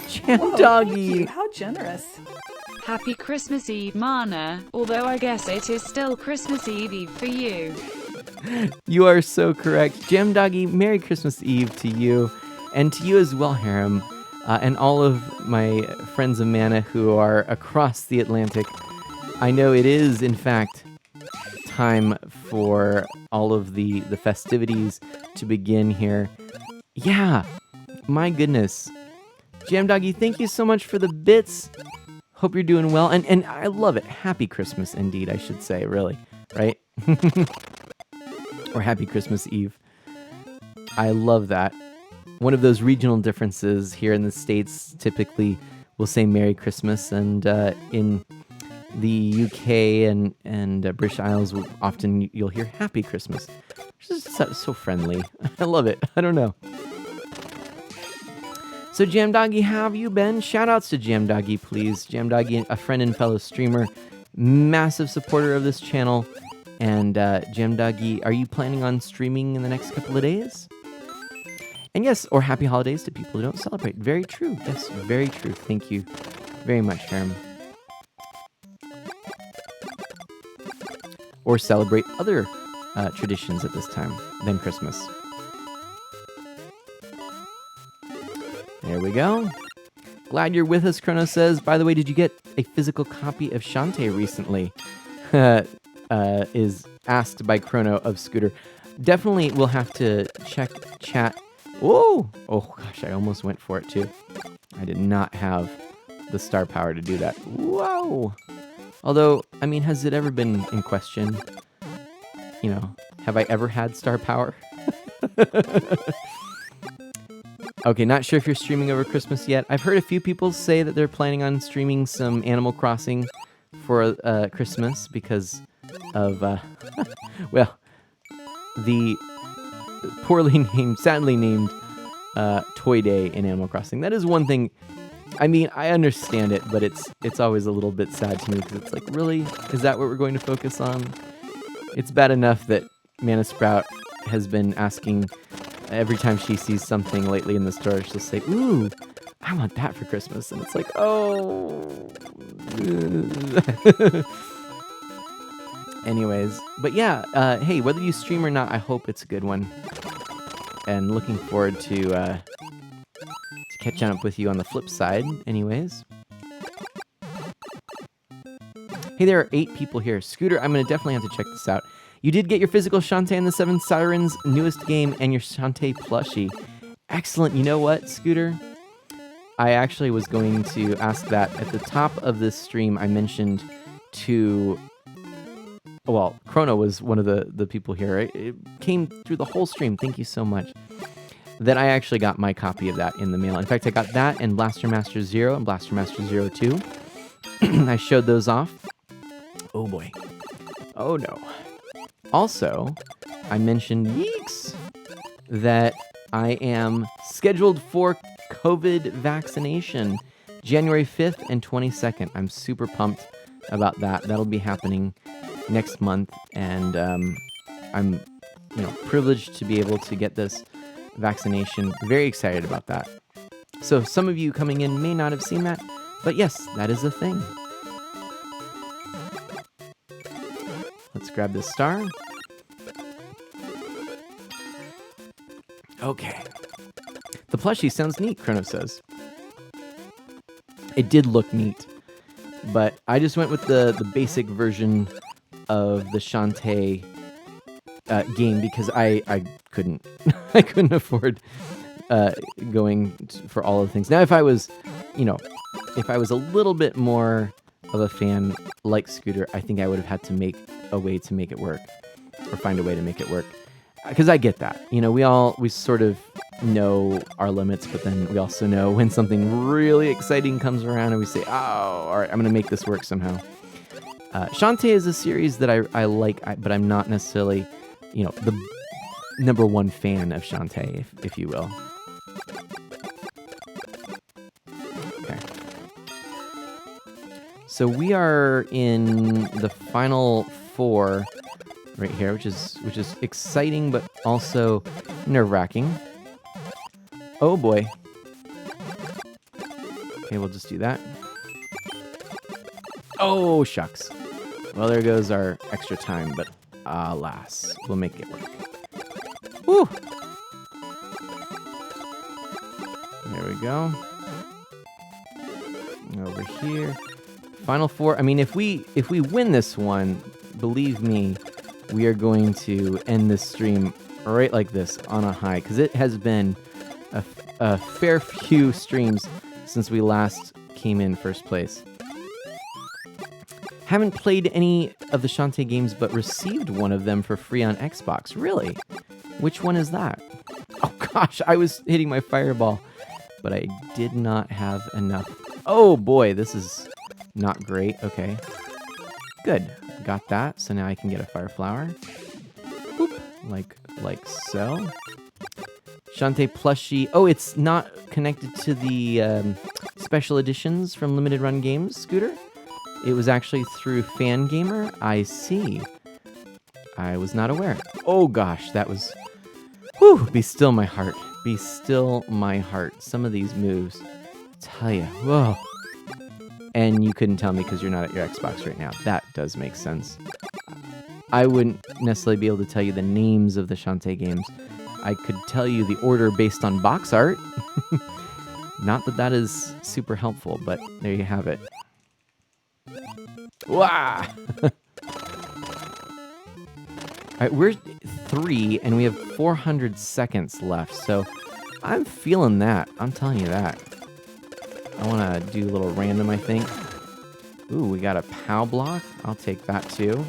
Jam Whoa, Doggy! thank you. How generous. Happy Christmas Eve, Mana. Although I guess it is still Christmas Eve for you. You are so correct. Jam Doggy, Merry Christmas Eve to you. And to you as well, Harem. And all of my friends of Mana who are across the Atlantic. I know it is, in fact, time for all of the festivities to begin here. Yeah, my goodness. Jam Doggy, thank you so much for the bits. Hope you're doing well. And I love it. Happy Christmas, indeed, I should say, really. Right? Or Happy Christmas Eve. I love that. One of those regional differences here in the States, typically we'll say Merry Christmas, and in the UK and British Isles, often you'll hear Happy Christmas, which is so friendly. I love it. I don't know. So Jam Doggy, how have you been? Shoutouts to Jam Doggy, please. Jam Doggy, a friend and fellow streamer, massive supporter of this channel. And Jam Doggy, are you planning on streaming in the next couple of days? And yes, or happy holidays to people who don't celebrate. Very true. Yes, very true. Thank you very much, Harem. Or celebrate other traditions at this time than Christmas. There we go. Glad you're with us, Chrono says. By the way, did you get a physical copy of Shantae recently? Is asked by Chrono of Scooter. Definitely we'll have to check chat Whoa! Oh gosh, I almost went for it too. I did not have the star power to do that. Whoa! Although, I mean, has it ever been in question? You know, have I ever had star power? Okay, not sure if you're streaming over Christmas yet. I've heard a few people say that they're planning on streaming some Animal Crossing for Christmas because of, well, the poorly named, sadly named Toy Day in Animal Crossing. That is one thing. I mean, I understand it, but it's always a little bit sad to me because it's like, really? Is that what we're going to focus on? It's bad enough that Mana Sprout has been asking every time she sees something lately in the store, she'll say, ooh, I want that for Christmas. And it's like, oh. Anyways, but yeah, hey, whether you stream or not, I hope it's a good one. And looking forward to catching up with you on the flip side, anyways. Hey, there are 8 people here. Scooter, I'm going to definitely have to check this out. You did get your physical Shantae and the 7 Sirens newest game and your Shantae plushie. Excellent. You know what, Scooter? I actually was going to ask that at the top of this stream. I mentioned to... Well, Chrono was one of the people here. It came through the whole stream. Thank you so much. That I actually got my copy of that in the mail. In fact, I got that and Blaster Master Zero and Blaster Master Zero 2. I showed those off. Oh boy. Oh no. Also, I mentioned, yeeks, that I am scheduled for COVID vaccination January 5th and 22nd. I'm super pumped about that. That'll be happening next month, and I'm, privileged to be able to get this vaccination. Very excited about that. So some of you coming in may not have seen that, but yes, that is a thing. Let's grab this star. Okay. The plushie sounds neat, Chrono says. It did look neat, but I just went with the basic version of the Shantae game because I couldn't I couldn't afford going for all of the things. Now, if I was, if I was a little bit more of a fan like Scooter, I think I would have had to make a way to make it work, or find a way to make it work. Because I get that. We sort of know our limits, but then we also know when something really exciting comes around and we say, oh, all right, I'm going to make this work somehow. Shantae is a series that I like, but I'm not necessarily, the number one fan of Shantae, if you will. Okay. So we are in the final 4 right here, which is exciting, but also nerve-wracking. Oh boy. Okay, we'll just do that. Oh, shucks. Well, there goes our extra time, but alas, we'll make it work. Woo! There we go. Over here. Final 4. I mean, if we win this one, believe me, we are going to end this stream right like this on a high, because it has been a fair few streams since we last came in first place. Haven't played any of the Shantae games, but received one of them for free on Xbox. Really? Which one is that? Oh gosh, I was hitting my fireball, but I did not have enough. Oh boy, this is not great. Okay. Good. Got that. So now I can get a fire flower. Boop. Like so. Shantae plushie. Oh, it's not connected to the special editions from Limited Run Games, Scooter? It was actually through Fangamer? I see. I was not aware. Oh gosh, that was... Whew, be still my heart. Be still my heart. Some of these moves, tell ya, whoa. And you couldn't tell me because you're not at your Xbox right now. That does make sense. I wouldn't necessarily be able to tell you the names of the Shantae games. I could tell you the order based on box art. Not that that is super helpful, but there you have it. Wah! Alright, we're 3, and we have 400 seconds left, so I'm feeling that. I'm telling you that. I want to do a little random, I think. Ooh, we got a POW block. I'll take that too.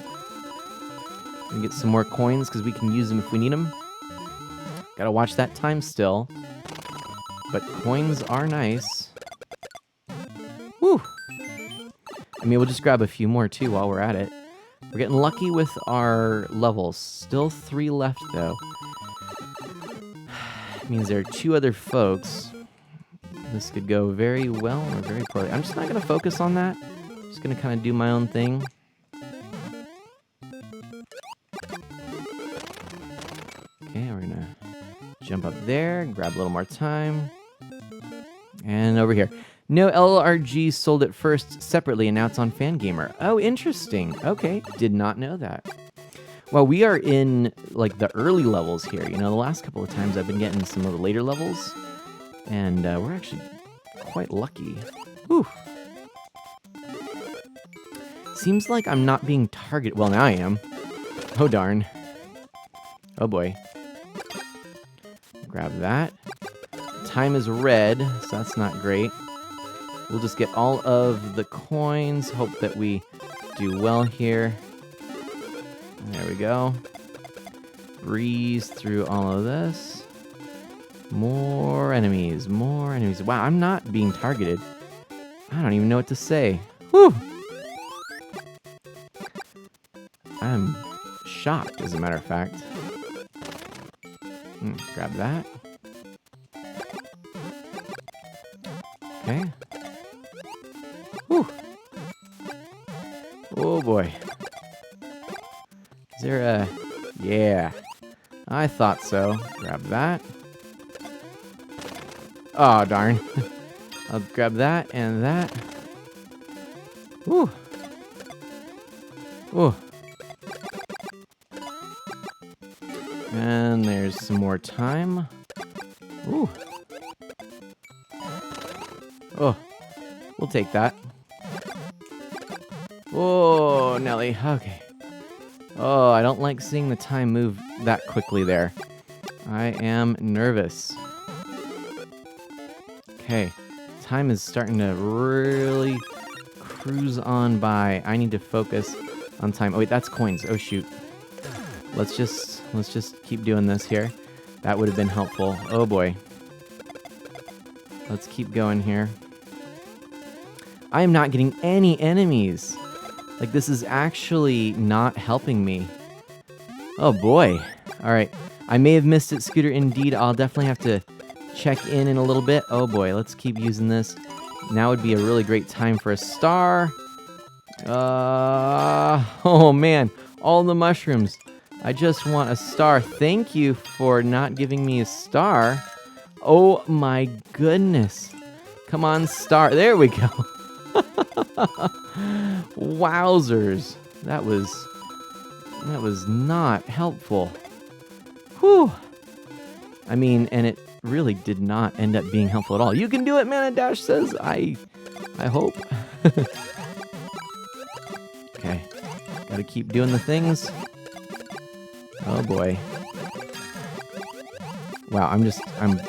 And get some more coins because we can use them if we need them. Gotta watch that time still. But coins are nice. Woo! I mean, we'll just grab a few more too while we're at it. We're getting lucky with our levels. Still 3 left though. It means there are 2 other folks. This could go very well or very poorly. I'm just not going to focus on that. I'm just going to kind of do my own thing. Okay, we're going to jump up there, grab a little more time. And over here. No LRG sold it first separately, and now it's on Fangamer. Oh, interesting. Okay, did not know that. Well, we are in, like, the early levels here. You know, the last couple of times I've been getting some of the later levels. And we're actually quite lucky. Whew. Seems like I'm not being targeted. Well, now I am. Oh, darn. Oh, boy. Grab that. Time is red, so that's not great. We'll just get all of the coins. Hope that we do well here. There we go. Breeze through all of this. More enemies, more enemies. Wow, I'm not being targeted. I don't even know what to say. Whew! I'm shocked, as a matter of fact. Grab that. Okay. Whew. Oh boy. Is there a... Yeah. I thought so. Grab that. Oh, darn. I'll grab that and that. Whew. Whew. And there's some more time. Ooh. Oh. We'll take that. Oh, Nelly. Okay. Oh, I don't like seeing the time move that quickly there. I am nervous. Okay. Time is starting to really cruise on by. I need to focus on time. Oh, wait, that's coins. Oh, shoot. Let's just keep doing this here. That would have been helpful. Oh, boy. Let's keep going here. I am not getting any enemies. Like, this is actually not helping me. Oh, boy. All right. I may have missed it, Scooter. Indeed, I'll definitely have to check in a little bit. Oh, boy. Let's keep using this. Now would be a really great time for a star. Oh, man. All the mushrooms. I just want a star. Thank you for not giving me a star. Oh, my goodness. Come on, star. There we go. Wowzers. That was not helpful. Whew. I mean, and it really did not end up being helpful at all. You can do it, Mana Dash says. I hope. Okay. Gotta keep doing the things. Oh boy. Wow, I'm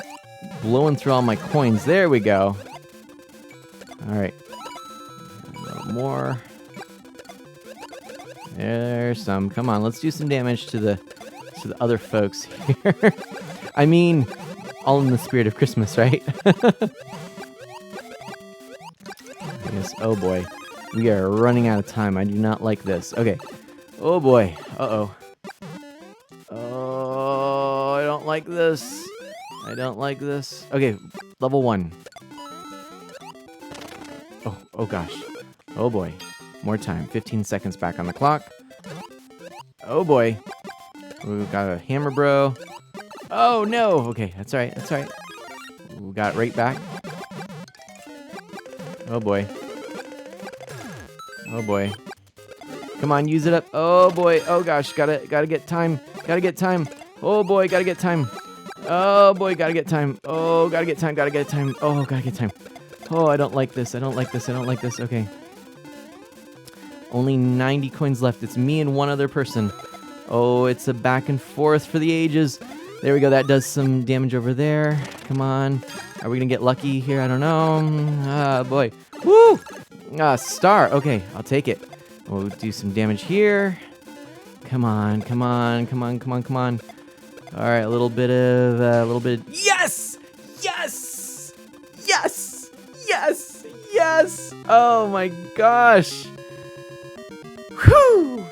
blowing through all my coins. There we go. Alright. A little more. There's some. Come on, let's do some damage to the other folks here. I mean, all in the spirit of Christmas, right? Yes, oh boy. We are running out of time. I do not like this. Okay. Oh boy. Uh-oh. Oh, I don't like this. I don't like this. Okay, level 1. Oh gosh. Oh boy. More time. 15 seconds back on the clock. Oh boy. We've got a hammer bro. Oh no! Okay, that's alright, that's alright. We got it right back. Oh boy. Oh boy. Come on, use it up. Oh boy. Oh gosh, gotta get time. Gotta get time. Oh boy, gotta get time. Oh boy, gotta get time. Oh, gotta get time, gotta get time. Oh, gotta get time. Oh, I don't like this. I don't like this. I don't like this. Okay. Only 90 coins left. It's me and one other person. Oh, it's a back and forth for the ages. There we go. That does some damage over there. Come on. Are we going to get lucky here? I don't know. Ah, boy. Woo! Star. Okay, I'll take it. We'll do some damage here. Come on, come on, come on, come on, come on. All right, a little bit of... Yes! Yes! Yes! Yes! Yes! Oh my gosh! Whew!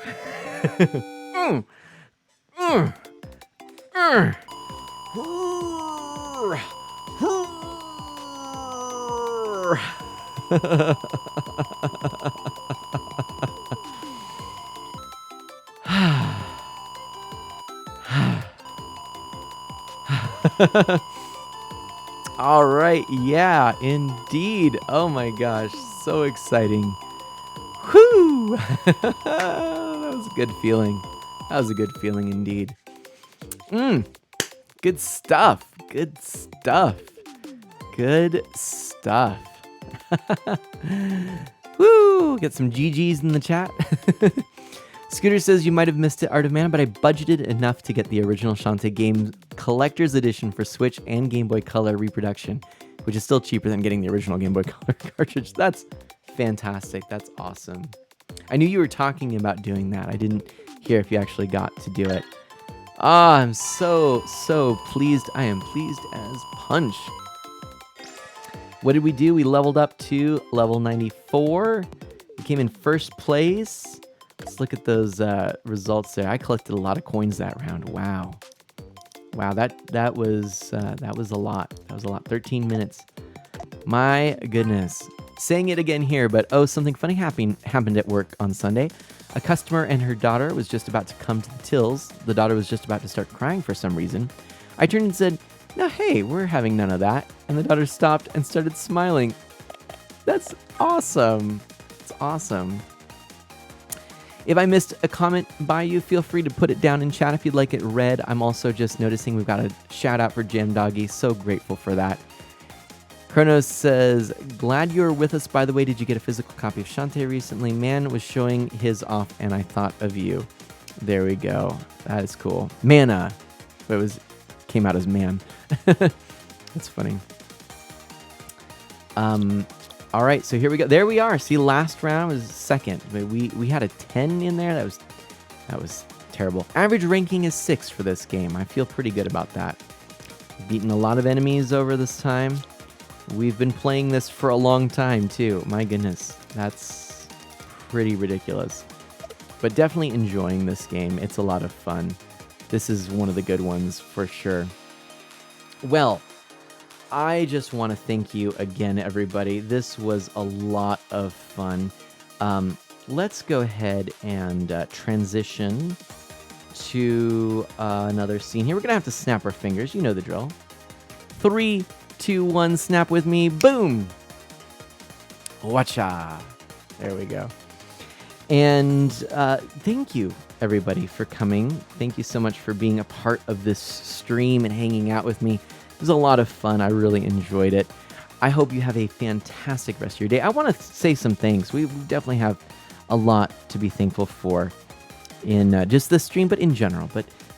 All right, yeah, indeed. Oh my gosh, so exciting. Whoo! That was a good feeling. That was a good feeling indeed. Good stuff. Good stuff. Good stuff. Woo! Get some GGs in the chat. Scooter says you might have missed it, Art of Mana, but I budgeted enough to get the original Shantae game collector's edition for Switch and Game Boy Color reproduction, which is still cheaper than getting the original Game Boy Color cartridge. That's fantastic. That's awesome. I knew you were talking about doing that. I didn't hear if you actually got to do it. Ah, I'm so pleased. I am pleased as punch. What did we do? We leveled up to level 94. We came in first place. Let's look at those results there. I collected a lot of coins that round. Wow. Wow, that was a lot. That was a lot. 13 minutes. My goodness. Saying it again here, but something funny happened at work on Sunday. A customer and her daughter was just about to come to the tills. The daughter was just about to start crying for some reason. I turned and said, "No, hey, we're having none of that." And the daughter stopped and started smiling. That's awesome. It's awesome. If I missed a comment by you, feel free to put it down in chat if you'd like it read. I'm also just noticing we've got a shout out for Jam Doggy. So grateful for that. Kronos says, glad you were with us. By the way, did you get a physical copy of Shantae recently? Man was showing his off and I thought of you. There we go. That is cool. Mana. It came out as man. That's funny. All right, so here we go. There we are. See, last round was second. We had a 10 in there. That was terrible. Average ranking is 6 for this game. I feel pretty good about that. Beaten a lot of enemies over this time. We've been playing this for a long time, too. My goodness, that's pretty ridiculous. But definitely enjoying this game. It's a lot of fun. This is one of the good ones for sure. Well, I just want to thank you again, everybody. This was a lot of fun. Let's go ahead and transition to another scene here. We're going to have to snap our fingers. You know the drill. 3, 2, 1, snap with me. Boom. Watcha. There we go. And thank you, everybody, for coming. Thank you so much for being a part of this stream and hanging out with me. It was a lot of fun. I really enjoyed it. I hope you have a fantastic rest of your day. I want to say some things. We definitely have a lot to be thankful for in just this stream, but in general.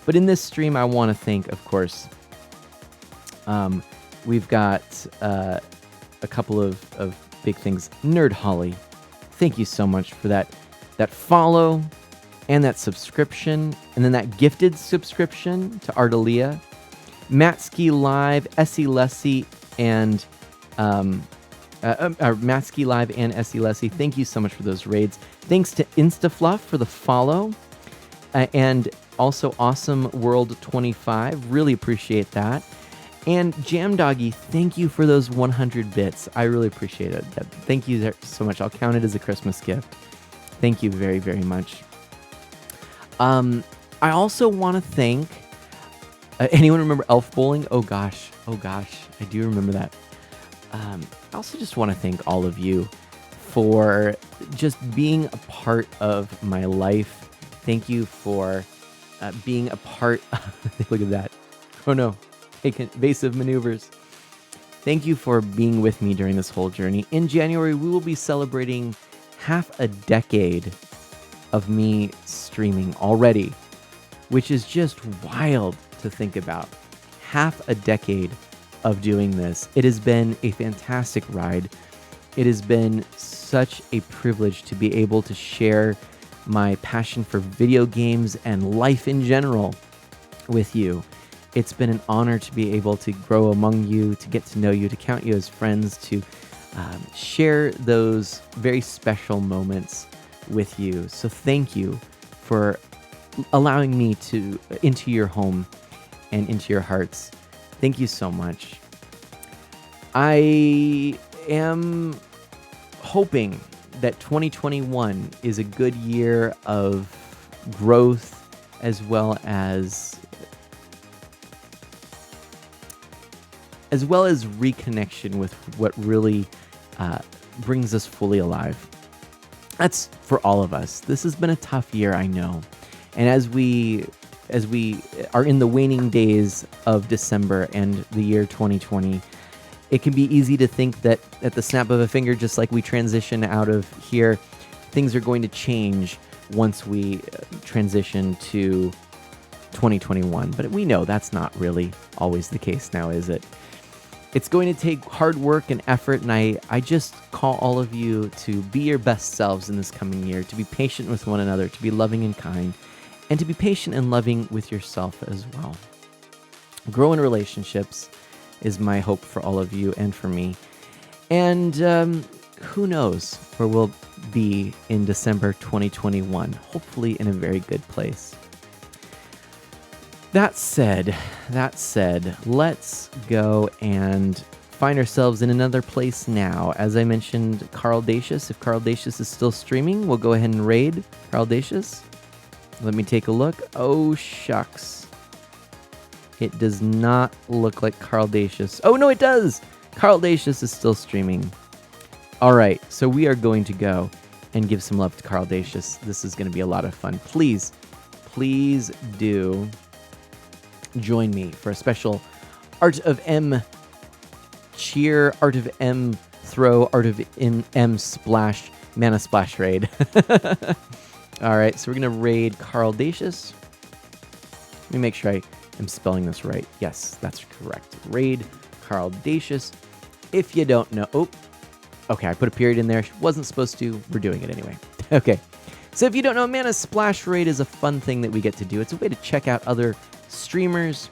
But in this stream, I want to thank, of course, we've got a couple of big things. Nerd Holly, thank you so much for that follow and that subscription, and then that gifted subscription to Ardelia. Matsky Live, Essie Lessie, and Matsky Live and Essie Lessie, thank you so much for those raids. Thanks to InstaFluff for the follow, and also Awesome World 25. Really appreciate that. And Jam Doggy, thank you for those 100 bits. I really appreciate it. Thank you so much. I'll count it as a Christmas gift. Thank you very, very much. I also want to thank anyone remember Elf Bowling? Oh gosh, I do remember that. I also just want to thank all of you for just being a part of my life. Thank you for being a part of, look at that. Oh no, evasive maneuvers. Thank you for being with me during this whole journey. In January, we will be celebrating half a decade of me streaming already, which is just wild to think about. half a decade of doing this. It has been a fantastic ride. It has been such a privilege to be able to share my passion for video games and life in general with you. It's been an honor to be able to grow among you, to get to know you, to count you as friends, to share those very special moments with you. So thank you for allowing me to into your home and into your hearts. Thank you so much. I am hoping that 2021 is a good year of growth as well as reconnection with what really brings us fully alive. That's for all of us. This has been a tough year, I know. And as we are in the waning days of December and the year 2020, it can be easy to think that at the snap of a finger, just like we transition out of here, things are going to change once we transition to 2021. But we know that's not really always the case now, is it? It's going to take hard work and effort, and I just call all of you to be your best selves in this coming year, to be patient with one another, to be loving and kind, and to be patient and loving with yourself as well. Grow in relationships is my hope for all of you and for me. And who knows where we'll be in December 2021, hopefully in a very good place. That said, let's go and find ourselves in another place now. As I mentioned, Carl Dacius. If Carl Dacius is still streaming, we'll go ahead and raid Carl Dacius. Let me take a look. Oh, shucks. It does not look like Carl Dacius. Oh, no, it does. Carl Dacius is still streaming. All right, so we are going to go and give some love to Carl Dacius. This is going to be a lot of fun. Please do join me for a special Art of M cheer, Art of M throw, Art of M splash, mana splash raid. All right, so we're going to raid Carl Dacius. Let me make sure I am spelling this right. Yes, that's correct. Raid Carl Dacius. If you don't know... Oh, okay, I put a period in there. Wasn't supposed to. We're doing it anyway. Okay, so if you don't know, Mana Splash Raid is a fun thing that we get to do. It's a way to check out other streamers.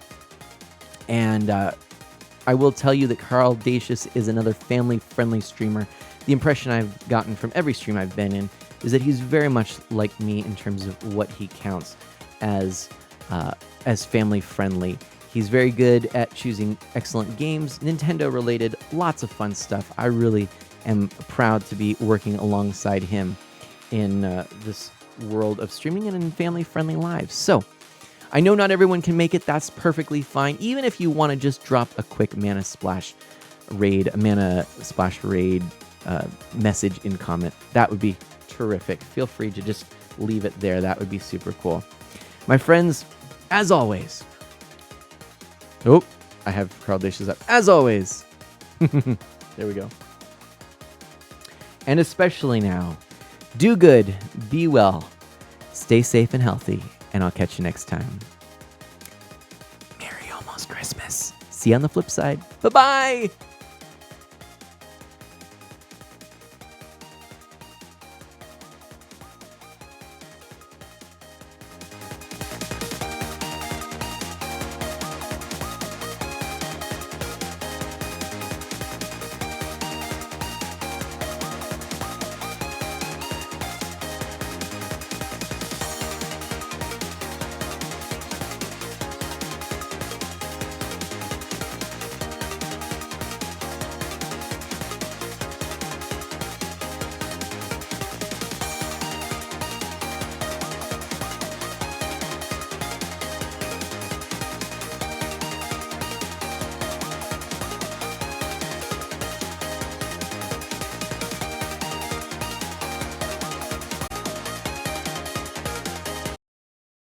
And I will tell you that Carl Dacius is another family-friendly streamer. The impression I've gotten from every stream I've been in is that he's very much like me in terms of what he counts as family-friendly. He's very good at choosing excellent games, Nintendo-related, lots of fun stuff. I really am proud to be working alongside him in this world of streaming and in family-friendly lives. So, I know not everyone can make it. That's perfectly fine. Even if you want to just drop a quick Mana Splash Raid message in comment, that would be terrific. Feel free to just leave it there. That would be super cool. My friends, as always... Oh, I have Carl Dacius up. As always. There we go. And especially now, do good, be well, stay safe and healthy, and I'll catch you next time. Merry almost Christmas. See you on the flip side. Bye-bye.